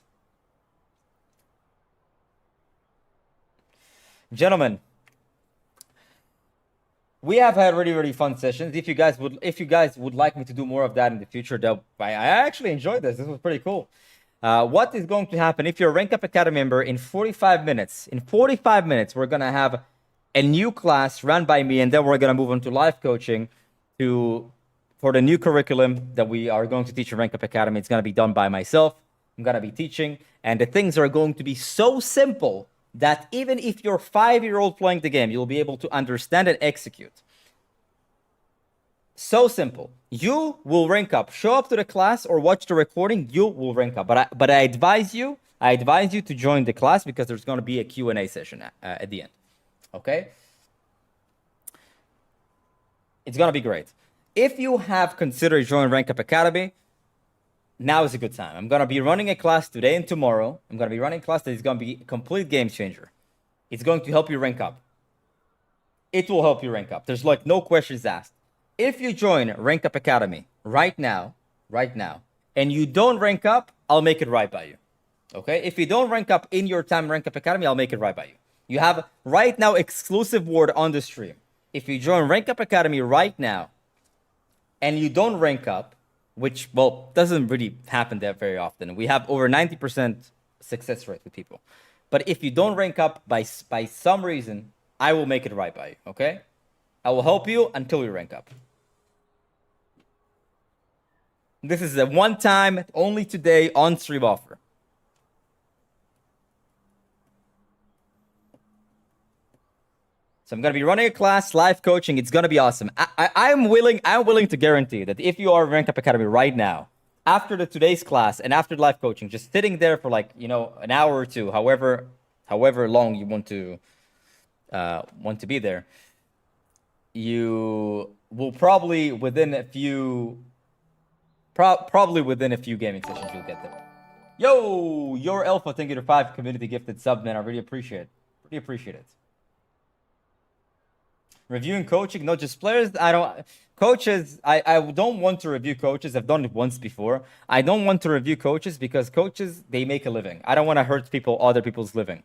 Gentlemen, we have had really fun sessions. If you guys would like me to do more of that in the future, I actually enjoyed this. This was pretty cool. What is going to happen if you're a Rank Up Academy member in 45 minutes? In 45 minutes, we're going to have a new class run by me, and then we're going to move on to live coaching for the new curriculum that we are going to teach in Rank Up Academy. It's going to be done by myself. I'm going to be teaching, and the things are going to be so simple that even if you're 5-year-old playing the game, you'll be able to understand and execute. So simple. You will rank up. Show up to the class or watch the recording. You will rank up. But I advise you to join the class because there's going to be a Q&A session at the end. Okay? It's going to be great. If you have considered joining Rank Up Academy, now is a good time. I'm going to be running a class today and tomorrow. I'm going to be running a class that is going to be a complete game changer. It's going to help you rank up. It will help you rank up. There's like no questions asked. If you join Rank Up Academy right now, and you don't rank up, I'll make it right by you. Okay? If you don't rank up in your time Rank Up Academy, I'll make it right by you. You have right now exclusive word on the stream. If you join Rank Up Academy right now, and you don't rank up, which, well, doesn't really happen that very often. We have over 90% success rate with people. But if you don't rank up by some reason, I will make it right by you, okay? I will help you until you rank up. This is a one-time, only today, on-stream offer. So I'm going to be running a class, live coaching. It's going to be awesome. I'm willing to guarantee that if you are Rank Up Academy right now, after today's class and after live coaching, just sitting there for like, an hour or two, however long you want to be there, you will probably within a few gaming sessions you'll get there. Yo, your Alpha, thank you to 5 community gifted sub, man. I really appreciate it. Really appreciate it. Reviewing coaching, not just players. I don't want to review coaches. I've done it once before. I don't want to review coaches because coaches, they make a living. I don't want to hurt other people's living.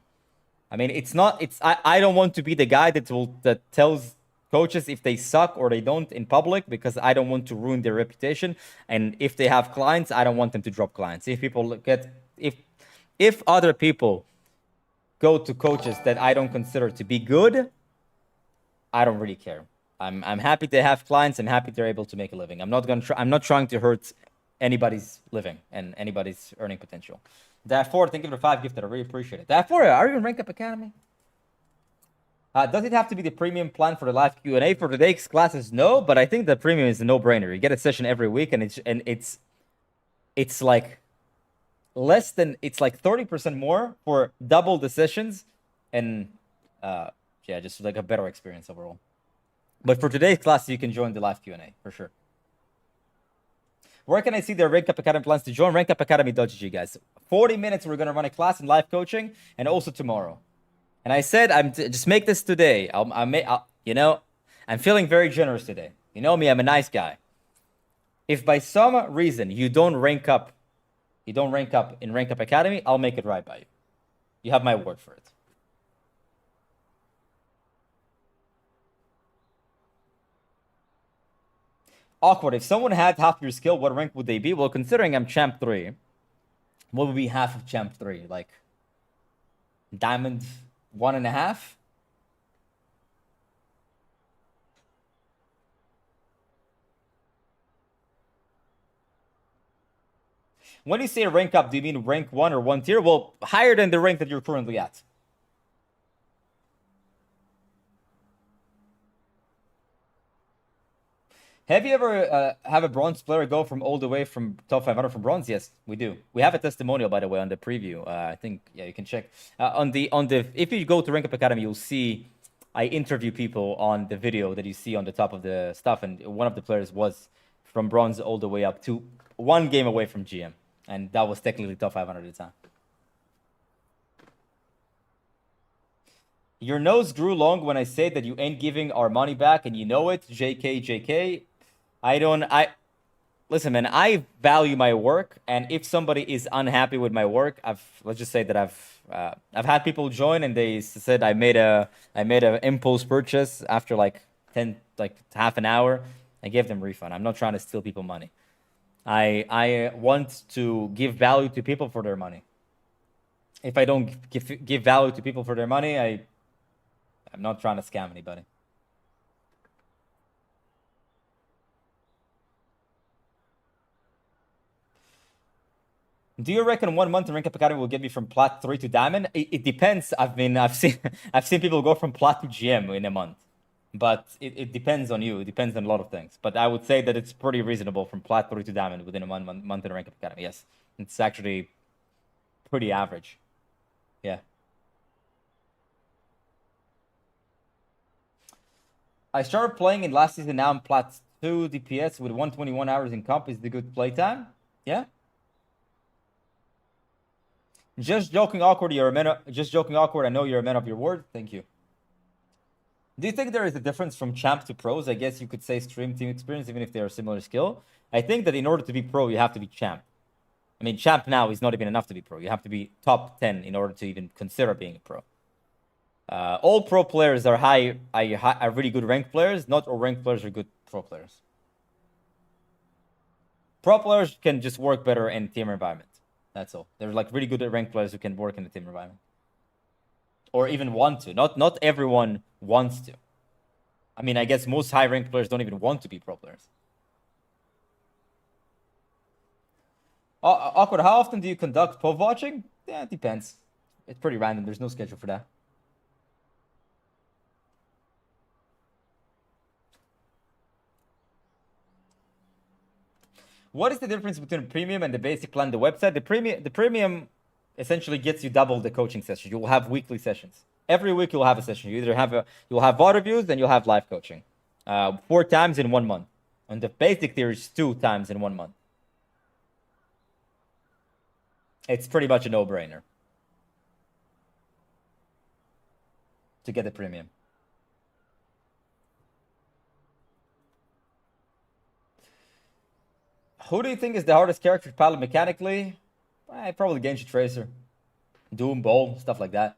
I mean, I don't want to be the guy that tells coaches if they suck or they don't in public because I don't want to ruin their reputation. And if they have clients, I don't want them to drop clients. If other people go to coaches that I don't consider to be good, I don't really care. I'm happy they have clients. I'm happy they're able to make a living. I'm not trying to hurt anybody's living and anybody's earning potential. Therefore, thank you for the 5 gifted. I really appreciate it. Therefore, are you in Rank Up Academy? Does it have to be the premium plan for the live Q&A for today's classes? No, but I think the premium is a no-brainer. You get a session every week, and it's like less than 30% more for double the sessions, and yeah, just like a better experience overall. But for today's class, you can join the live Q&A for sure. Where can I see the Rank Up Academy plans to join? rankupacademy.gg, guys. 40 minutes, we're going to run a class in live coaching, and also tomorrow. And I said, just make this today. I'm feeling very generous today. You know me, I'm a nice guy. If by some reason you don't rank up in Rank Up Academy, I'll make it right by you. You have my word for it. Awkward. If someone had half your skill, what rank would they be? Well, considering I'm champ 3, what would be half of champ 3? Like diamond 1.5? When you say rank up, do you mean rank 1 or 1 tier? Well, higher than the rank that you're currently at. Have you ever have a bronze player go from all the way from top 500 from bronze? Yes, we do. We have a testimonial, by the way, on the preview. I think, yeah, you can check. If you go to Rank Up Academy, you'll see I interview people on the video that you see on the top of the stuff, and one of the players was from bronze all the way up to 1 game away from GM, and that was technically top 500 at the time. Your nose grew long when I said that you ain't giving our money back, and you know it. JK. Listen, man, I value my work, and if somebody is unhappy with my work, let's just say that I've had people join and they said I made a impulse purchase after like half an hour. I gave them refund. I'm not trying to steal people money. I want to give value to people for their money. If I don't give value to people for their money, I'm not trying to scam anybody. Do you reckon 1 month in Rank Up Academy will get me from Plat 3 to Diamond? It depends. I've seen people go from Plat to GM in a month. But it depends on you. It depends on a lot of things. But I would say that it's pretty reasonable from Plat 3 to Diamond within a month in Rank Up Academy. Yes. It's actually pretty average. Yeah. I started playing in last season. Now I'm Plat 2 DPS with 121 hours in comp. Is the good playtime? Yeah. Just joking awkward. You're a man. Just joking awkward. I know you're a man of your word. Thank you. Do you think there is a difference from champ to pros? I guess you could say stream team experience, even if they are similar skill. I think that in order to be pro, you have to be champ. I mean, champ now is not even enough to be pro. You have to be top 10 in order to even consider being a pro. All pro players are are really good ranked players. Not all ranked players are good pro players. Pro players can just work better in team environment. That's all. They're like really good at ranked players who can work in the team environment. Or even want to. Not everyone wants to. I mean, I guess most high ranked players don't even want to be pro players. Awkward, how often do you conduct POV watching? Yeah, it depends. It's pretty random. There's no schedule for that. What is the difference between premium and the basic plan, the website? The premium essentially gets you double the coaching session. You will have weekly sessions. Every week you'll have a session. You either have you'll have VOD reviews, then you'll have live coaching. 4 times in 1 month. And the basic tier is 2 times in 1 month. It's pretty much a no-brainer to get the premium. Who do you think is the hardest character to pilot mechanically? Probably Genshin Tracer. Doom, Bowl, stuff like that.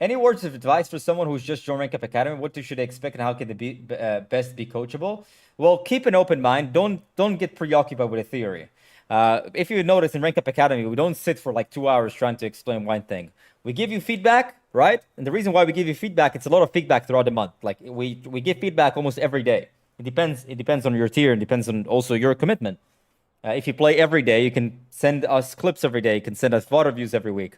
Any words of advice for someone who's just joined Rank Up Academy? What should they expect and how can they best be coachable? Well, keep an open mind. Don't get preoccupied with a theory. If you notice in Rank Up Academy, we don't sit for like 2 hours trying to explain one thing. We give you feedback, right? And the reason why we give you feedback, it's a lot of feedback throughout the month. Like we give feedback almost every day. It depends on your tier and depends on also your commitment. If you play every day, you can send us clips every day. You can send us VOD reviews every week.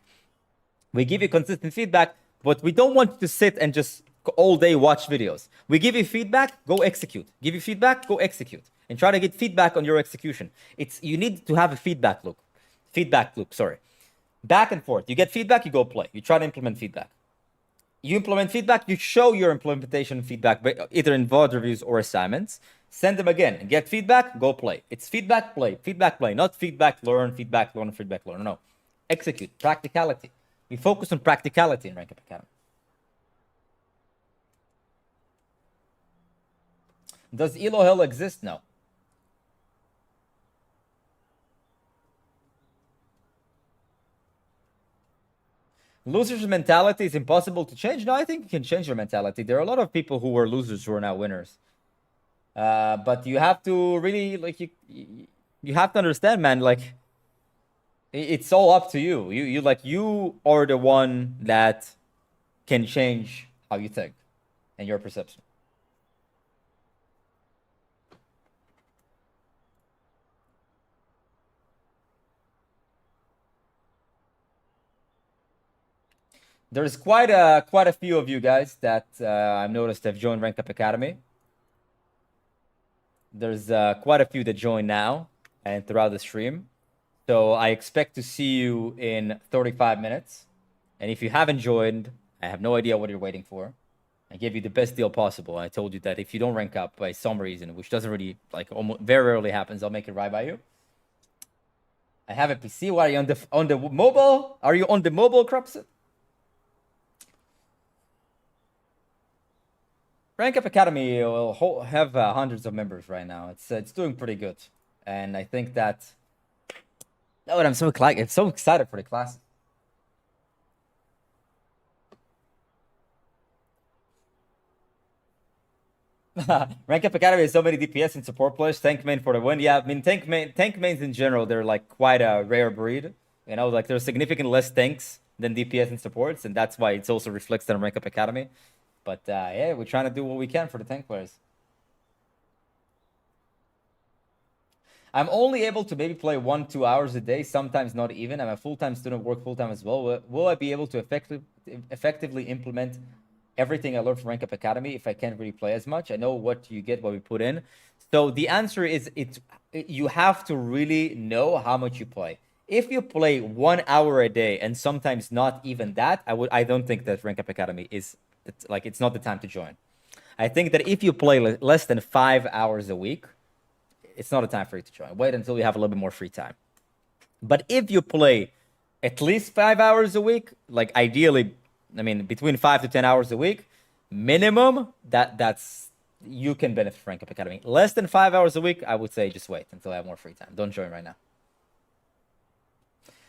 We give you consistent feedback, but we don't want you to sit and just all day watch videos. We give you feedback, go execute. Give you feedback, go execute. And try to get feedback on your execution. You need to have a feedback loop. Back and forth. You get feedback, you go play. You try to implement feedback. You implement feedback, you show your implementation feedback, either in VOD reviews or assignments. Send them again and get feedback, go play. It's feedback, play, not feedback, learn, feedback, learn, feedback, learn. No. Execute, practicality. We focus on practicality in Rank Up Academy. Does Elo Hell exist? No. Losers' mentality is impossible to change. No, I think you can change your mentality. There are a lot of people who were losers who are now winners. But you have to really, like, you have to understand, man, like, it's all up to you. You are the one that can change how you think and your perception. There's quite a few of you guys that I've noticed have joined Rank Up Academy. There's quite a few that join now and throughout the stream. So I expect to see you in 35 minutes. And if you haven't joined, I have no idea what you're waiting for. I gave you the best deal possible. I told you that if you don't rank up by some reason, which doesn't really, like, almost very rarely happens, I'll make it right by you. I have a PC. Why are you on the mobile? Are you on the mobile, Crupset? Rank Up Academy will have hundreds of members right now. It's doing pretty good, and I think that. Oh, and I'm so excited for the class. Rank Up Academy has so many DPS and support players. Tank main for the win. Yeah, I mean tank mains in general, they're like quite a rare breed. You know, like there's significantly less tanks than DPS and supports, and that's why it's also reflected on Rank Up Academy. But yeah, we're trying to do what we can for the tank players. I'm only able to maybe play 1-2 hours a day, sometimes not even. I'm a full-time student, work full-time as well. Will I be able to effectively implement everything I learned from Rank Up Academy if I can't really play as much? I know what you get, what we put in. So the answer is you have to really know how much you play. If you play 1 hour a day and sometimes not even that, I don't think that Rank Up Academy is like, it's not the time to join. I think that if you play less than 5 hours a week, it's not a time for you to join. Wait until you have a little bit more free time. But if you play at least 5 hours a week, like ideally, I mean, between 5 to 10 hours a week, minimum, that's you can benefit from Rank Up Academy. Less than 5 hours a week, I would say just wait until I have more free time. Don't join right now.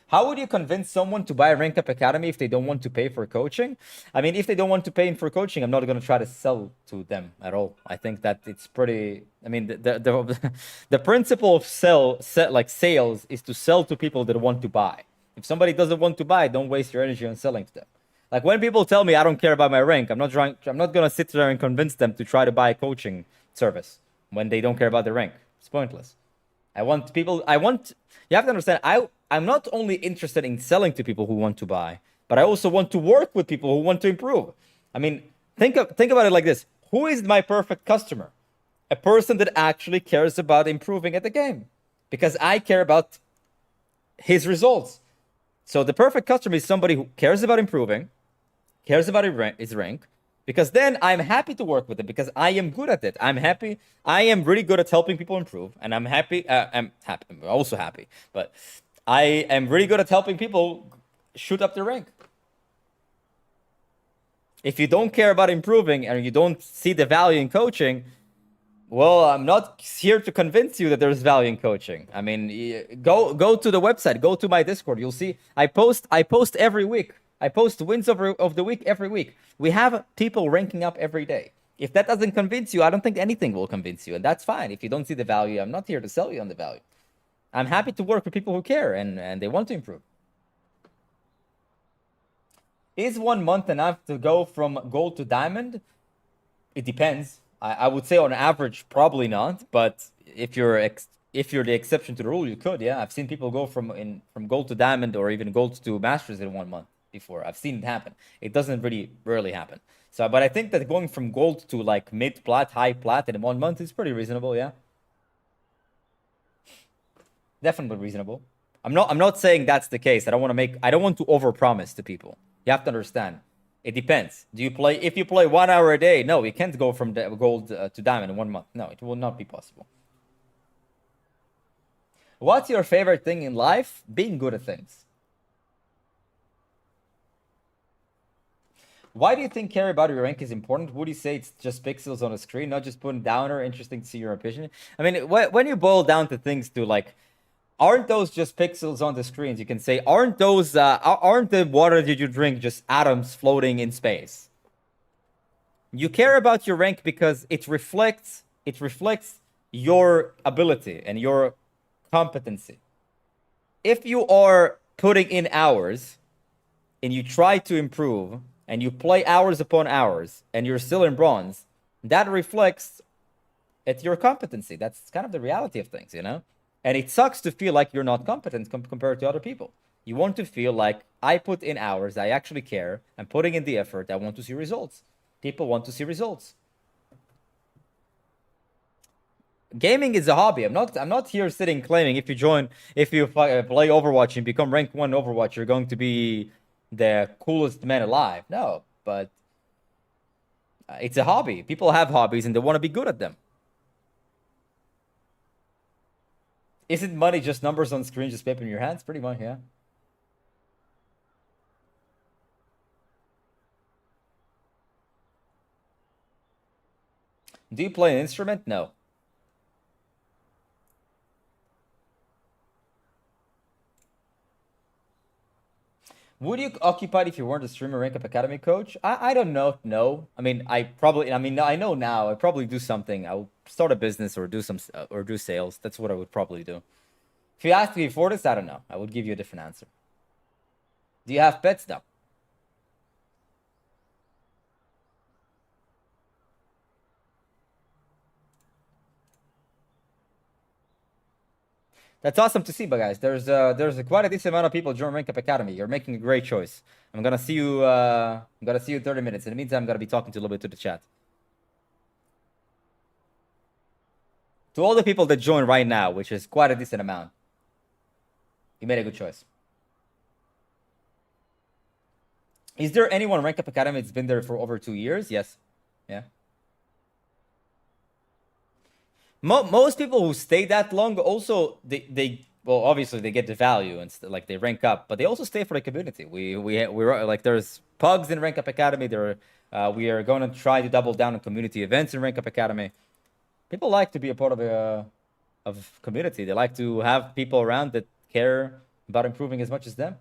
How would you convince someone to buy Rank Up Academy if they don't want to pay for coaching? I mean, if they don't want to pay for coaching, I'm not going to try to sell to them at all. I think that it's pretty... I mean, the principle of sales is to sell to people that want to buy. If somebody doesn't want to buy, don't waste your energy on selling to them. Like when people tell me I don't care about my rank, I'm not going to sit there and convince them to try to buy a coaching service when they don't care about their rank. It's pointless. You have to understand, I'm not only interested in selling to people who want to buy, but I also want to work with people who want to improve. I mean, think about it like this. Who is my perfect customer? A person that actually cares about improving at the game. Because I care about his results. So the perfect customer is somebody who cares about improving, cares about his rank, because then I'm happy to work with it because I am good at it. I'm happy. I am really good at helping people improve, and I'm happy. I'm also happy, but I am really good at helping people shoot up their rank. If you don't care about improving and you don't see the value in coaching, well, I'm not here to convince you that there's value in coaching. I mean, go to the website, go to my Discord. You'll see I post every week. I post wins of the week every week. We have people ranking up every day. If that doesn't convince you, I don't think anything will convince you, and that's fine. If you don't see the value, I'm not here to sell you on the value. I'm happy to work with people who care and they want to improve. Is 1 month enough to go from gold to diamond? It depends. I would say on average, probably not. But if you're the exception to the rule, you could. Yeah, I've seen people go from gold to diamond or even gold to masters in 1 month before. I've seen it happen. It doesn't rarely happen. So, but I think that going from gold to like mid plat, high plat in 1 month is pretty reasonable. Yeah, definitely reasonable. I'm not saying that's the case. I don't want to overpromise to people. You have to understand. It depends. If you play 1 hour a day? No, you can't go from gold to diamond in 1 month. No, it will not be possible. What's your favorite thing in life? Being good at things. Why do you think care about your rank is important? Would you say it's just pixels on a screen, not just putting downer? Interesting to see your opinion. I mean, when you boil down to things to like, aren't those just pixels on the screens? You can say, aren't the water that you drink just atoms floating in space? You care about your rank because it reflects your ability and your competency. If you are putting in hours and you try to improve and you play hours upon hours and you're still in bronze, that reflects at your competency. That's kind of the reality of things, you know? And it sucks to feel like you're not competent compared to other people. You want to feel like I put in hours, I actually care, I'm putting in the effort, I want to see results. People want to see results. Gaming is a hobby. I'm not here sitting claiming if you play Overwatch and become rank 1 Overwatch, you're going to be the coolest man alive. No, but it's a hobby. People have hobbies and they want to be good at them. Isn't money just numbers on screen, just paper in your hands? Pretty much, yeah. Do you play an instrument? No. Would you occupy if you weren't a streamer rank up academy coach? I don't know. No, I mean I know now. I probably do something. I will start a business or do some or do sales. That's what I would probably do. If you asked me before this, I don't know. I would give you a different answer. Do you have pets? No. That's awesome to see, but guys, there's quite a decent amount of people join Rank Up Academy. You're making a great choice. I'm gonna see you. I'm gonna see you in 30 minutes. In the meantime, I'm gonna be talking to a little bit to the chat. To all the people that join right now, which is quite a decent amount, you made a good choice. Is there anyone Rank Up Academy that's been there for over 2 years? Yes. Yeah. Most people who stay that long also they well obviously they get the value and like they rank up, but they also stay for the community. We're like there's pugs in Rank Up Academy. We are going to try to double down on community events in Rank Up Academy. People like to be a part of community. They like to have people around that care about improving as much as them.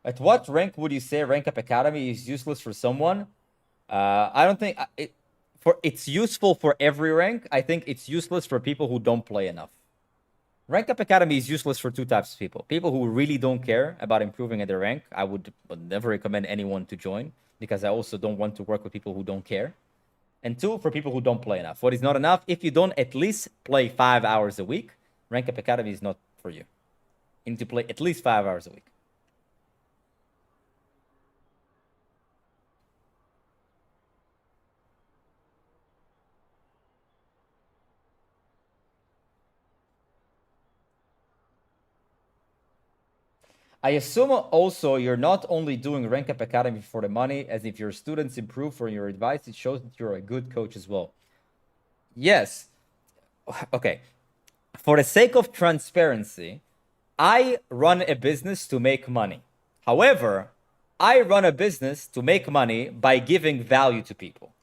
At what rank would you say Rank Up Academy is useless for someone? I don't think it's useful for every rank. I think it's useless for people who don't play enough. Rank Up Academy is useless for two types of people. People who really don't care about improving at their rank. I would never recommend anyone to join because I also don't want to work with people who don't care. And two, for people who don't play enough. What is not enough? If you don't at least play 5 hours a week, Rank Up Academy is not for you. You need to play at least 5 hours a week. I assume also you're not only doing Rank Up Academy for the money, as if your students improve from your advice, it shows that you're a good coach as well. Yes. Okay. For the sake of transparency, I run a business to make money. However, I run a business to make money by giving value to people.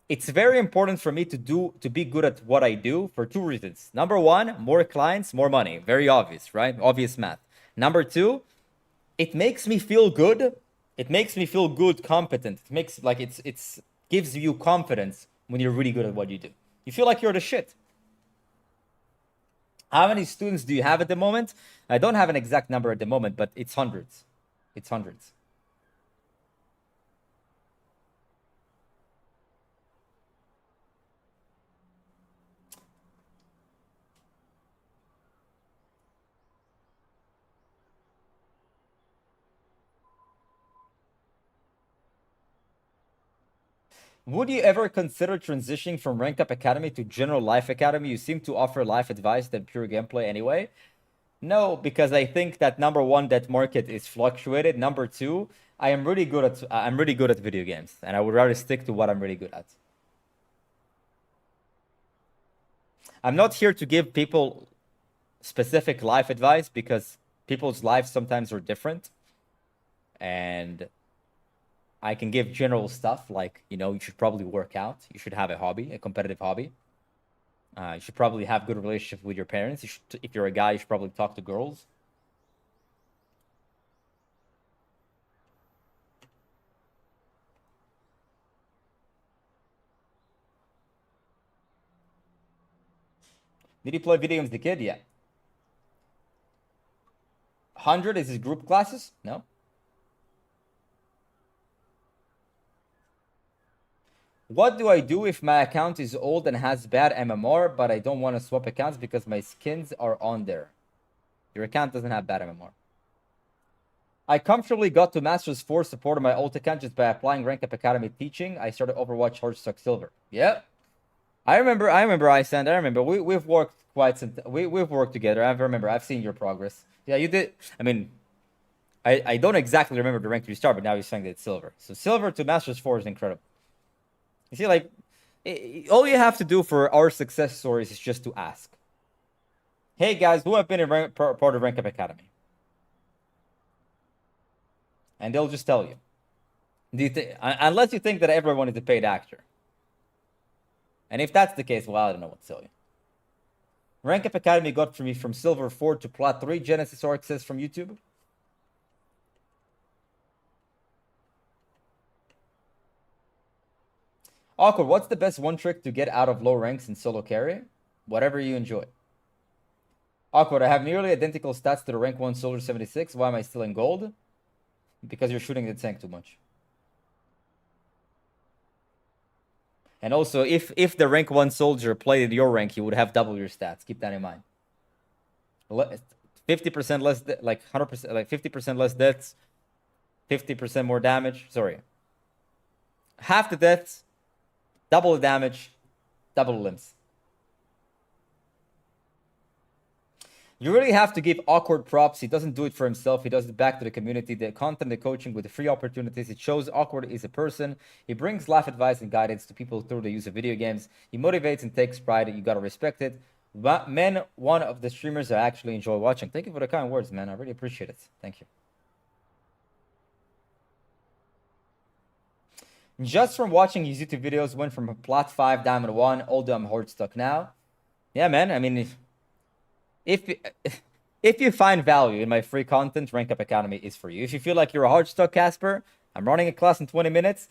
It's very important for me to be good at what I do for two reasons. Number one, more clients, more money. Very obvious, right? Obvious math. Number two, it makes me feel good. It makes me feel good, competent. It makes like it's gives you confidence when you're really good at what you do. You feel like you're the shit. How many students do you have at the moment? I don't have an exact number at the moment, but it's hundreds. It's hundreds. Would you ever consider transitioning from Rank Up Academy to General Life Academy? You seem to offer life advice than pure gameplay anyway. No, because I think that number one, that market is fluctuated. Number two, I'm really good at video games, and I would rather stick to what I'm really good at. I'm not here to give people specific life advice because people's lives sometimes are different, and I can give general stuff like, you know, you should probably work out. You should have a hobby, a competitive hobby. You should probably have good relationship with your parents. If you're a guy, you should probably talk to girls. Did he play video games as a kid? Yeah. 100 is his group classes? No. What do I do if my account is old and has bad MMR, but I don't want to swap accounts because my skins are on there? Your account doesn't have bad MMR. I comfortably got to Masters 4 support on my old account just by applying Rank Up Academy teaching. I started Overwatch Hearthstone Silver. Yep. I remember Iceland. I remember. We've worked quite some we've worked together. I remember. I've seen your progress. Yeah, you did. I mean, I don't exactly remember the rank you start, but now you're saying that it's silver. So silver to Masters 4 is incredible. You see, like, all you have to do for our success stories is just to ask. Hey, guys, who have been in part of Rank Up Academy? And they'll just tell you. Unless you think that everyone is a paid actor. And if that's the case, well, I don't know what to tell you. Rank Up Academy got me from Silver 4 to Plat 3. Genesis Arc says from YouTube. Awkward, what's the best one trick to get out of low ranks in solo carry? Whatever you enjoy. Awkward, I have nearly identical stats to the rank 1 soldier 76. Why am I still in gold? Because you're shooting the tank too much. And also, if the rank 1 soldier played at your rank, he would have double your stats. Keep that in mind. 50% less, like 100%, like 50% less deaths, 50% more damage. Sorry. Half the deaths, double the damage, double the limbs. You really have to give Awkward props. He doesn't do it for himself. He does it back to the community. The content, the coaching with the free opportunities. It shows Awkward is a person. He brings life advice and guidance to people through the use of video games. He motivates and takes pride. You gotta respect it. But man, one of the streamers I actually enjoy watching. Thank you for the kind words, man. I really appreciate it. Thank you. Just from watching his YouTube videos, went from a Plat 5, Diamond 1, although I'm hard stuck now. Yeah, man. I mean, if you find value in my free content, Rank Up Academy is for you. If you feel like you're a hard stuck Casper, I'm running a class in 20 minutes.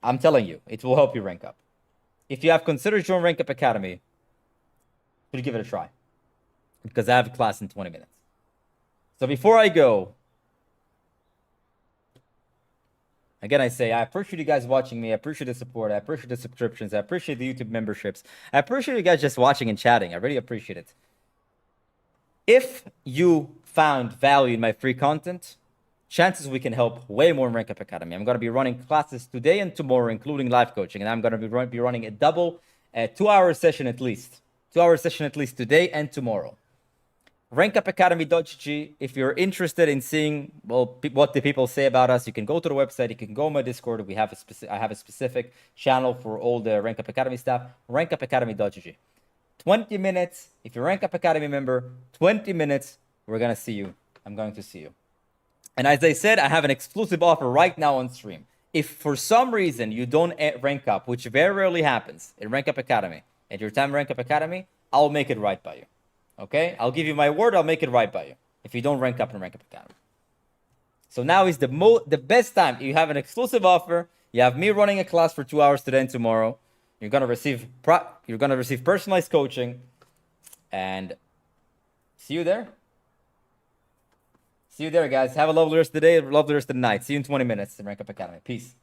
I'm telling you, it will help you rank up. If you have considered joining Rank Up Academy, please give it a try. Because I have a class in 20 minutes. So before I go, again, I say, I appreciate you guys watching me. I appreciate the support. I appreciate the subscriptions. I appreciate the YouTube memberships. I appreciate you guys just watching and chatting. I really appreciate it. If you found value in my free content, chances we can help way more in Rank Up Academy. I'm going to be running classes today and tomorrow, including live coaching. And I'm going to be running a double 2-hour session at least. 2-hour session at least today and tomorrow. rankupacademy.gg. If you're interested in seeing, well, what the people say about us, you can go to the website. You can go on my Discord. I have a specific channel for all the Rank Up Academy staff. rankupacademy.gg. 20 minutes. If you're a Rank Up Academy member, 20 minutes, we're going to see you. I'm going to see you. And as I said, I have an exclusive offer right now on stream. If for some reason you don't rank up, which very rarely happens in Rank Up Academy, at your time Rank Up Academy, I'll make it right by you. Okay? I'll give you my word, I'll make it right by you. If you don't rank up in Rank Up Academy. So now is the best time. You have an exclusive offer. You have me running a class for 2 hours today and tomorrow. You're gonna receive personalized coaching, and see you there. See you there, guys. Have a lovely rest of the day, a lovely rest of the night. See you in 20 minutes in Rank Up Academy. Peace.